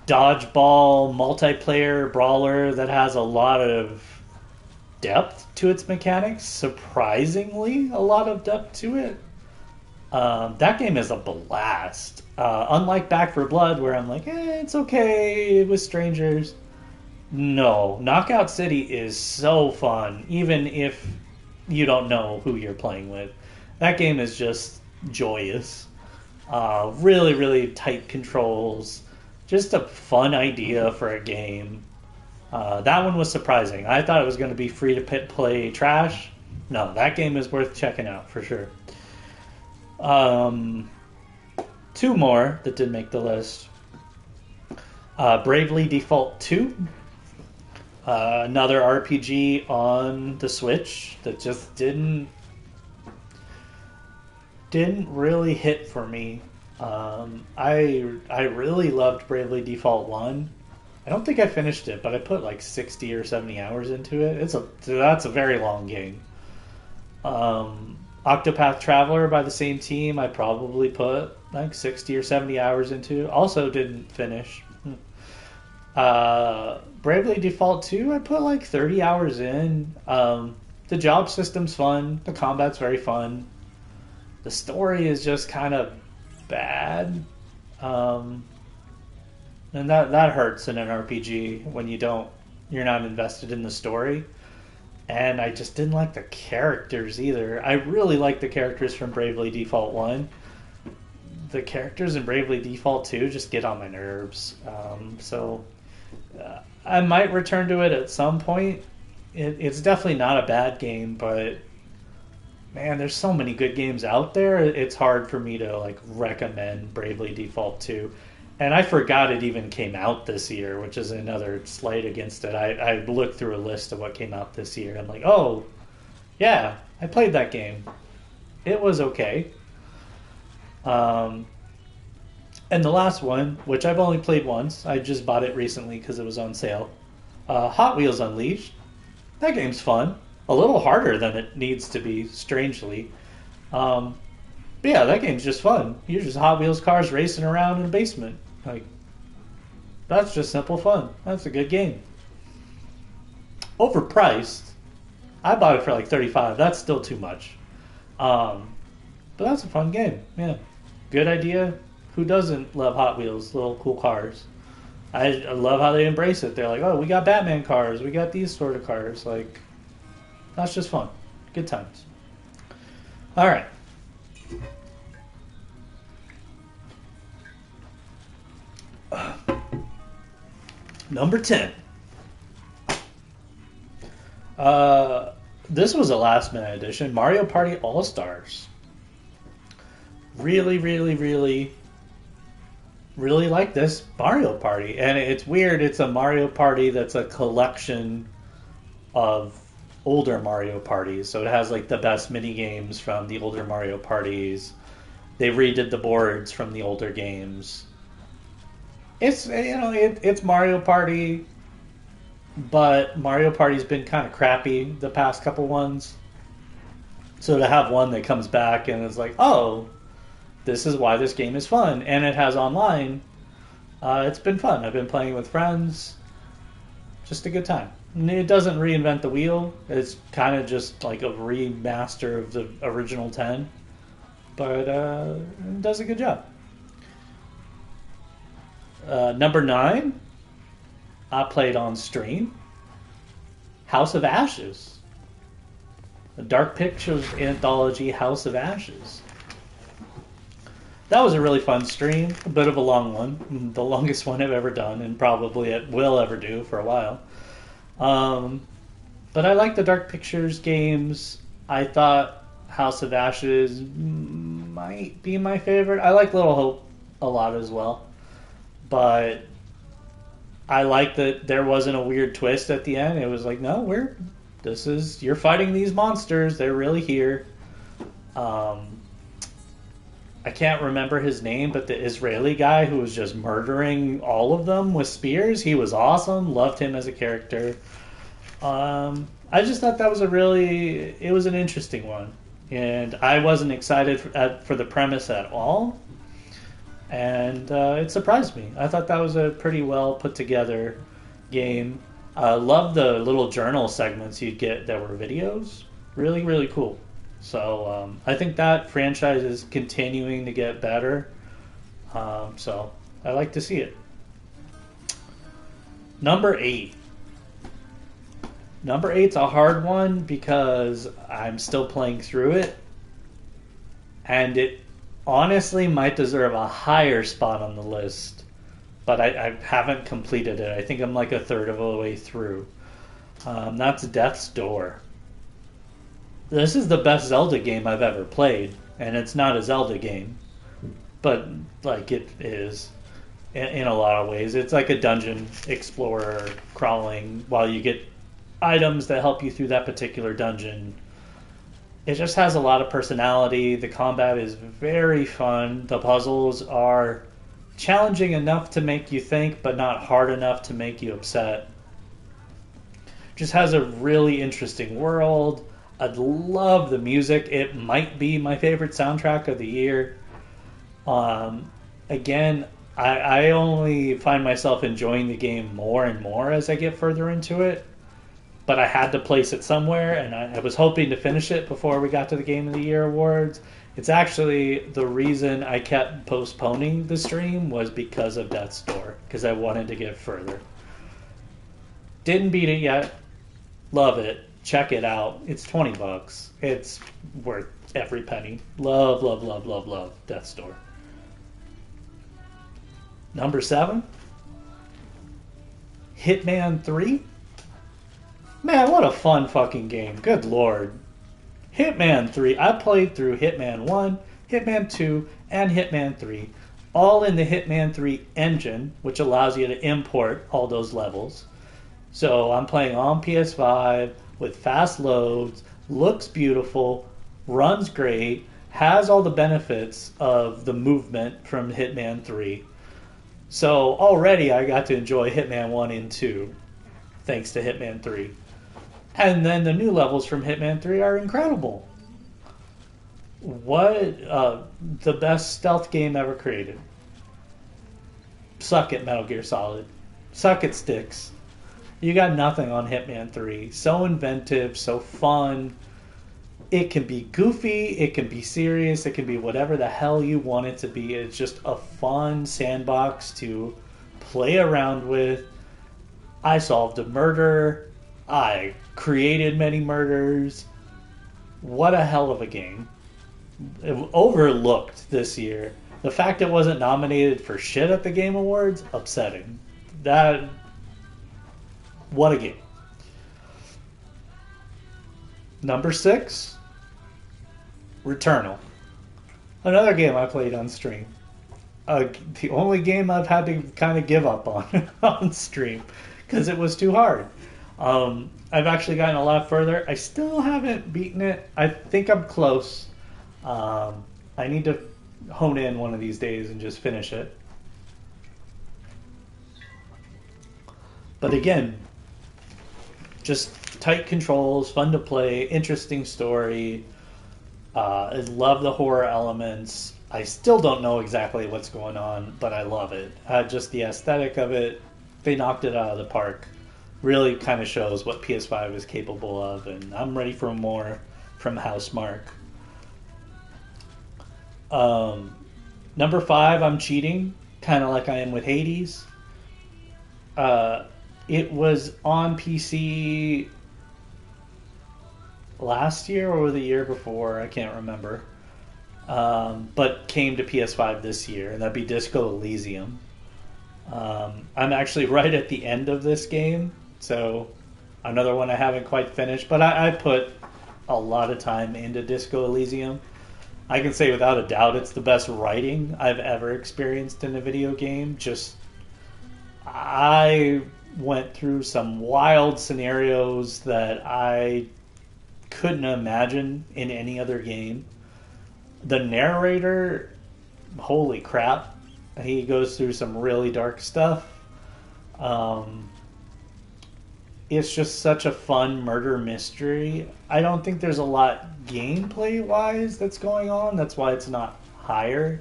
dodgeball multiplayer brawler that has a lot of depth to its mechanics. Surprisingly, a lot of depth to it. That game is a blast. Unlike Back 4 Blood, where I'm like, it's okay with strangers. No, Knockout City is so fun, even if you don't know who you're playing with. That game is just joyous. Really, really tight controls. Just a fun idea for a game. That one was surprising. I thought it was going to be free to play trash. No, that game is worth checking out for sure. Two more that did make the list. Bravely Default 2. Another RPG on the Switch that just didn't really hit for me. I really loved Bravely Default 1. I don't think I finished it, but I put like 60 or 70 hours into it. That's a very long game. Octopath Traveler by the same team, I probably put like 60 or 70 hours into. Also didn't finish. Bravely Default 2, I put like 30 hours in. The job system's fun. The combat's very fun. The story is just kind of bad. And that hurts in an RPG when you're not invested in the story. And I just didn't like the characters either. I really liked the characters from Bravely Default 1. The characters in Bravely Default 2 just get on my nerves. I might return to it at some point. It's definitely not a bad game, but man, there's so many good games out there. It's hard for me to like recommend Bravely Default 2. And I forgot it even came out this year, which is another slight against it. I looked through a list of what came out this year. I'm like, oh, yeah, I played that game. It was okay. And the last one, which I've only played once, I just bought it recently because it was on sale. Hot Wheels Unleashed. That game's fun. A little harder than it needs to be, strangely. But yeah, that game's just fun. You're just Hot Wheels cars racing around in a basement. Like, that's just simple fun. That's a good game. Overpriced. I bought it for like $35. That's still too much. But that's a fun game. Yeah. Good idea. Who doesn't love Hot Wheels? Little cool cars. I love how they embrace it. They're like, oh, we got Batman cars. We got these sort of cars. Like, that's just fun. Good times. All right. Number 10. This was a last minute addition. Mario Party All-Stars. Really, really, really, really like this Mario Party. And it's weird. It's a Mario Party that's a collection of older Mario Parties. So it has like the best mini games from the older Mario Parties. They redid the boards from the older games. It's it's Mario Party, but Mario Party's been kind of crappy the past couple ones. So to have one that comes back and is like, oh, this is why this game is fun, and it has online, it's been fun. I've been playing with friends. Just a good time. And it doesn't reinvent the wheel. It's kind of just like a remaster of the original 10, but it does a good job. Number 9, I played on stream. House of Ashes. The Dark Pictures anthology House of Ashes. That was a really fun stream. A bit of a long one. The longest one I've ever done, and probably it will ever do for a while. But I like the Dark Pictures games. I thought House of Ashes might be my favorite. I like Little Hope a lot as well. But I like that there wasn't a weird twist at the end. It was like, no, you're fighting these monsters. They're really here. I can't remember his name, but the Israeli guy who was just murdering all of them with spears, he was awesome. Loved him as a character. I just thought that was it was an interesting one. And I wasn't excited for the premise at all. And it surprised me. I thought that was a pretty well put together game. I loved the little journal segments you'd get that were videos. Really, really cool. So I think that franchise is continuing to get better. So I like to see it. Number 8. Number 8's a hard one because I'm still playing through it. And it honestly might deserve a higher spot on the list. But I haven't completed it. I think I'm like a third of the way through. That's Death's Door. This is the best Zelda game I've ever played. And it's not a Zelda game. But, like, it is in a lot of ways. It's like a dungeon explorer crawling while you get items that help you through that particular dungeon. It just has a lot of personality. The combat is very fun. The puzzles are challenging enough to make you think, but not hard enough to make you upset. Just has a really interesting world. I love the music. It might be my favorite soundtrack of the year. Again, I only find myself enjoying the game more and more as I get further into it. But I had to place it somewhere, and I was hoping to finish it before we got to the Game of the Year awards. It's actually the reason I kept postponing the stream was because of Death's Door, because I wanted to get further. Didn't beat it yet. Love it. Check it out. It's $20. It's worth every penny. Love, love, love, love, love Death's Door. Number 7, Hitman 3. Man, what a fun fucking game. Good lord. Hitman 3. I played through Hitman 1, Hitman 2, and Hitman 3. All in the Hitman 3 engine, which allows you to import all those levels. So I'm playing on PS5 with fast loads, looks beautiful, runs great, has all the benefits of the movement from Hitman 3. So already I got to enjoy Hitman 1 and 2 thanks to Hitman 3. And then the new levels from Hitman 3 are incredible. What the best stealth game ever created. Suck it, Metal Gear Solid. Suck it, Sticks. You got nothing on Hitman 3. So inventive, so fun. It can be goofy, it can be serious, it can be whatever the hell you want it to be. It's just a fun sandbox to play around with. I solved a murder. I created many murders. What a hell of a game. Overlooked this year. The fact it wasn't nominated for shit at the Game Awards, upsetting. What a game. Number 6, Returnal. Another game I played on stream. The only game I've had to kind of give up on stream because it was too hard. I've actually gotten a lot further. I still haven't beaten it. I think I'm close. I need to hone in one of these days and just finish it. But again, just tight controls, fun to play, interesting story. I love the horror elements. I still don't know exactly what's going on, but I love it. Just the aesthetic of it, they knocked it out of the park. Really kind of shows what PS5 is capable of, and I'm ready for more from Housemarque. Number 5, I'm cheating, kind of like I am with Hades. It was on PC last year or the year before, I can't remember. But came to PS5 this year, and that'd be Disco Elysium. I'm actually right at the end of this game, so another one I haven't quite finished, but I put a lot of time into Disco Elysium. I can say without a doubt it's the best writing I've ever experienced in a video game. I went through some wild scenarios that I couldn't imagine in any other game. The narrator, holy crap, he goes through some really dark stuff. It's just such a fun murder mystery. I don't think there's a lot gameplay-wise that's going on. That's why it's not higher.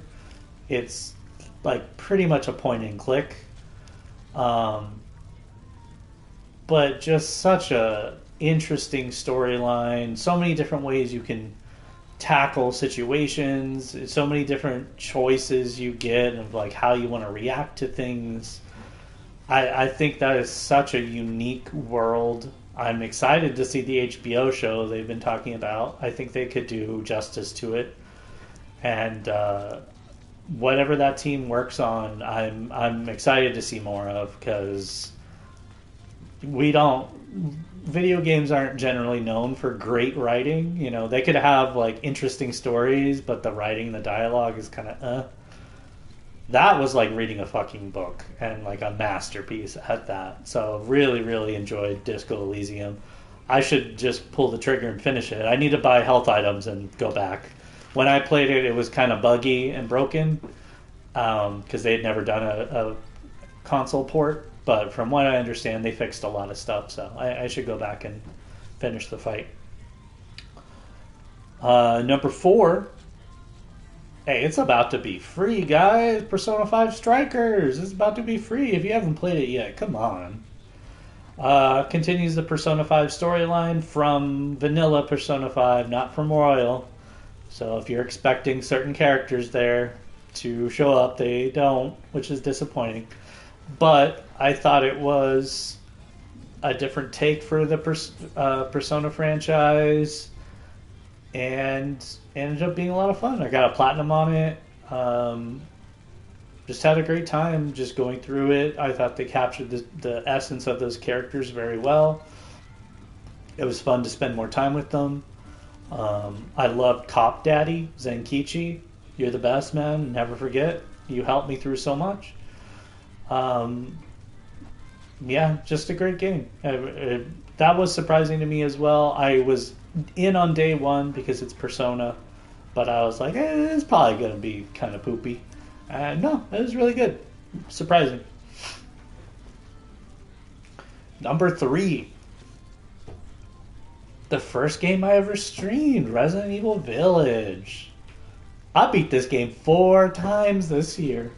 It's like pretty much a point and click. But just such a interesting storyline. So many different ways you can tackle situations. So many different choices you get of like how you want to react to things. I think that is such a unique world. I'm excited to see the HBO show they've been talking about. I think they could do justice to it. And whatever that team works on, I'm excited to see more of, because video games aren't generally known for great writing. You know, they could have like interesting stories, but the writing, the dialogue is kind of That was like reading a fucking book, and like a masterpiece at that. So really, really enjoyed Disco Elysium. I should just pull the trigger and finish it. I need to buy health items and go back. When I played it, it was kind of buggy and broken, because they had never done a console port. But from what I understand, they fixed a lot of stuff, so I should go back and finish the fight. Number 4. Hey, it's about to be free, guys. Persona 5 Strikers. It's about to be free. If you haven't played it yet, come on. Continues the Persona 5 storyline from vanilla Persona 5, not from Royal. So if you're expecting certain characters there to show up, they don't, which is disappointing. But I thought it was a different take for the Persona franchise, and ended up being a lot of fun. I got a platinum on it. Just had a great time just going through it. I thought they captured the essence of those characters very well. It was fun to spend more time with them. I loved Cop Daddy, Zenkichi. You're the best, man. Never forget. You helped me through so much. Yeah, just a great game. That was surprising to me as well. I was in on day one because it's Persona, but I was like, it's probably going to be kind of poopy. No, it was really good. Surprising. Number 3. The first game I ever streamed, Resident Evil Village. I beat this game 4 times this year.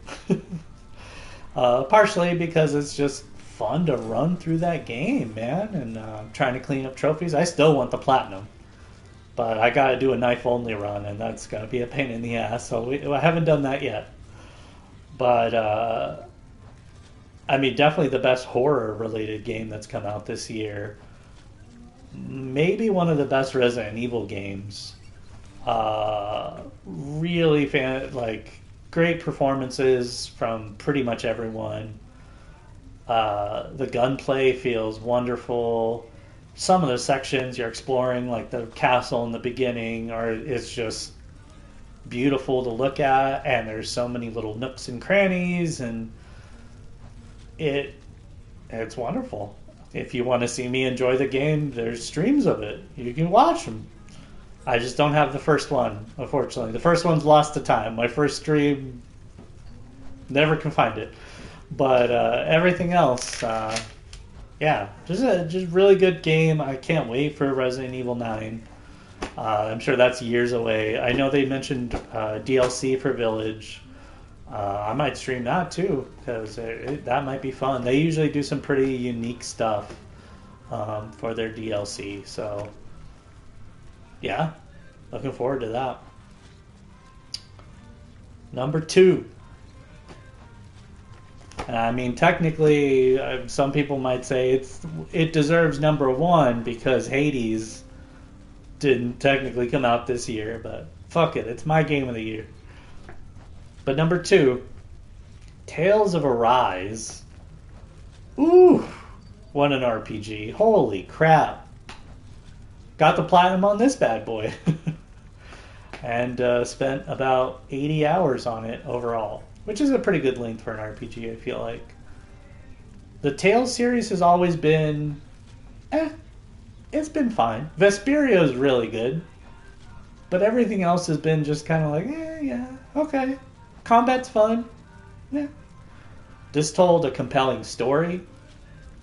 Partially because it's just fun to run through that game, man, and trying to clean up trophies. I still want the platinum, but I got to do a knife-only run, and that's going to be a pain in the ass, so I haven't done that yet. But, I mean, definitely the best horror-related game that's come out this year. Maybe one of the best Resident Evil games. Really great performances from pretty much everyone. The gunplay feels wonderful. Some of the sections you're exploring, like the castle in the beginning, is just beautiful to look at, and there's so many little nooks and crannies, and it's wonderful. If you want to see me enjoy the game, there's streams of it. You can watch them. I just don't have the first one, unfortunately. The first one's lost to time. My first stream, never can find it. But everything else, yeah, just really good game. I can't wait for Resident Evil 9. I'm sure that's years away. I know they mentioned DLC for Village. I might stream that too, because that might be fun. They usually do some pretty unique stuff for their DLC. So, yeah, looking forward to that. Number 2. I mean, technically, some people might say it deserves number 1 because Hades didn't technically come out this year, but fuck it, it's my game of the year. But number 2, Tales of Arise. Ooh, what an RPG. Holy crap. Got the platinum on this bad boy. And spent about 80 hours on it overall, which is a pretty good length for an RPG, I feel like. The Tales series has always been... it's been fine. Vesperia is really good. But everything else has been just kind of like, yeah, okay. Combat's fun. Yeah. This told a compelling story.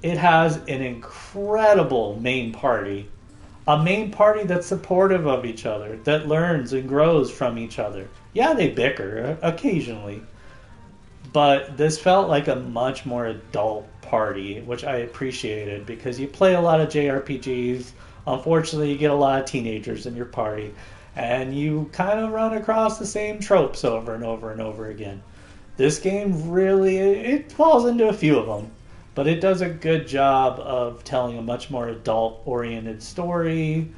It has an incredible main party. A main party that's supportive of each other, that learns and grows from each other. Yeah, they bicker occasionally. But this felt like a much more adult party, which I appreciated because you play a lot of JRPGs. Unfortunately, you get a lot of teenagers in your party, and you kind of run across the same tropes over and over and over again. This game really, it falls into a few of them. but it does a good job of telling a much more adult-oriented story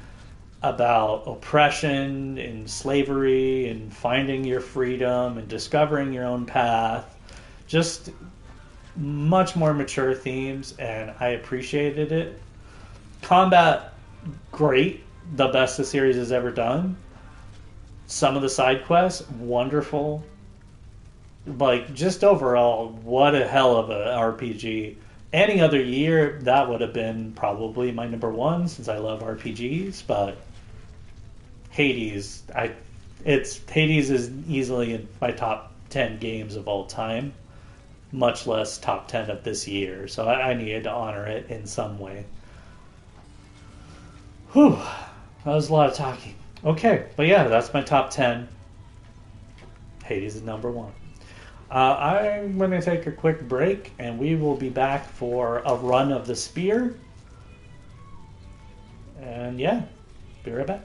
about oppression and slavery and finding your freedom and discovering your own path. Just much more mature themes, and I appreciated it. Combat, great. The best the series has ever done. Some of the side quests, wonderful. Like, just overall, what a hell of a RPG. Any other year, that would have been probably my number one, since I love RPGs, but Hades, Hades is easily in my top 10 games of all time, much less top 10 of this year, so I needed to honor it in some way. Whew, that was a lot of talking. Okay, but yeah, that's my top 10. Hades is number one. I'm going to take a quick break, and we will be back for a run of the spear. And yeah, be right back.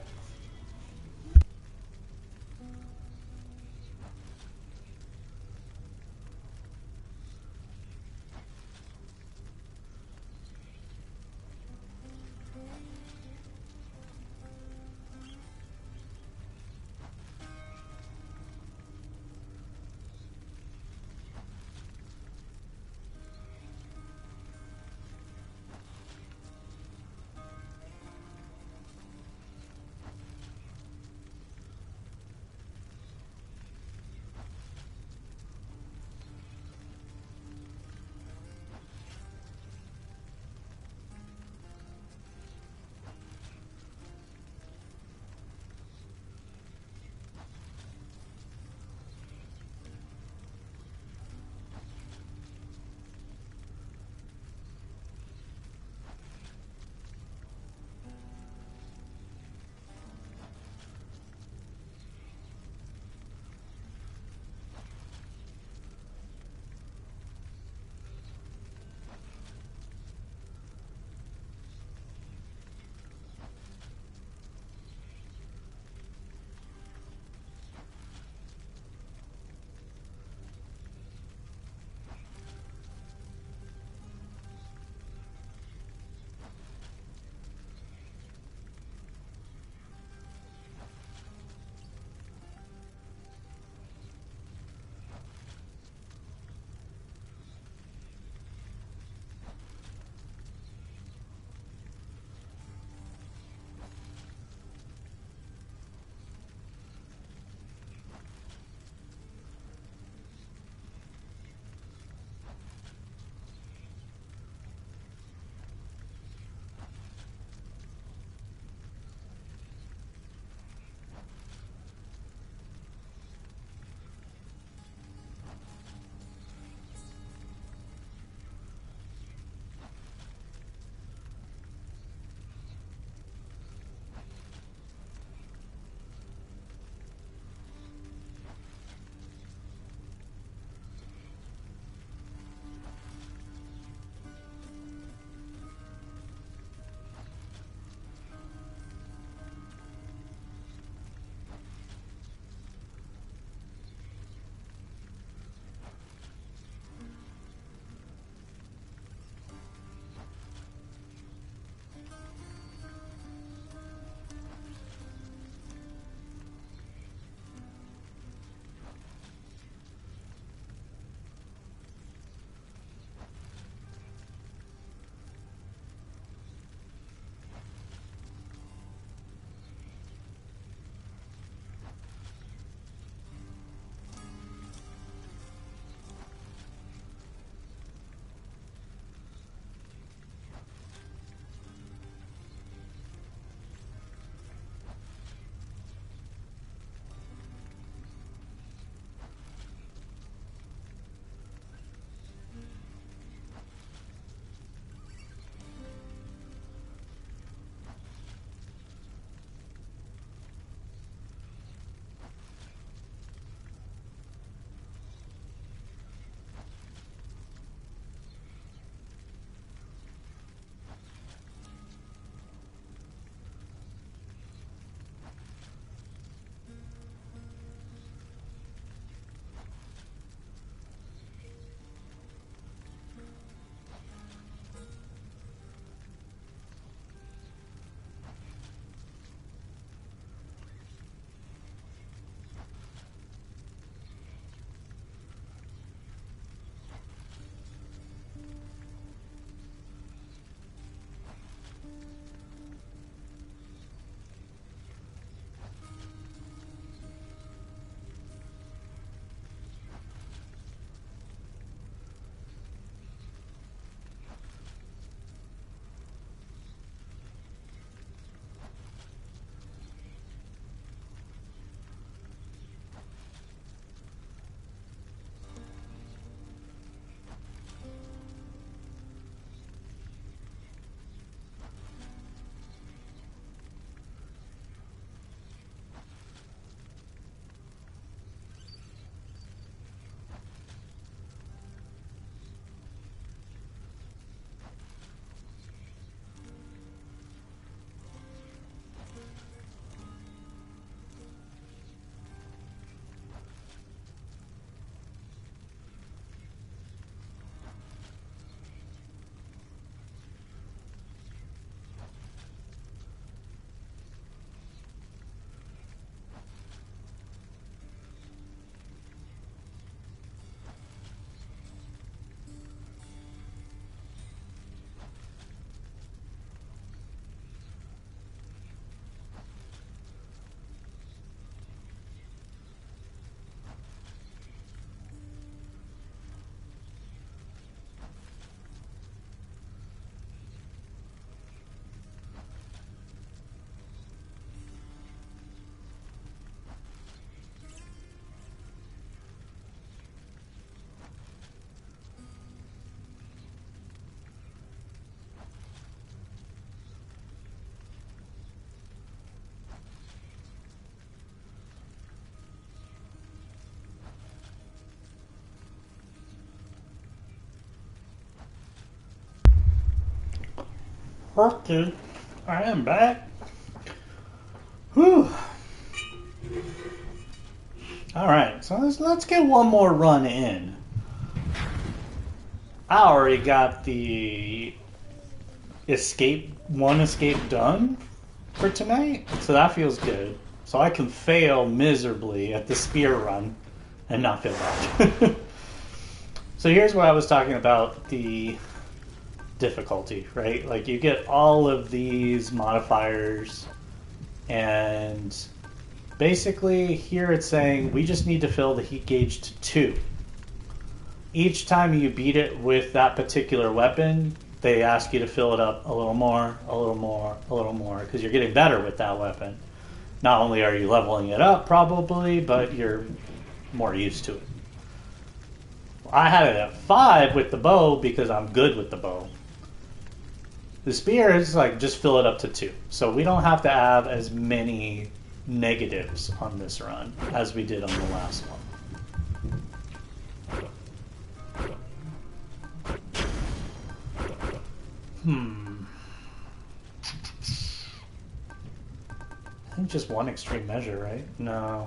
Okay, I am back. Whew. Alright, so let's get one more run in. I already got the one escape done for tonight, so that feels good. So I can fail miserably at the spear run and not feel bad. So here's what I was talking about, the difficulty, right? Like, you get all of these modifiers, and basically here it's saying we just need to fill the heat gauge to 2. Each time you beat it with that particular weapon, they ask you to fill it up a little more, a little more, a little more, because you're getting better with that weapon. Not only are you leveling it up, probably, but you're more used to it. I had it at 5 with the bow because I'm good with the bow. The spear is like, just fill it up to 2. So we don't have to have as many negatives on this run as we did on the last one. I think just one extreme measure, right? No.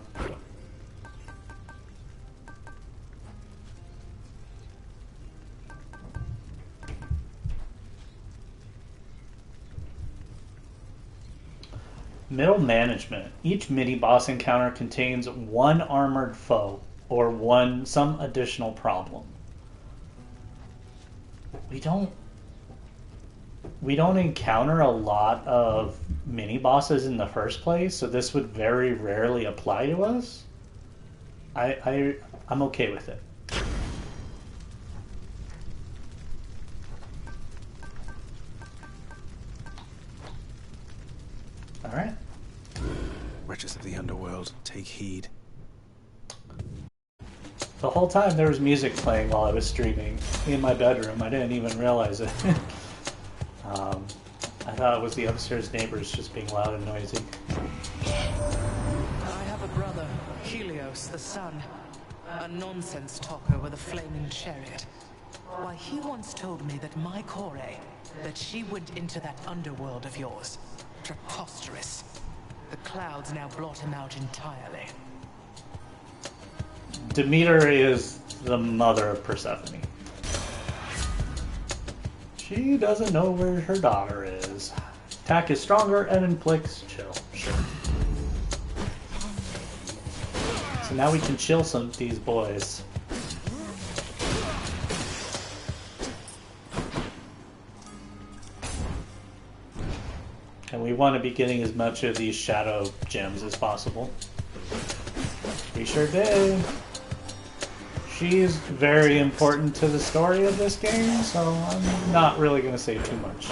Middle management. Each mini-boss encounter contains one armored foe or some additional problem. We don't encounter a lot of mini-bosses in the first place, so this would very rarely apply to us. I'm okay with it. Alright. Wretches of the underworld, take heed. The whole time there was music playing while I was streaming in my bedroom. I didn't even realize it. I thought it was the upstairs neighbors just being loud and noisy. I have a brother, Helios the Sun, a nonsense talker with a flaming chariot. Why, he once told me that my Kore, that she went into that underworld of yours. Preposterous. The clouds now blot him out entirely. Demeter is the mother of Persephone. She doesn't know where her daughter is. Attack is stronger and inflicts chill. Sure. So now we can chill some of these boys. And we want to be getting as much of these shadow gems as possible. We sure did. She's very important to the story of this game, so I'm not really going to say too much.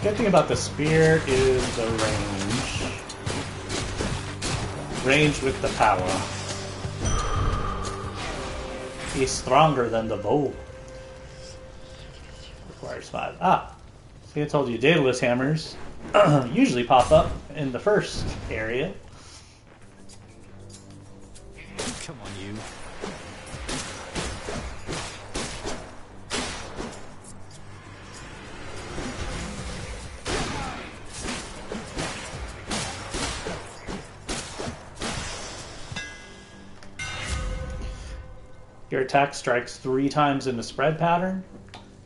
Good thing about the spear is the range. Range with the power. He's stronger than the bow. Requires 5. Ah! See, I told you, Daedalus hammers usually pop up in the first area. Come on, you. Your attack strikes 3 times in a spread pattern.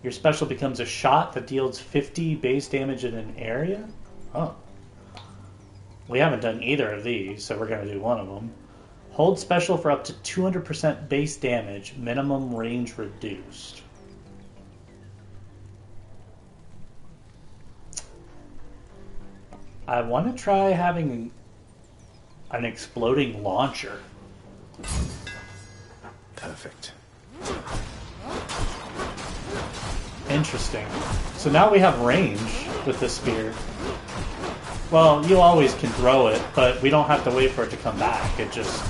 Your special becomes a shot that deals 50 base damage in an area. Oh. We haven't done either of these, so we're going to do one of them. Hold special for up to 200% base damage, minimum range reduced. I want to try having an exploding launcher. Perfect. Interesting. So now we have range with the spear. Well, you always can throw it, but we don't have to wait for it to come back. It just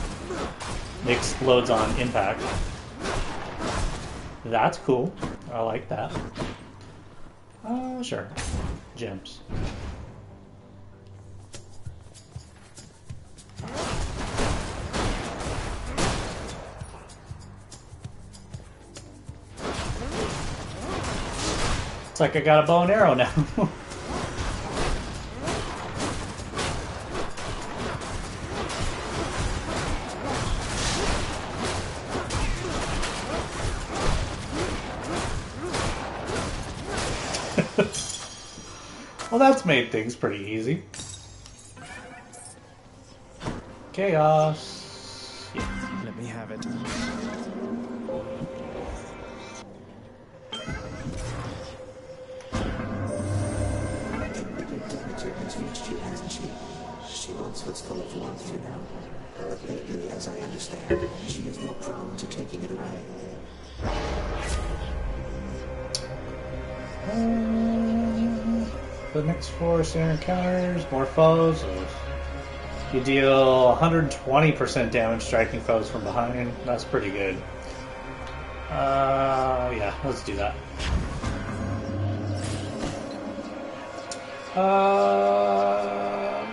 explodes on impact. That's cool. I like that. Sure. Gems. It's like I got a bow and arrow now. Well, that's made things pretty easy. Chaos. Yeah. Let me have it. Has reached you, hasn't she? She wants what's full of warmth, you know. But lately, as I understand, she is more prone to taking it away. The next 4 standard encounters, more foes. You deal 120% damage striking foes from behind. That's pretty good. Yeah, let's do that.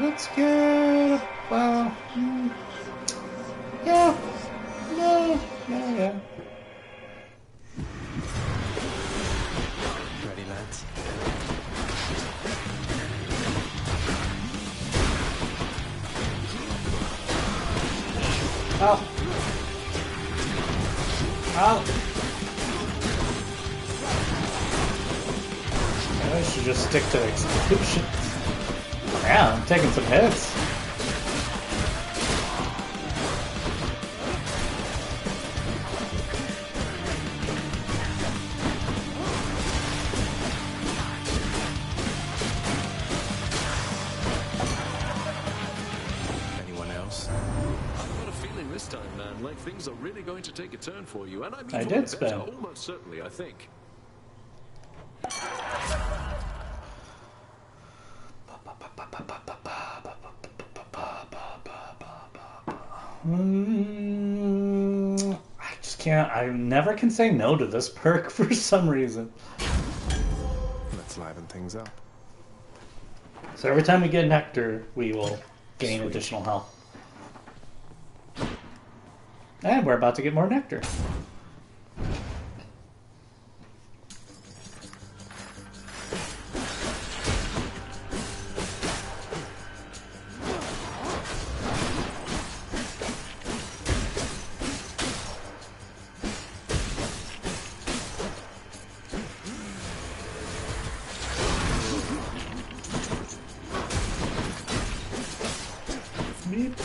Let's get, well, yeah. Ready, lads? Ow. Ow. I should just stick to execution. Yeah, I'm taking some hits. Anyone else? I've got a feeling this time, man, like things are really going to take a turn for you, and I mean I for did the better, spend. almost certainly, I think. I just can't. I never can say no to this perk for some reason. Let's liven things up. So every time we get nectar, we will gain additional health. And we're about to get more nectar. Beep.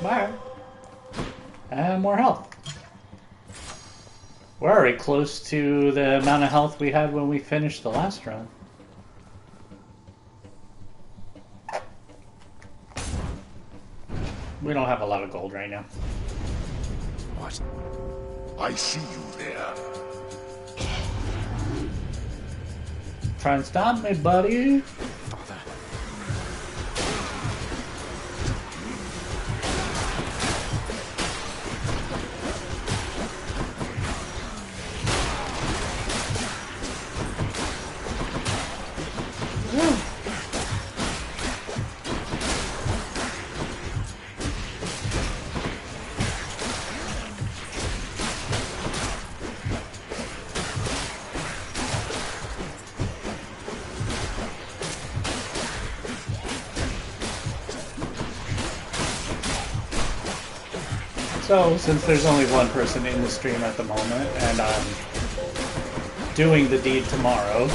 Bye. And more health. We're already close to the amount of health we had when we finished the last run. We don't have a lot of gold right now. What? I see you there. Try and stop me, buddy. Father. So, since there's only one person in the stream at the moment, and I'm doing the deed tomorrow,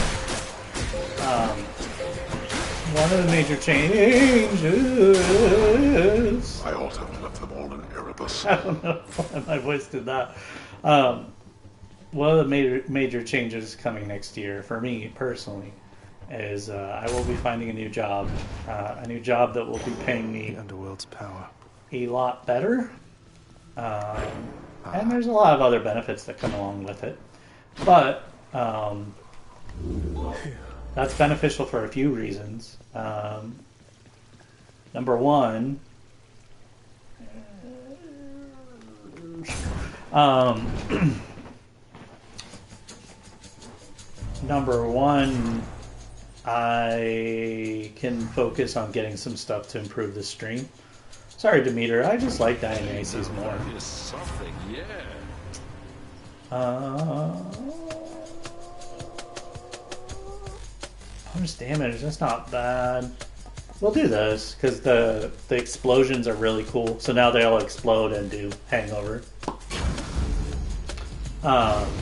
one of the major changes... I ought to have left them all in Erebus. I don't know why my voice did that. One of the major changes coming next year, for me personally, is I will be finding a new job that will be paying me The underworld's power. a lot better. And there's a lot of other benefits that come along with it. But that's beneficial for a few reasons. Number one, number one, I can focus on getting some stuff to improve the stream. Sorry, Demeter, I just like Dionysus more. That is something, yeah. Bonus damage, that's not bad. We'll do this, because the explosions are really cool. So now they'll explode and do hangover.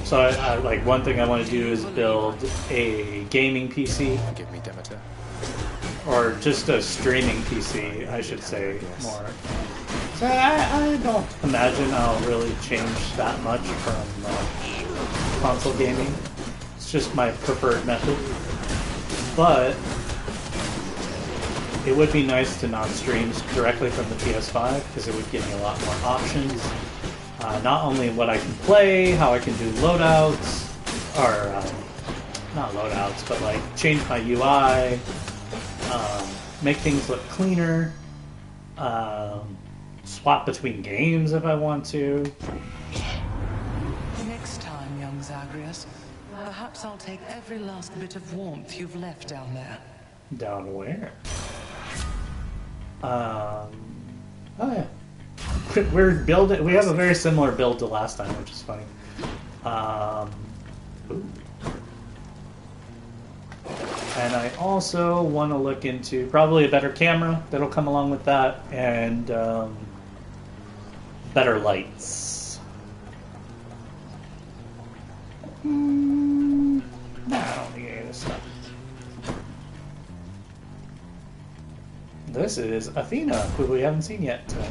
So I like one thing I want to do is build a gaming PC. Give me Demeter. Or just a streaming PC, I should say more. So I don't imagine I'll really change that much from console gaming. It's just my preferred method. But it would be nice to not stream directly from the PS5 because it would give me a lot more options. Not only what I can play, how I can do loadouts, or not loadouts, but like change my UI, make things look cleaner, swap between games if I want to. Next time, young Zagreus, perhaps I'll take every last bit of warmth you've left down there. Down where? Oh yeah. We're building. We have a very similar build to last time, which is funny. Ooh. And I also want to look into probably a better camera that'll come along with that, and better lights. Nah, I don't need any of this stuff. This is Athena, who we haven't seen yet today.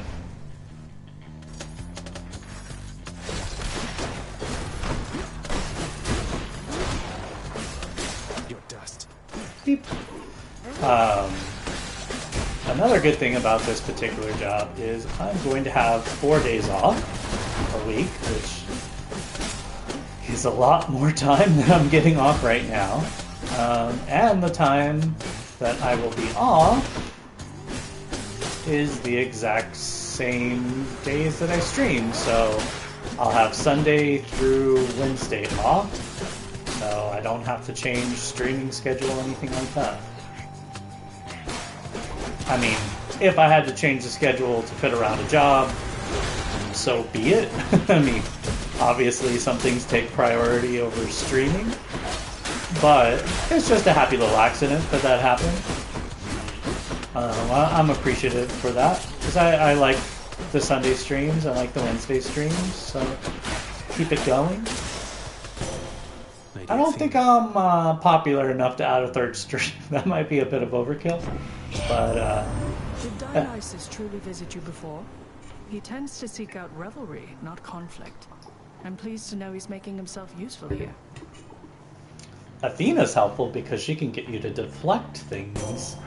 Beep. Another good thing about this particular job is I'm going to have 4 days off a week, which is a lot more time than I'm getting off right now. And the time that I will be off is the exact same days that I stream, so I'll have Sunday through Wednesday off. So I don't have to change streaming schedule or anything like that. I mean, if I had to change the schedule to fit around a job, so be it. I mean, obviously some things take priority over streaming, but it's just a happy little accident that happened. I'm appreciative for that, because I like the Sunday streams, I like the Wednesday streams, so keep it going. I don't think I'm popular enough to add a third stream. That might be a bit of overkill, but Did Dionysus truly visit you before? He tends to seek out revelry, not conflict. I'm pleased to know he's making himself useful here. Athena's helpful because she can get you to deflect things.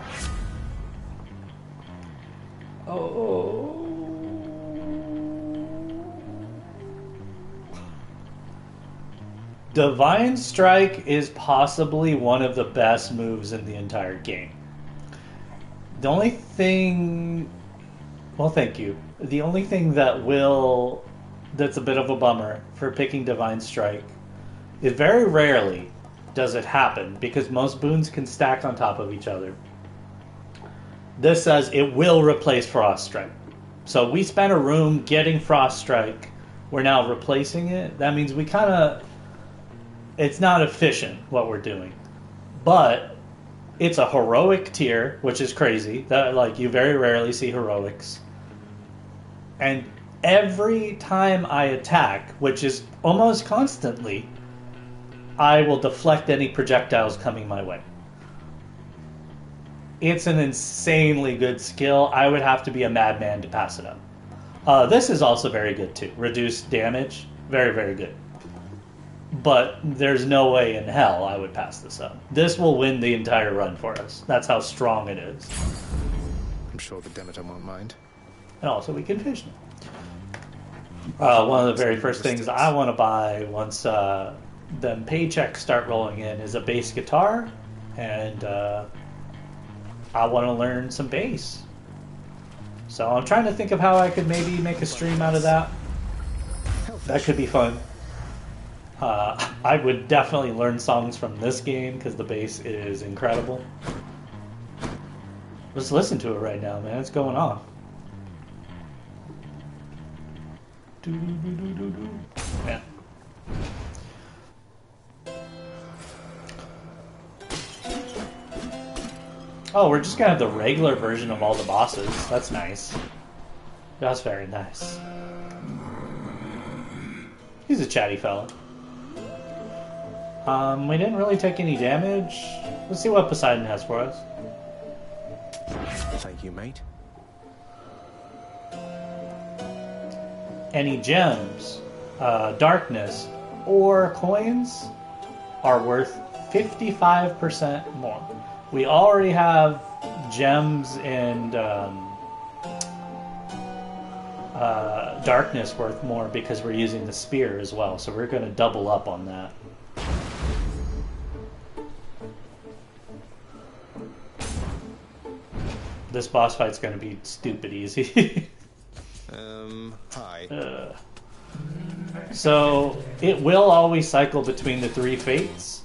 Oh. Divine Strike is possibly one of the best moves in the entire game. The only thing... Well, thank you. The only thing that's a bit of a bummer for picking Divine Strike is very rarely does it happen, because most boons can stack on top of each other. This says it will replace Frost Strike. So we spent a room getting Frost Strike. We're now replacing it. That means we kind of... It's not efficient, what we're doing. But it's a heroic tier, which is crazy. That, like, you very rarely see heroics. And every time I attack, which is almost constantly, I will deflect any projectiles coming my way. It's an insanely good skill. I would have to be a madman to pass it up. This is also very good, too. Reduced damage. Very, very good. But there's no way in hell I would pass this up. This will win the entire run for us. That's how strong it is. I'm sure the Demeter won't mind. And also we can fish now. One of the very first things I want to buy once them paychecks start rolling in is a bass guitar. And I want to learn some bass. So I'm trying to think of how I could maybe make a stream out of that. That could be fun. I would definitely learn songs from this game because the bass is incredible. Just listen to it right now, man. It's going off. Yeah. Oh, we're just gonna have the regular version of all the bosses. That's nice. That's very nice. He's a chatty fella. We didn't really take any damage. Let's see what Poseidon has for us. Thank you, mate. Any gems, darkness, or coins are worth 55% more. We already have gems and darkness worth more because we're using the spear as well, so we're going to double up on that. This boss fight's going to be stupid easy. Hi. So, it will always cycle between the 3 fates.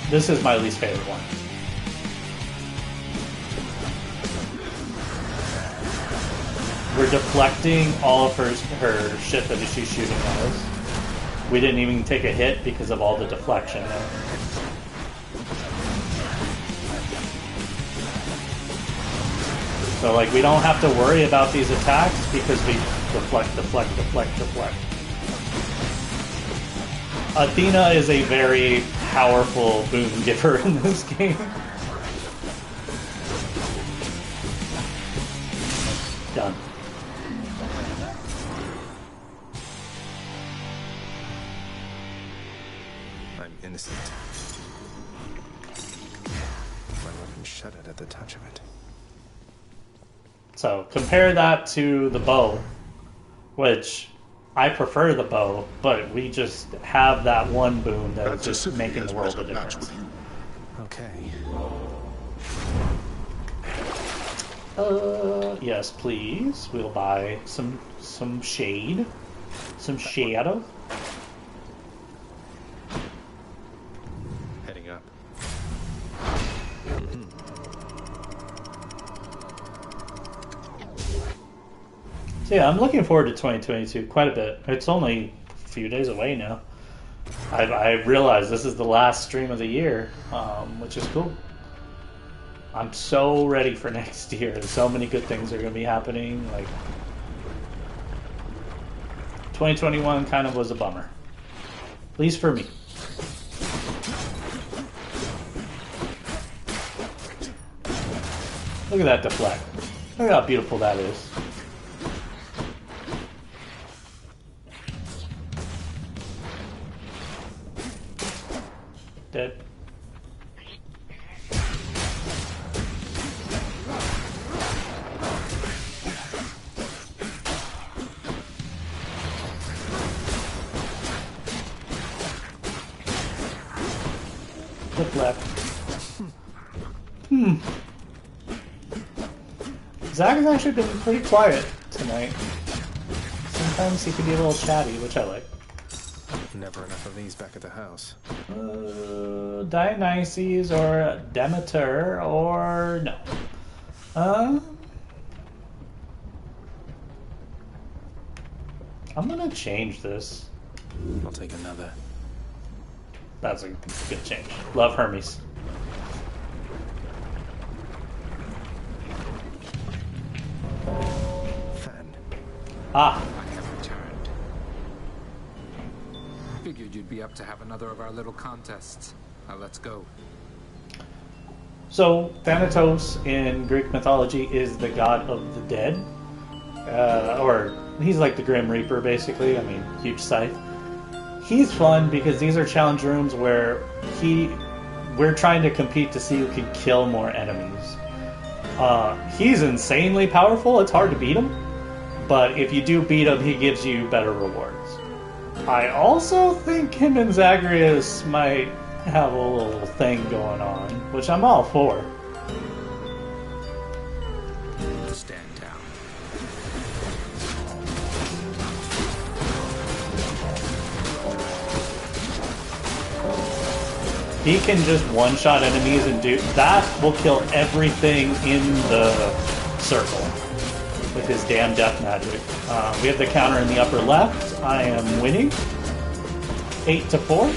This is my least favorite one. We're deflecting all of her shit that she's shooting at us. We didn't even take a hit because of all the deflection. So, like, we don't have to worry about these attacks because we deflect. Athena is a very powerful boon giver in this game. Done. I'm innocent. My weapon shuddered at the touch of it. So, compare that to the bow, which I prefer the bow, but we just have that one boon that is just making the world a difference. Okay. Yes, please. We'll buy some shade, some shadow. Heading up. So yeah, I'm looking forward to 2022 quite a bit. It's only a few days away now. I realize this is the last stream of the year, which is cool. I'm so ready for next year. So many good things are going to be happening. Like 2021 kind of was a bummer, at least for me. Look at that deflect. Look at how beautiful that is. Dead. Flip left. Zach has actually been pretty quiet tonight. Sometimes he can be a little chatty, which I like. Never enough of these back at the house. Dionysus or Demeter or no. I'm gonna change this. I'll take another. That's a good change. Love Hermes. Fan. Ah. I have returned. Figured you'd be up to have another of our little contests. Now let's go. So, Thanatos in Greek mythology is the god of the dead. Or, he's like the Grim Reaper, basically. I mean, huge scythe. He's fun because these are challenge rooms where we're trying to compete to see who can kill more enemies. He's insanely powerful. It's hard to beat him. But if you do beat him, he gives you better rewards. I also think him and Zagreus might have a little thing going on, which I'm all for. Stand down. He can just one-shot enemies and do that. Will kill everything in the circle with his damn death magic. We have the counter in the upper left. I am winning 8-4.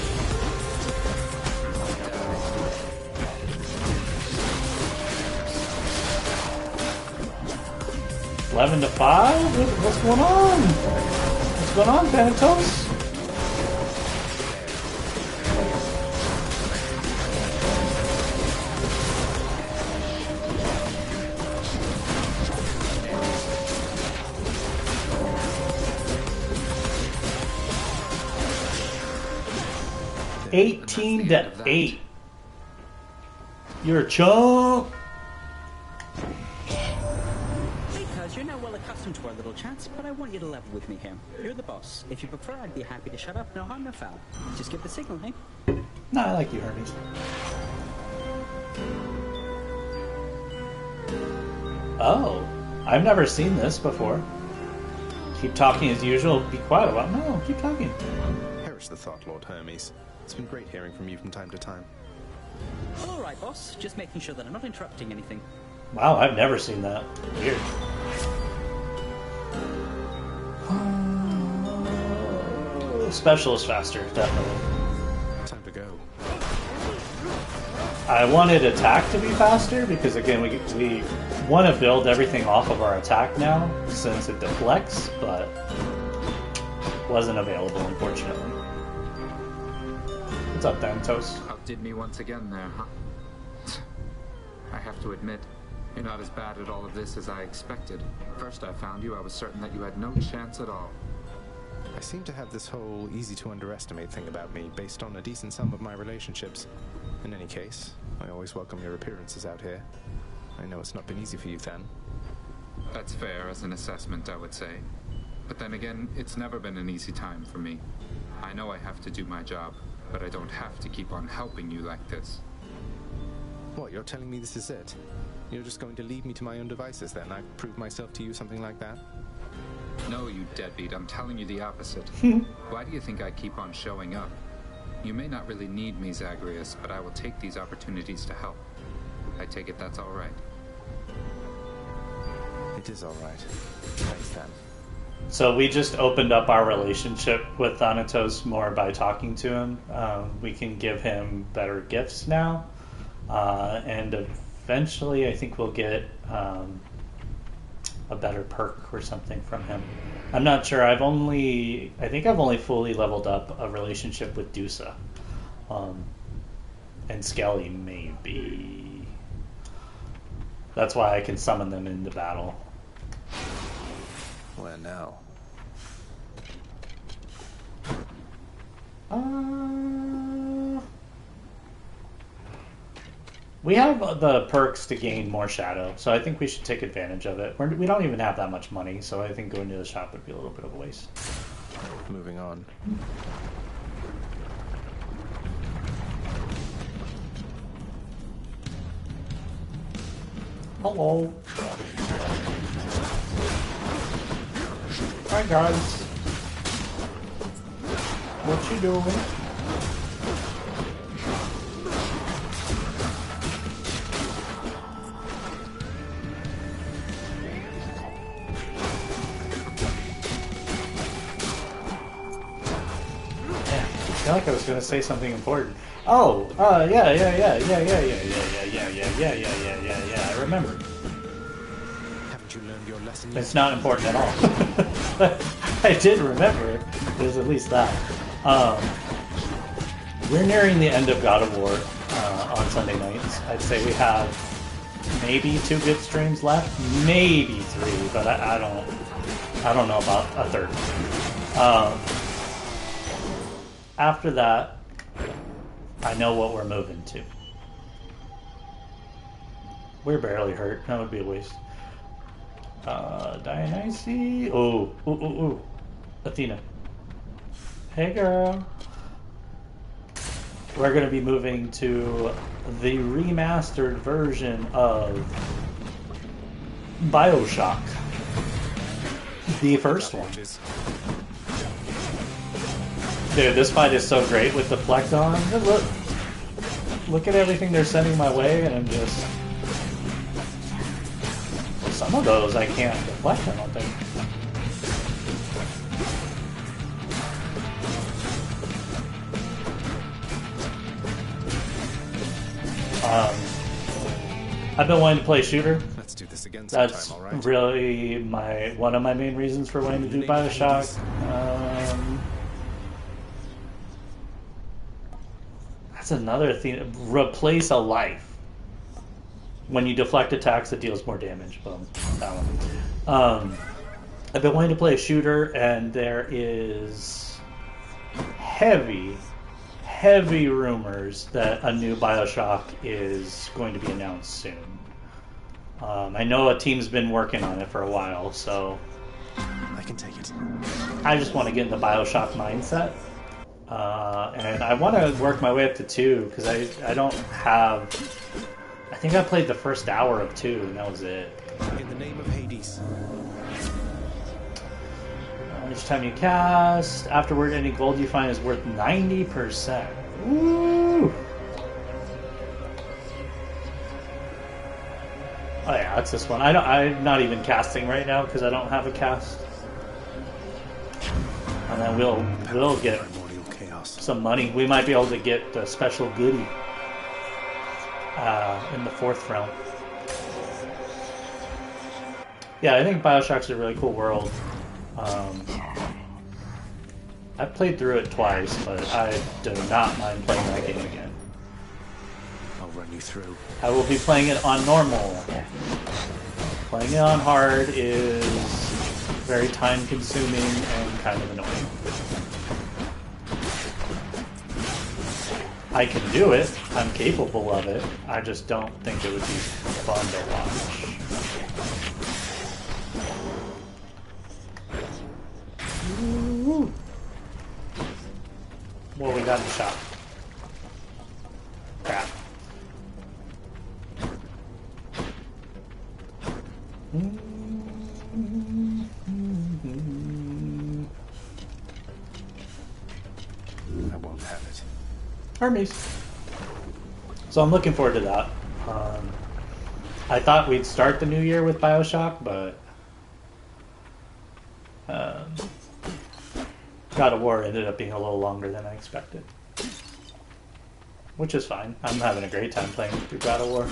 11-5. What's going on? What's going on, Thanatos? 18-8. You're a chump. Because you're now well accustomed to our little chats, but I want you to level with me here. You're the boss. If you prefer, I'd be happy to shut up. No harm, no foul. Just give the signal, hey? No, I like you, Hermes. Oh, I've never seen this before. Keep talking as usual. Be quiet about. No, keep talking. Perish the thought, Lord Hermes. It's been great hearing from you from time to time. All right, boss. Just making sure that I'm not interrupting anything. Wow, I've never seen that. Weird. Special is faster, definitely. Time to go. I wanted attack to be faster because, again, we want to build everything off of our attack now since it deflects, but wasn't available, unfortunately. What's up, Thanatos? Outdid me once again there, huh? I have to admit, you're not as bad at all of this as I expected. First I found you, I was certain that you had no chance at all. I seem to have this whole easy-to-underestimate thing about me based on a decent sum of my relationships. In any case, I always welcome your appearances out here. I know it's not been easy for you, Than. That's fair as an assessment, I would say. But then again, it's never been an easy time for me. I know I have to do my job, but I don't have to keep on helping you like this. What, you're telling me this is it? You're just going to leave me to my own devices then? I prove myself to you, something like that? No, you deadbeat, I'm telling you the opposite. Why do you think I keep on showing up? You may not really need me, Zagreus, but I will take these opportunities to help. I take it that's all right. It is all right. Thanks, Than. So we just opened up our relationship with Thanatos more by talking to him. We can give him better gifts now. And eventually I think we'll get a better perk or something from him. I'm not sure. I think I've only fully leveled up a relationship with Dusa. And Skelly, maybe. That's why I can summon them into battle. Where now? We have the perks to gain more shadow, so I think we should take advantage of it. We don't even have that much money, so I think going to the shop would be a little bit of a waste. Moving on. Hello. Hi guys. What you doing? I feel like I was going to say something important. Oh, yeah. I remember. Haven't you learned your lesson? It's not important at all. I did remember. There's at least that. We're nearing the end of God of War on Sunday nights. I'd say we have maybe 2 good streams left, maybe 3, but I don't know about a third. After that, I know what we're moving to. We're barely hurt. That would be a waste. Dionysus. Ooh. Athena. Hey, girl. We're going to be moving to the remastered version of BioShock. The first one. Dude, this fight is so great with the Flecton. Look. look at everything they're sending my way, and I'm just... Some of those I can't deflect, I don't think. I've been wanting to play shooter. Let's do this again That's sometime, all right? really one of my main reasons for wanting to do Bioshock. That's another thing. Replace a life. When you deflect attacks, it deals more damage. Boom. That one. I've been wanting to play a shooter, and there is heavy rumors that a new Bioshock is going to be announced soon. I know a team's been working on it for a while, so I can take it. I just want to get in the Bioshock mindset. And I want to work my way up to 2, because I don't have... I think I played the first hour of 2, and that was it. In the name of Hades. Each time you cast, afterward any gold you find is worth 90%. Woo! Oh yeah, that's this one. I'm not even casting right now because I don't have a cast. And then we'll get some money. We might be able to get the special goody in the 4th realm. Yeah, I think Bioshock's a really cool world. I've played through it twice, but I do not mind playing that game again. I'll run you through. I will be playing it on normal. Playing it on hard is very time consuming and kind of annoying. I can do it. I'm capable of it. I just don't think it would be fun to watch. Ooh. What we got in the shop? Crap. I won't have it. Hermes. So I'm looking forward to that. I thought we'd start the new year with Bioshock, but God of War ended up being a little longer than I expected. Which is fine. I'm having a great time playing through God of War.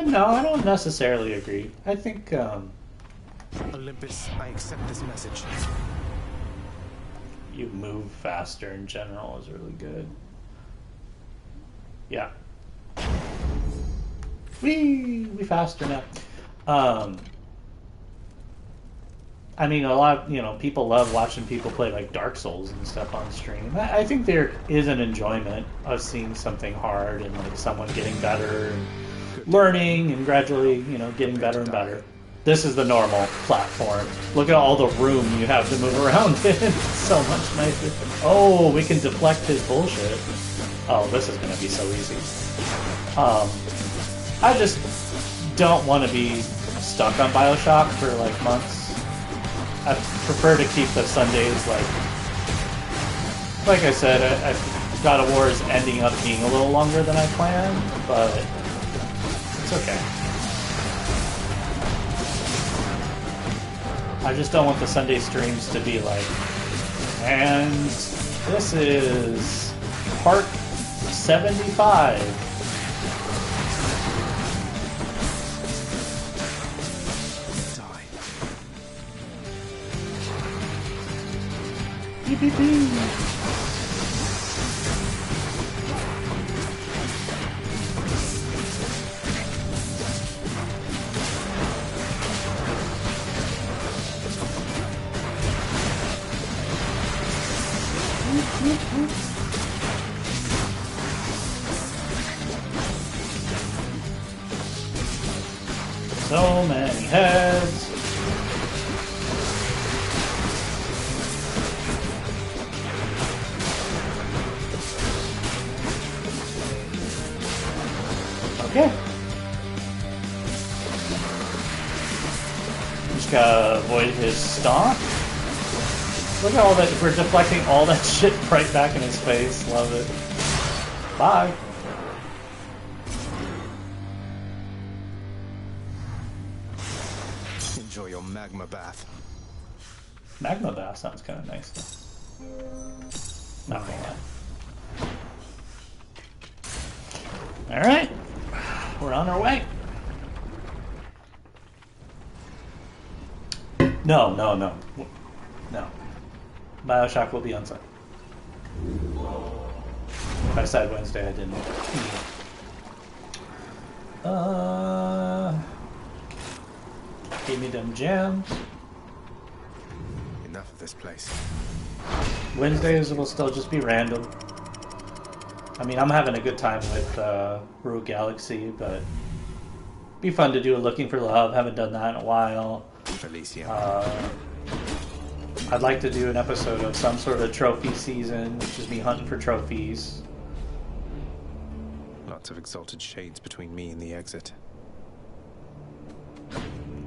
No, I don't necessarily agree. I think, Olympus, I accept this message. You move faster in general is really good. Yeah. We faster now. I mean, a lot of, people love watching people play like Dark Souls and stuff on stream. I think there is an enjoyment of seeing something hard and like someone getting better and learning and gradually, getting better and better. This is the normal platform. Look at all the room you have to move around in. It's so much nicer. Oh, we can deflect his bullshit. Oh, this is going to be so easy. I just don't want to be stuck on Bioshock for like months. I prefer to keep the Sundays like I said, God of War is ending up being a little longer than I planned, but it's okay. I just don't want the Sunday streams to be like, and this is part 75. Beep, beep, beep. So many heads. Okay. Just gotta avoid his stomp. Look at all that. We're deflecting all that shit right back in his face. Love it. Bye. Enjoy your magma bath. Magma bath sounds kind of nice though. Not gonna lie. Alright. We're on our way. No. No. BioShock will be on site. If I said Wednesday, I didn't. Give me them jams. Enough of this place. Wednesdays will still just be random. I mean, I'm having a good time with Rogue Galaxy, but it'd be fun to do a Looking for Love. Haven't done that in a while. I'd like to do an episode of some sort of trophy season, which is me hunting for trophies. Lots of exalted shades between me and the exit.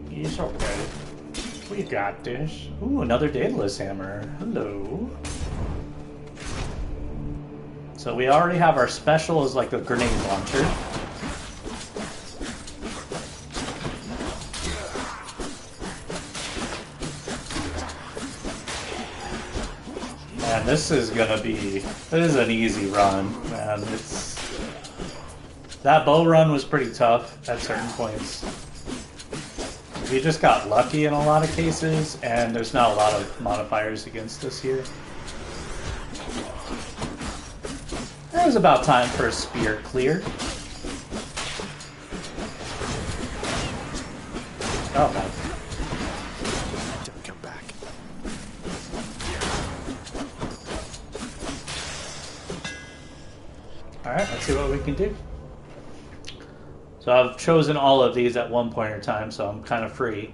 It's okay. We got this. Ooh, another Daedalus hammer. Hello. So we already have our special as like a grenade launcher. Man, this is an easy run, man. That bow run was pretty tough at certain points. We just got lucky in a lot of cases, and there's not a lot of modifiers against us here. It was about time for a spear clear. Oh, man. Don't come back. Alright, let's see what we can do. So I've chosen all of these at one point in time, so I'm kind of free.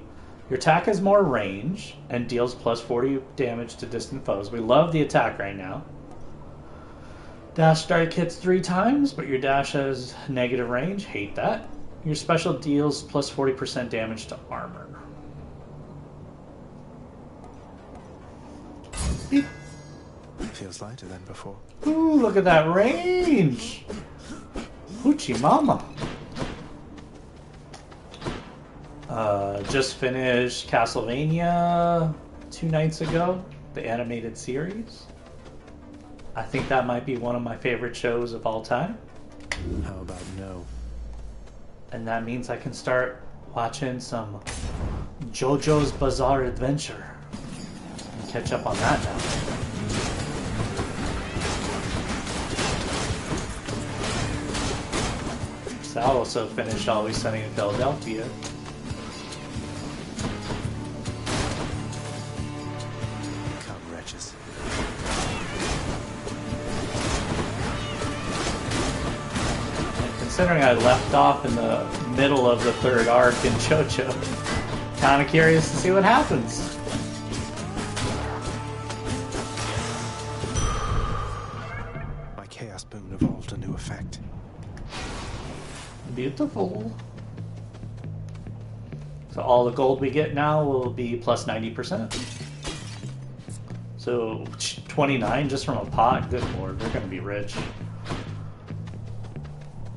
Your attack has more range and deals plus 40 damage to distant foes. We love the attack right now. Dash strike hits 3 times, but your dash has negative range. Hate that. Your special deals plus 40% damage to armor. Beep. Feels lighter than before. Ooh, look at that range! Hoochie mama. Just finished Castlevania 2 nights ago, the animated series. I think that might be one of my favorite shows of all time. How about no? And that means I can start watching some JoJo's Bizarre Adventure and catch up on that now. Sal also finished Always Sunny in Philadelphia. Come, wretches. Considering I left off in the middle of the 3rd arc in JoJo, kind of curious to see what happens. My Chaos Boon evolved a new effect. Beautiful. So all the gold we get now will be plus 90%. So 29 just from a pot. Good lord, they're going to be rich.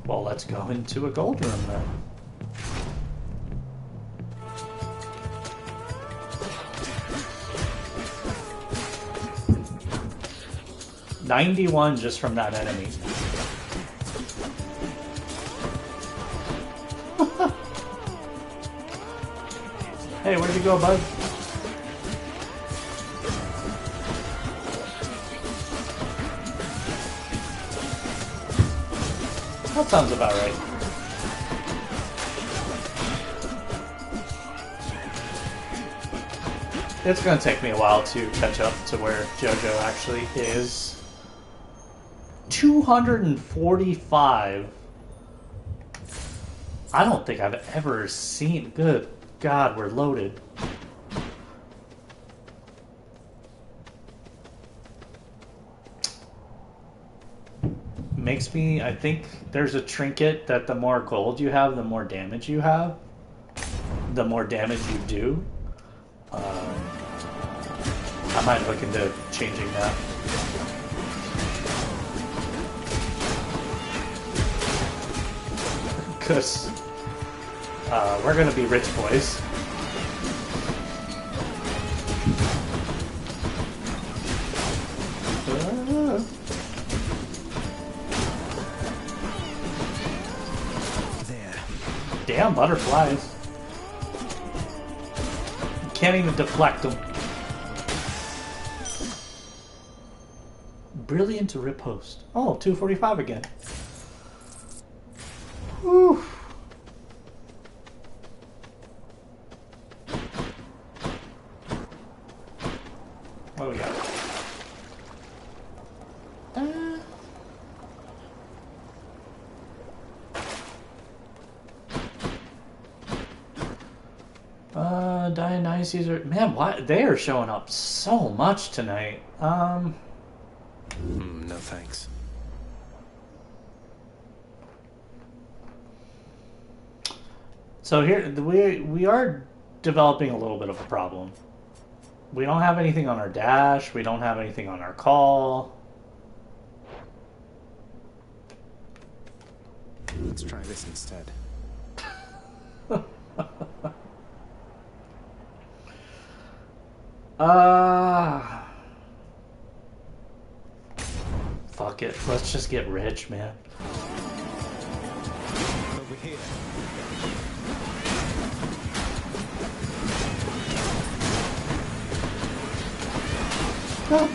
Well, let's go into a gold room then. $91 just from that enemy. Hey, where'd you go, bud? That sounds about right. It's gonna take me a while to catch up to where JoJo actually is. 245. I don't think I've ever seen. Good God, we're loaded. Makes me, I think there's a trinket that the more gold you have, the more damage you have. The more damage you do. I I might look into changing that. Because we're gonna be rich boys. There. Damn butterflies. You can't even deflect them. Brilliant riposte. Oh, 245 again. Whew. What do we got? Dionysus are... Man, why they are showing up so much tonight. No thanks. So here we are developing a little bit of a problem. We don't have anything on our dash. We don't have anything on our call. Let's try this instead. Fuck it. Let's just get rich, man. Over here. Oh.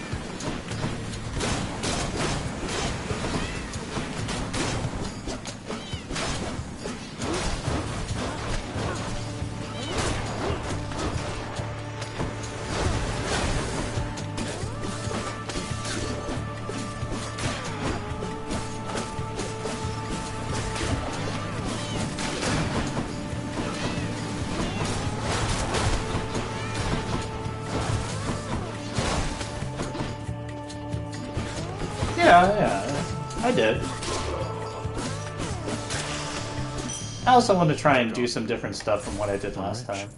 Yeah, I did. I also want to try and do some different stuff from what I did last time.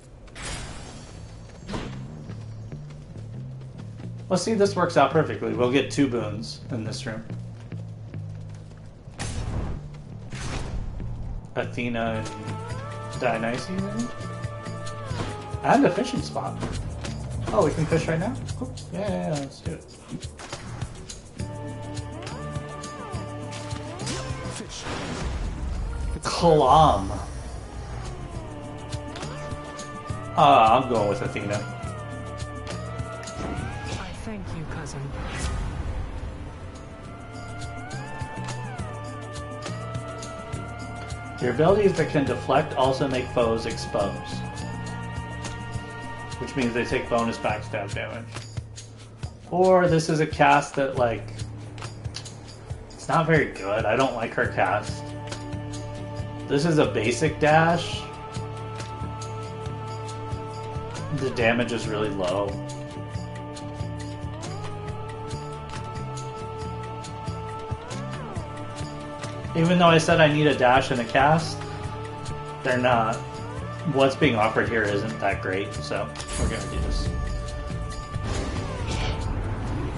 Well, see, this works out perfectly. We'll get 2 boons in this room. Athena and Dionysus, maybe? And a fishing spot. Oh, we can fish right now? Cool. Yeah, let's do it. Kalam. I'm going with Athena. I thank you, cousin. Your abilities that can deflect also make foes exposed, which means they take bonus backstab damage. Or this is a cast that, like, it's not very good. I don't like her cast. This is a basic dash. The damage is really low. Even though I said I need a dash and a cast, they're not. What's being offered here isn't that great, so we're gonna do this.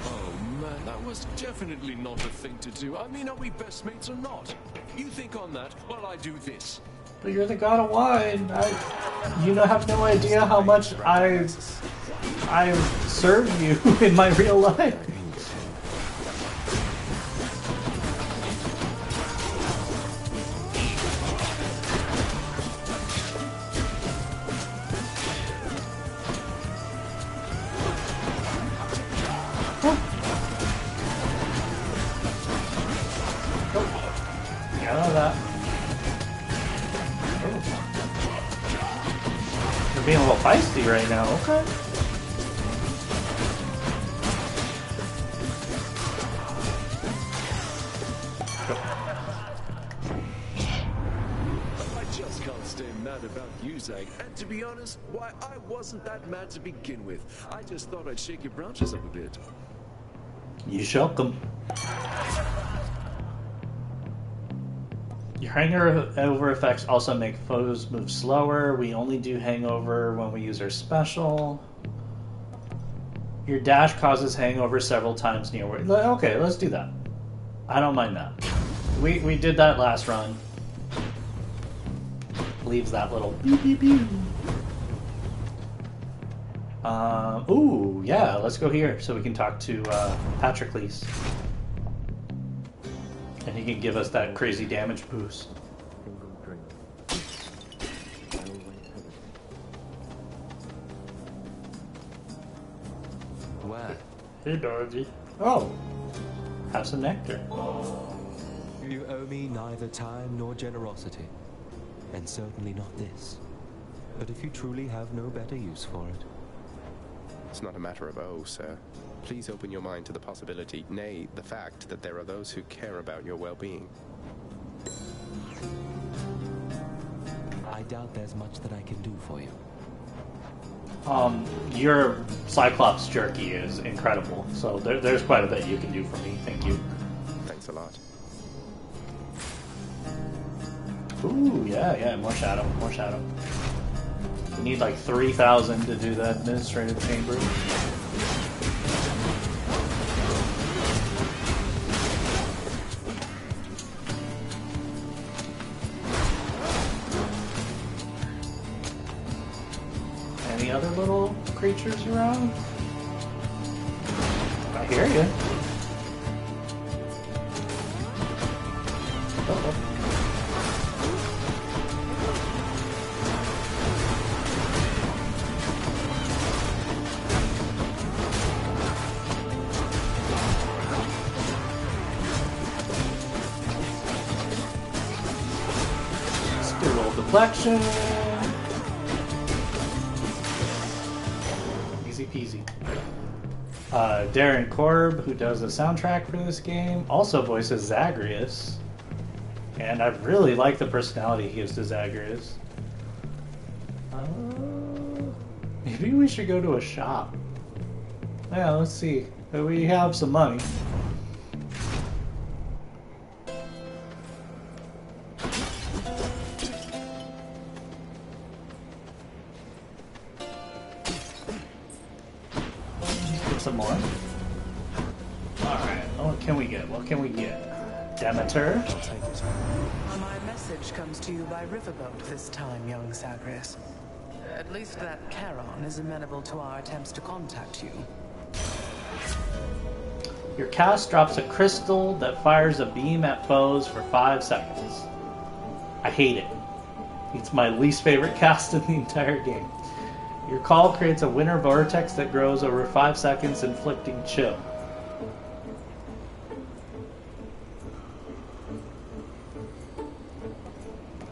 Oh man, that was definitely not a thing to do. I mean, are we best mates or not? You think on that while I do this. But you're the god of wine. You have no idea how much I serve you in my real life. Being a little feisty right now, okay. I just can't stay mad about you, Zag. And to be honest, why, I wasn't that mad to begin with. I just thought I'd shake your branches up a bit. You shook them. Your hangover effects also make foes move slower. We only do hangover when we use our special. Your dash causes hangover several times near where... Okay, let's do that. I don't mind that. We did that last run. Leaves that little beep beep beep. Ooh, yeah, let's go here so we can talk to Patroclus. And he can give us that crazy damage boost. Where? Hey, Dorothy. Oh, have some nectar. You owe me neither time nor generosity, and certainly not this. But if you truly have no better use for it... It's not a matter of oh, sir. Please open your mind to the possibility, nay, the fact that there are those who care about your well-being. I doubt there's much that I can do for you. Your Cyclops jerky is incredible, so there's quite a bit you can do for me. Thank you. Thanks a lot. Ooh, yeah, more shadow, more shadow. We need like 3,000 to do the administrative chamber. Any other little creatures around? I hear you. Uh-oh. Let's do a little deflection. Easy peasy. Darren Korb, who does the soundtrack for this game, also voices Zagreus. And I really like the personality he gives to Zagreus. Maybe we should go to a shop. Yeah, let's see. We have some money. Some more. Alright, what can we get? What can we get? Demeter? My message comes to you by riverboat this time, young Zagreus. At least that Charon is amenable to our attempts to contact you. Your cast drops a crystal that fires a beam at foes for 5 seconds. I hate it. It's my least favorite cast in the entire game. Your call creates a winter vortex that grows over 5 seconds, inflicting chill.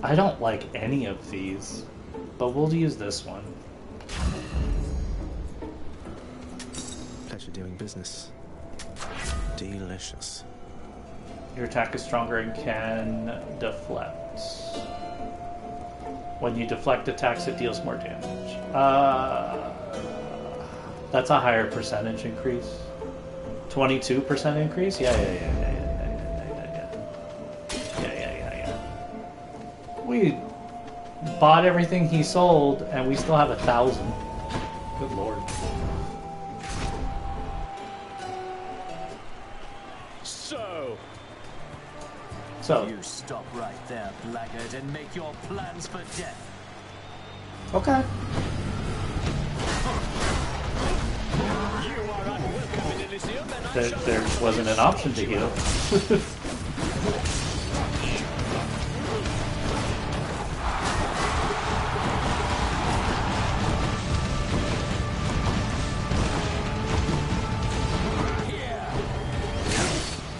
I don't like any of these, but we'll use this one. Pleasure doing business. Delicious. Your attack is stronger and can deflect. When you deflect attacks, it deals more damage. That's a higher percentage increase. 22% increase? Yeah. We bought everything he sold, and we still have 1,000. Good lord. So you stop right there, blackguard, and make your plans for death. Okay. You are unwelcome in Elysium, and There wasn't an option to heal.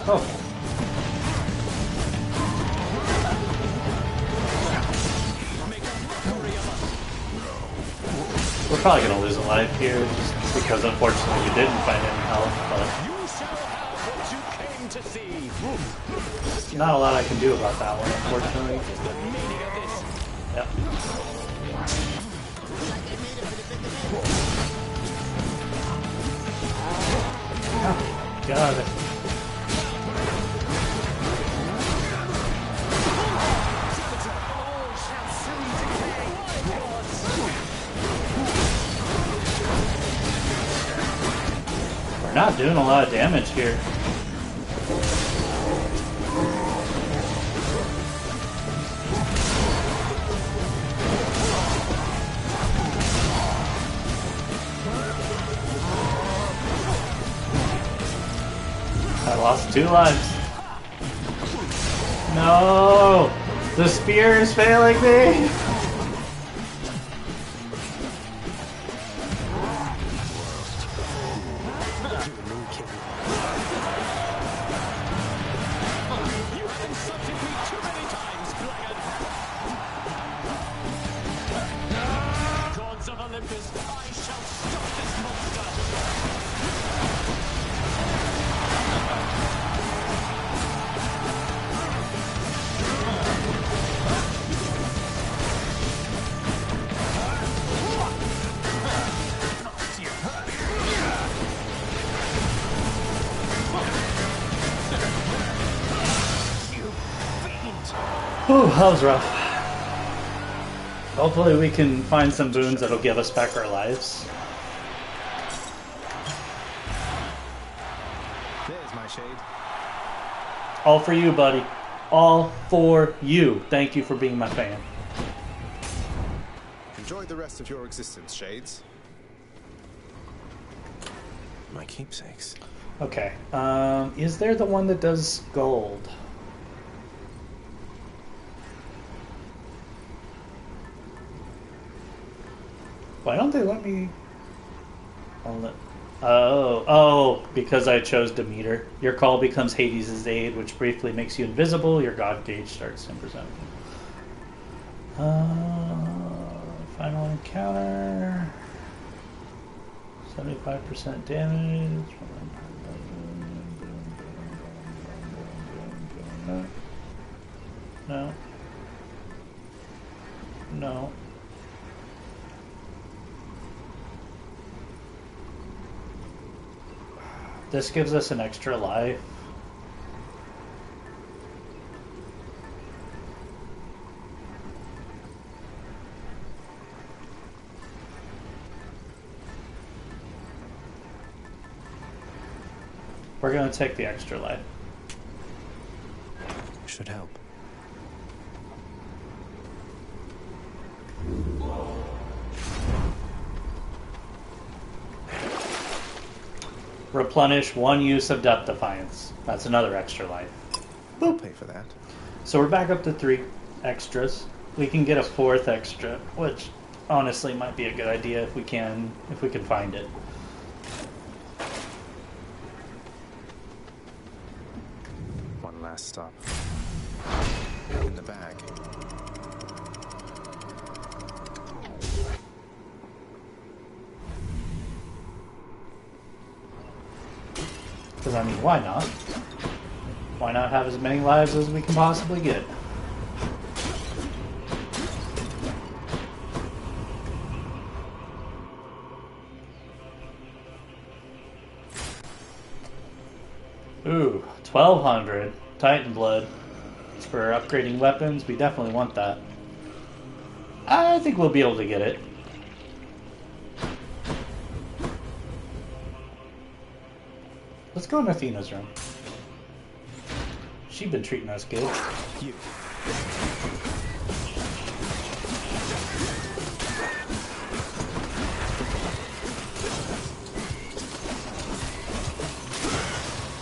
Oh. We're probably going to lose a life here, just because unfortunately we didn't find any health, but you shall have what you came to see. not a lot I can do about that one, unfortunately. Yep. Oh, God. not doing a lot of damage here. I lost 2 lives. No! The spear is failing me! Whew, that was rough. Hopefully we can find some boons that'll give us back our lives. There's my shade. All for you, buddy. All for you. Thank you for being my fan. Enjoy the rest of your existence, Shades. My keepsakes. Okay. Is there the one that does gold? Why don't they let me... Oh, because I chose Demeter. Your call becomes Hades' aid, which briefly makes you invisible. Your god gauge starts 10%. Final encounter. 75% damage. No. No. This gives us an extra life. We're going to take the extra life. Should help. Replenish 1 use of Death Defiance. That's another extra life. We'll pay for that. So we're back up to 3 extras. We can get a 4th extra, which honestly might be a good idea if we can find it. One last stop. In the bag. Because, I mean, why not? Why not have as many lives as we can possibly get? Ooh, 1200 Titan Blood. It's for upgrading weapons. We definitely want that. I think we'll be able to get it. Let's go in Athena's room. She's been treating us good. You.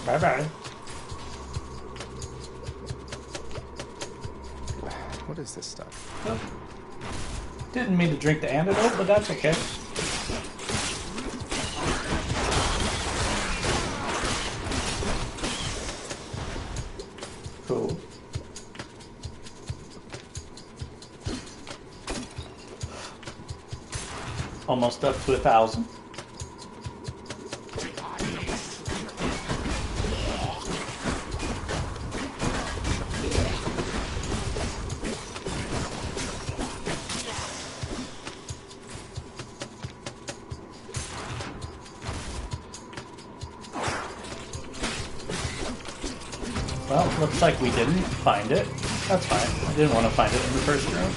Bye-bye. What is this stuff? Oh. Didn't mean to drink the antidote, but that's okay. Cool. Almost up to 1,000. Well, looks like we didn't find it. That's fine. I didn't want to find it in the first room.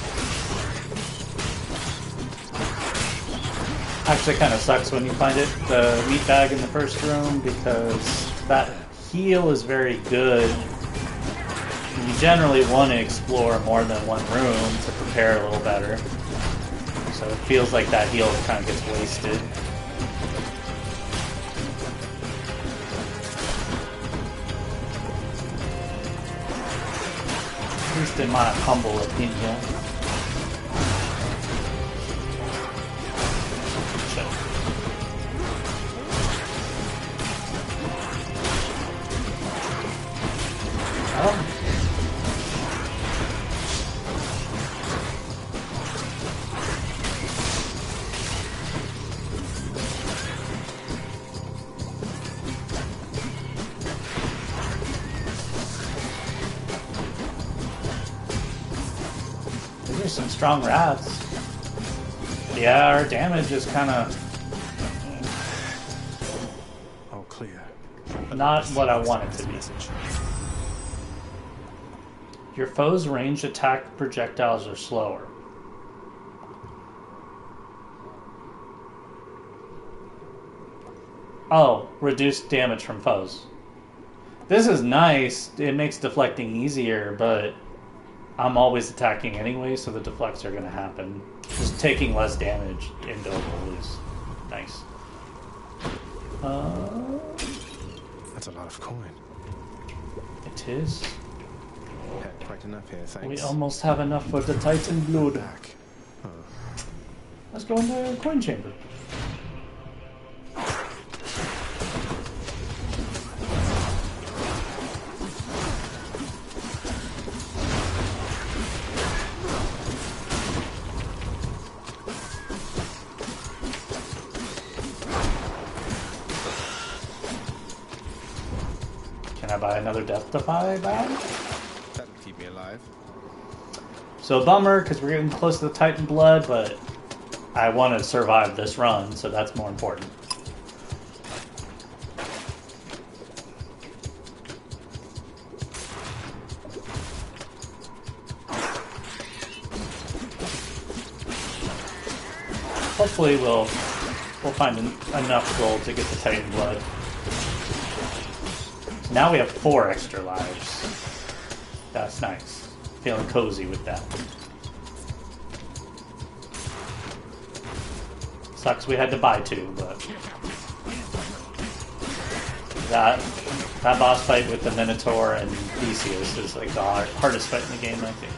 Actually kind of sucks when you find it, the meat bag in the first room, because that heal is very good. You generally want to explore more than one room to prepare a little better. So it feels like that heal kind of gets wasted. At least in my humble opinion. These are some strong rats. Yeah, our damage is kind of all clear. Not what I want it to be. Your foe's ranged attack projectiles are slower. Oh, reduced damage from foes. This is nice. It makes deflecting easier, but I'm always attacking anyway, so the deflects are going to happen. Just taking less damage in double is nice. That's a lot of coin. It is. Had quite enough here, thanks. We almost have enough for the Titan blood. Oh. Let's go in the coin chamber. Can I buy another Death-Defy bag? That'll keep me alive. So bummer, because we're getting close to the Titan blood, but I want to survive this run, so that's more important. Hopefully we'll find enough gold to get the Titan blood. Now we have 4 extra lives. That's nice. Feeling cozy with that. Sucks we had to buy 2, but that boss fight with the Minotaur and Theseus is like the hardest fight in the game, I think.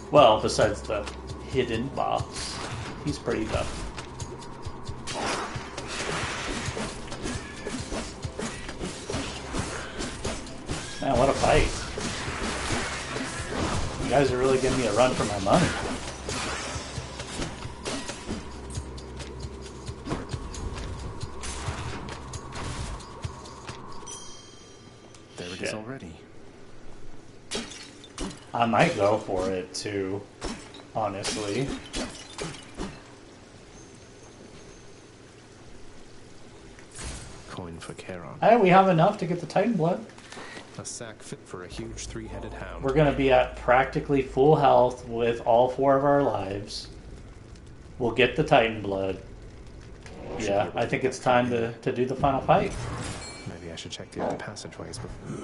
Well, besides the hidden boss, he's pretty tough. Man, what a fight. You guys are really giving me a run for my money. There it is already. I might go for it too, honestly. Coin for Charon. Hey, we have enough to get the Titan blood. A sack fit for a huge 3-headed hound. We're going to be at practically full health with all 4 of our lives. We'll get the Titan blood. Yeah, I think it's time to do the final fight. Maybe I should check the other passageways before.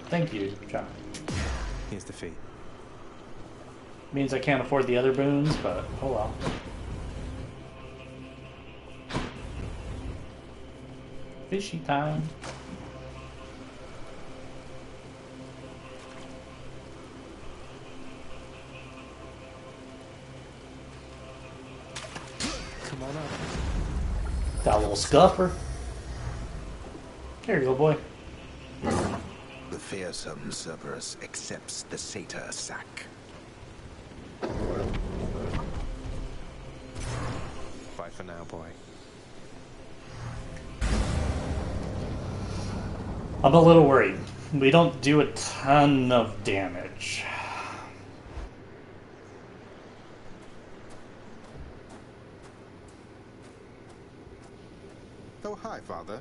Thank you, John. Here's the fee. Means I can't afford the other boons, but oh well. Fishy time. Come on up. That little scuffer. Here you go, boy. The fearsome Cerberus accepts the satyr sack. Bye for now, boy. I'm a little worried. We don't do a ton of damage. Oh, hi, Father.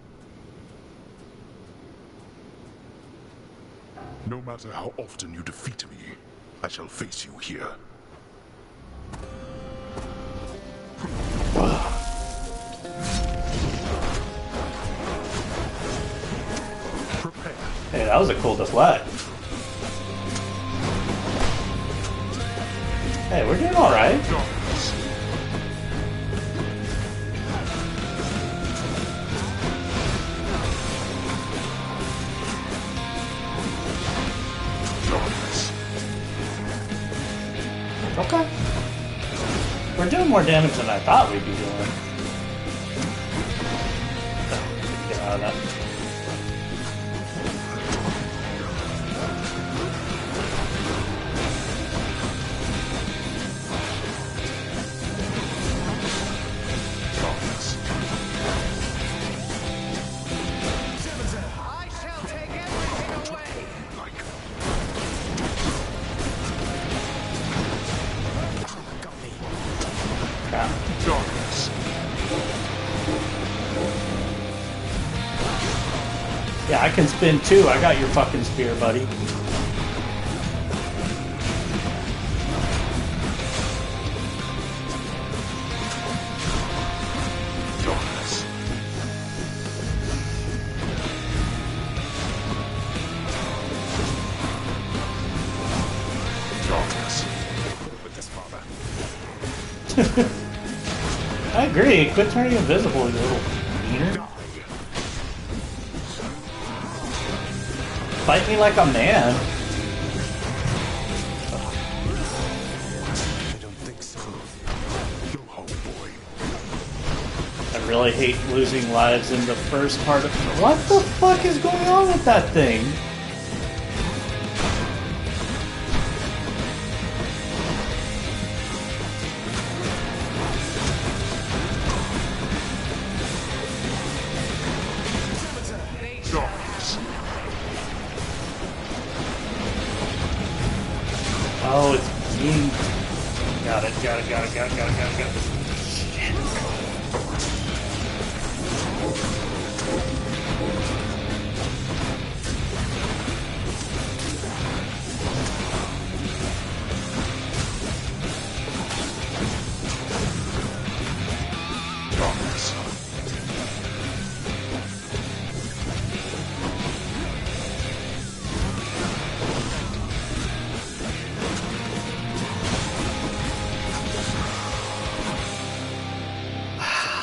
No matter how often you defeat me, I shall face you here. Hey, that was a cool deflect. Hey, we're doing alright. Okay. We're doing more damage than I thought we'd be doing. Get out of that. I shall take everything away. Crap. Yeah, I can spin too. I got your fucking spear, buddy. I agree. Quit turning invisible, you little wiener. Fight me like a man. I don't think so. Go home, boy. I really hate losing lives in the first part of... What the fuck is going on with that thing? Oh, it's being... Got it.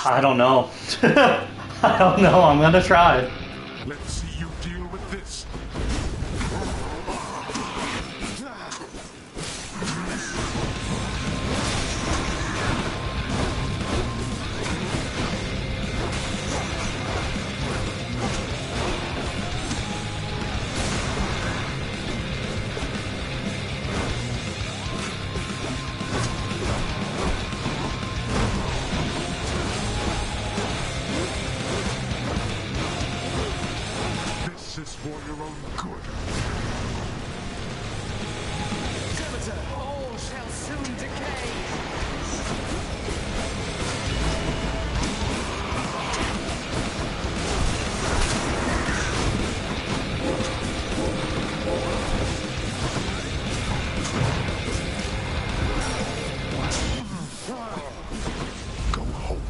I don't know. I don't know. I'm gonna try. Let's see you deal with this. This is for your own good. All shall soon decay. Go home.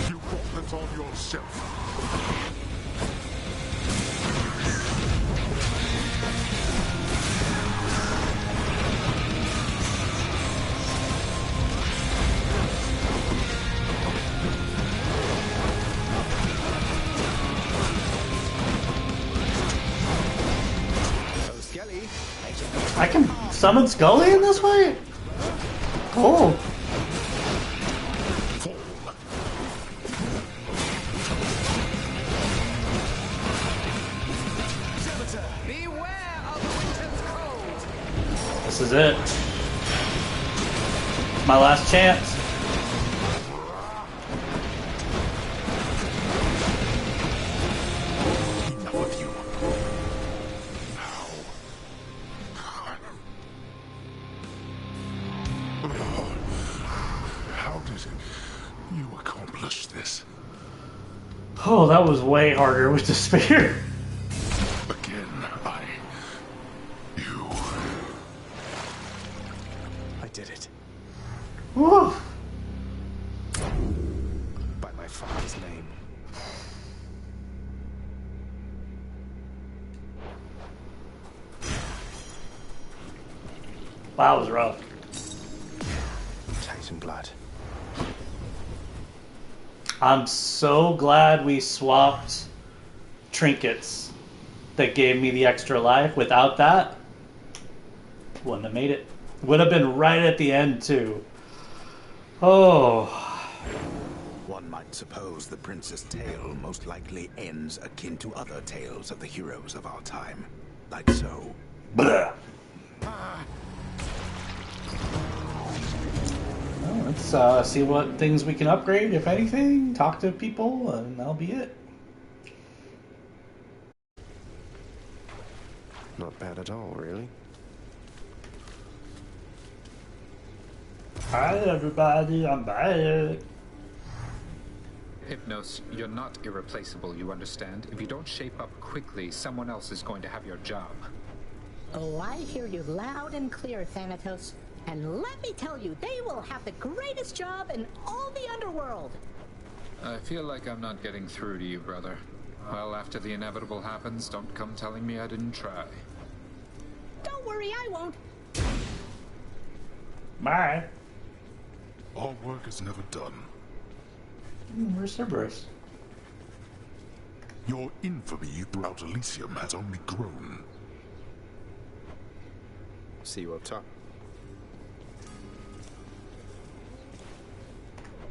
You brought this on yourself. I can summon Scully in this way? Cool. Beware of winter's cold. This is it. My last chance. Enough of you. How did you accomplish this? Oh, that was way harder with the spear. Again, you Whew. By my father's name. Wow, it was rough. Titan blood. I'm so glad we swapped trinkets that gave me the extra life. Without that, wouldn't have made it. Would have been right at the end, too. Oh. One might suppose the prince's tale most likely ends akin to other tales of the heroes of our time. Like so. Blah. Well, let's see what things we can upgrade, if anything. Talk to people, and that'll be it. Not bad at all, really. Hi, everybody. I'm back. Hypnos, you're not irreplaceable, you understand? If you don't shape up quickly, someone else is going to have your job. Oh, I hear you loud and clear, Thanatos. And let me tell you, they will have the greatest job in all the underworld. I feel like I'm not getting through to you, brother. Well, after the inevitable happens, don't come telling me I didn't try. Don't worry, I won't. Bye. Our work is never done. Where's Cerberus? Your infamy throughout Elysium has only grown. See you up top.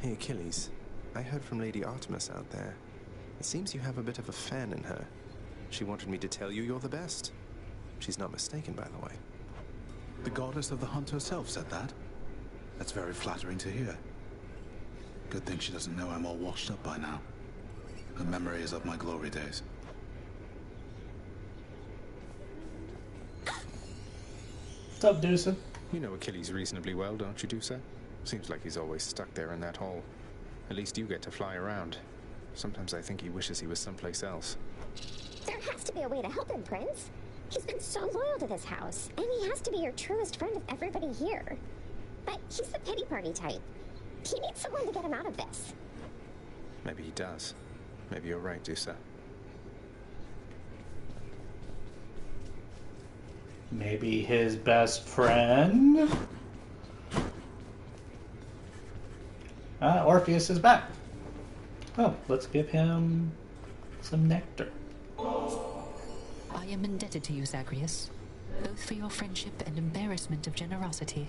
Hey, Achilles. I heard from Lady Artemis out there. It seems you have a bit of a fan in her. She wanted me to tell you you're the best. She's not mistaken, by the way. The goddess of the hunt herself said that? That's very flattering to hear. Good thing she doesn't know I'm all washed up by now. Her memory is of my glory days. What's up, Deucin? You know Achilles reasonably well, don't you, Dusa? Seems like he's always stuck there in that hole. At least you get to fly around. Sometimes I think he wishes he was someplace else. There has to be a way to help him, Prince. He's been so loyal to this house, and he has to be your truest friend of everybody here. But he's the pity party type. He needs someone to get him out of this. Maybe he does. Maybe you're right, Dusa. Maybe his best friend? Orpheus is back. Oh, let's give him some nectar. I am indebted to you, Zagreus, both for your friendship and embarrassment of generosity.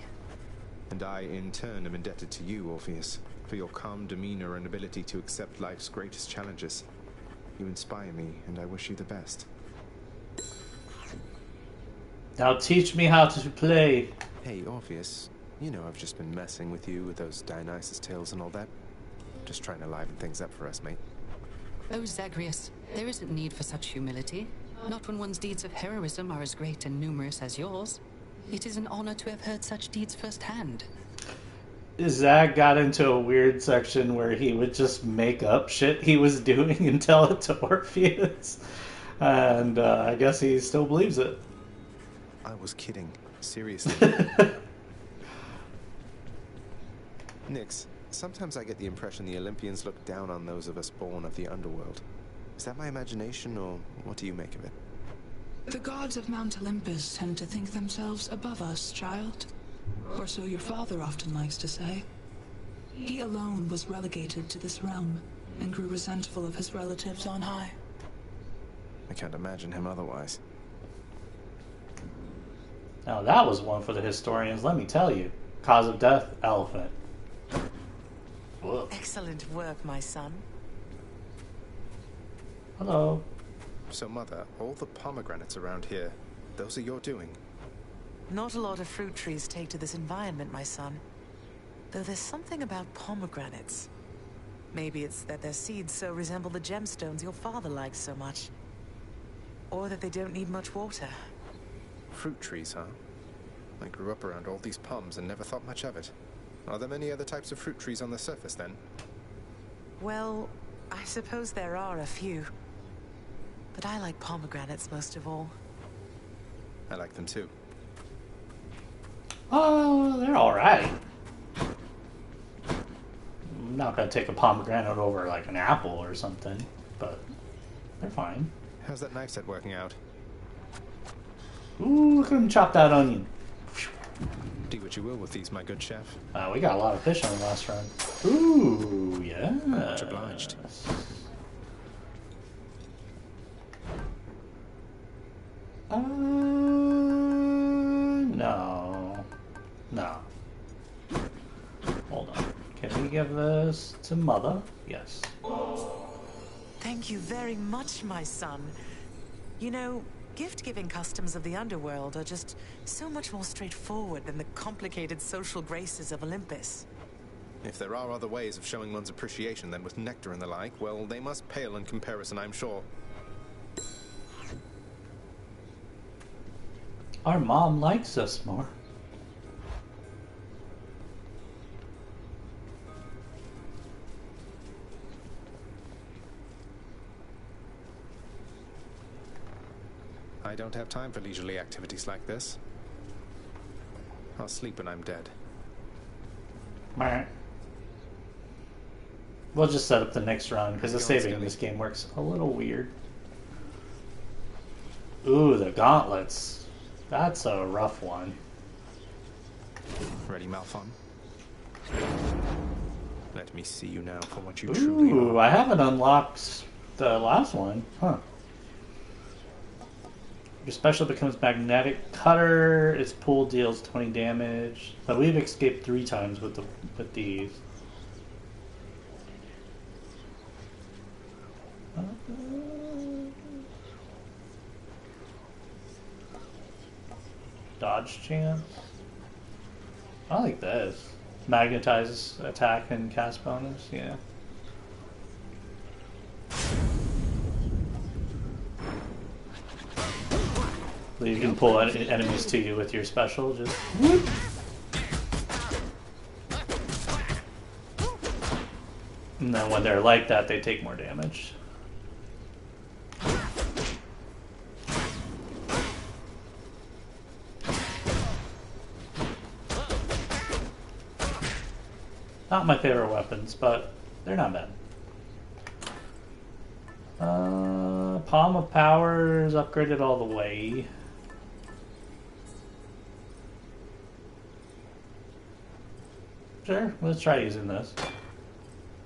And I, in turn, am indebted to you, Orpheus, for your calm demeanor and ability to accept life's greatest challenges. You inspire me, and I wish you the best. Now teach me how to play. Hey, Orpheus, you know I've just been messing with you with those Dionysus tales and all that. Just trying to liven things up for us, mate. Oh, Zagreus, there isn't need for such humility. Not when one's deeds of heroism are as great and numerous as yours. It is an honor to have heard such deeds firsthand. Zag got into a weird section where he would just make up shit he was doing and tell it to Orpheus. And I guess he still believes it. I was kidding. Seriously. Nyx, sometimes I get the impression the Olympians look down on those of us born of the underworld. Is that my imagination, or what do you make of it? The gods of Mount Olympus tend to think themselves above us, child. Or so your father often likes to say. He alone was relegated to this realm, and grew resentful of his relatives on high. I can't imagine him otherwise. Now that was one for the historians, let me tell you. Cause of death, elephant. Whoa. Excellent work, my son. Hello. So, Mother, all the pomegranates around here, those are your doing? Not a lot of fruit trees take to this environment, my son. Though there's something about pomegranates. Maybe it's that their seeds so resemble the gemstones your father liked so much. Or that they don't need much water. Fruit trees, huh? I grew up around all these palms and never thought much of it. Are there many other types of fruit trees on the surface, then? Well, I suppose there are a few. But I like pomegranates most of all. I like them too. Oh, they're alright. I'm not gonna take a pomegranate over like an apple or something, but they're fine. How's that knife set working out? Ooh, look at him chop that onion. Do what you will with these, my good chef. We got a lot of fish on the last run. Ooh, yeah. Much obliged. No. No. Hold on. Can we give this to Mother? Yes. Thank you very much, my son. You know, gift-giving customs of the underworld are just so much more straightforward than the complicated social graces of Olympus. If there are other ways of showing one's appreciation than with nectar and the like, well, they must pale in comparison, I'm sure. Our mom likes us more. I don't have time for leisurely activities like this. I'll sleep when I'm dead. Alright. We'll just set up the next run, because the saving in this game works a little weird. Ooh, the gauntlets. That's a rough one. Ready, Malphon? Let me see you now for what you truly are. Ooh, I haven't unlocked the last one. Huh. Your special becomes magnetic cutter. Its pull deals 20 damage. But we've escaped 3 times with these. Dodge chance. I like this. Magnetize attack and cast bonus. Yeah. You can pull enemies to you with your special. Just whoop. And then when they're like that, they take more damage. Not my favorite weapons, but they're not bad. Palm of Power is upgraded all the way. Sure, let's try using this.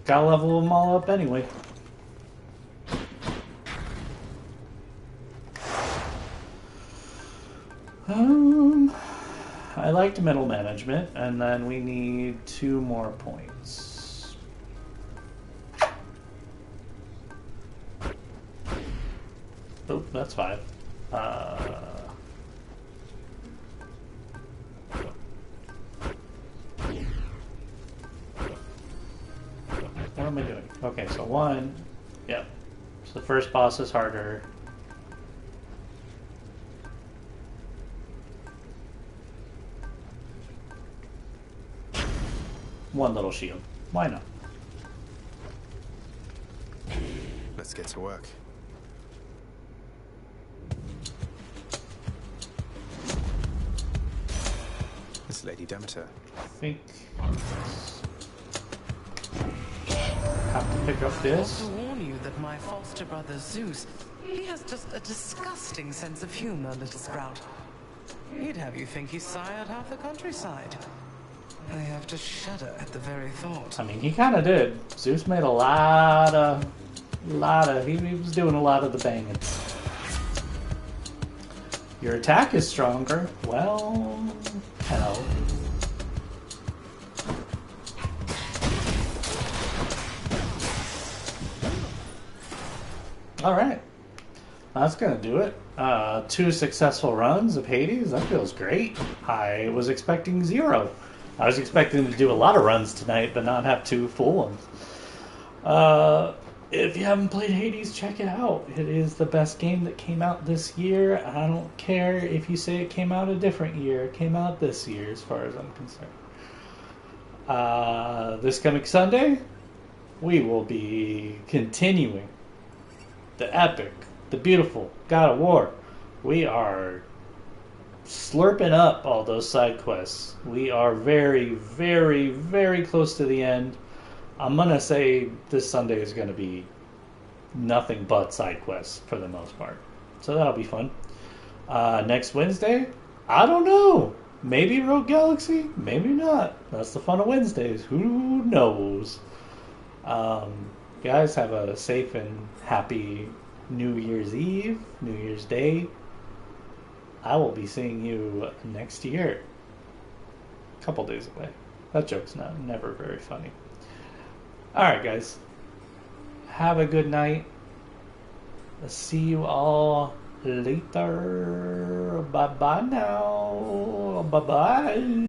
Gotta level them all up anyway. I liked middle management, and then we need 2 more points. Oh, that's 5. What am I doing? Okay, so 1. Yep. So the first boss is harder. One little shield. Why not? Let's get to work. This Lady Demeter. I think have to pick up this. I want to warn you that my foster brother Zeus, he has just a disgusting sense of humor, little sprout. He'd have you think he sired half the countryside. I have to shudder at the very thought. I mean, he kind of did. Zeus made a lot of, he was doing a lot of the banging. Your attack is stronger. Well, hell. Alright. That's gonna do it. 2 successful runs of Hades. That feels great. I was expecting 0. I was expecting to do a lot of runs tonight, but not have 2 full ones. If you haven't played Hades, check it out. It is the best game that came out this year. I don't care if you say it came out a different year. It came out this year, as far as I'm concerned. This coming Sunday, we will be continuing the epic, the beautiful God of War. We are slurping up all those side quests. We are very, very, very close to the end. I'm gonna say this Sunday is gonna be nothing but side quests for the most part. So that'll be fun. Next Wednesday, I don't know. Maybe Rogue Galaxy, maybe not. That's the fun of Wednesdays. Who knows? Guys, have a safe and happy New Year's Eve, New Year's Day. I will be seeing you next year. A couple days away. That joke's never very funny. Alright, guys. Have a good night. See you all later. Bye-bye now. Bye-bye.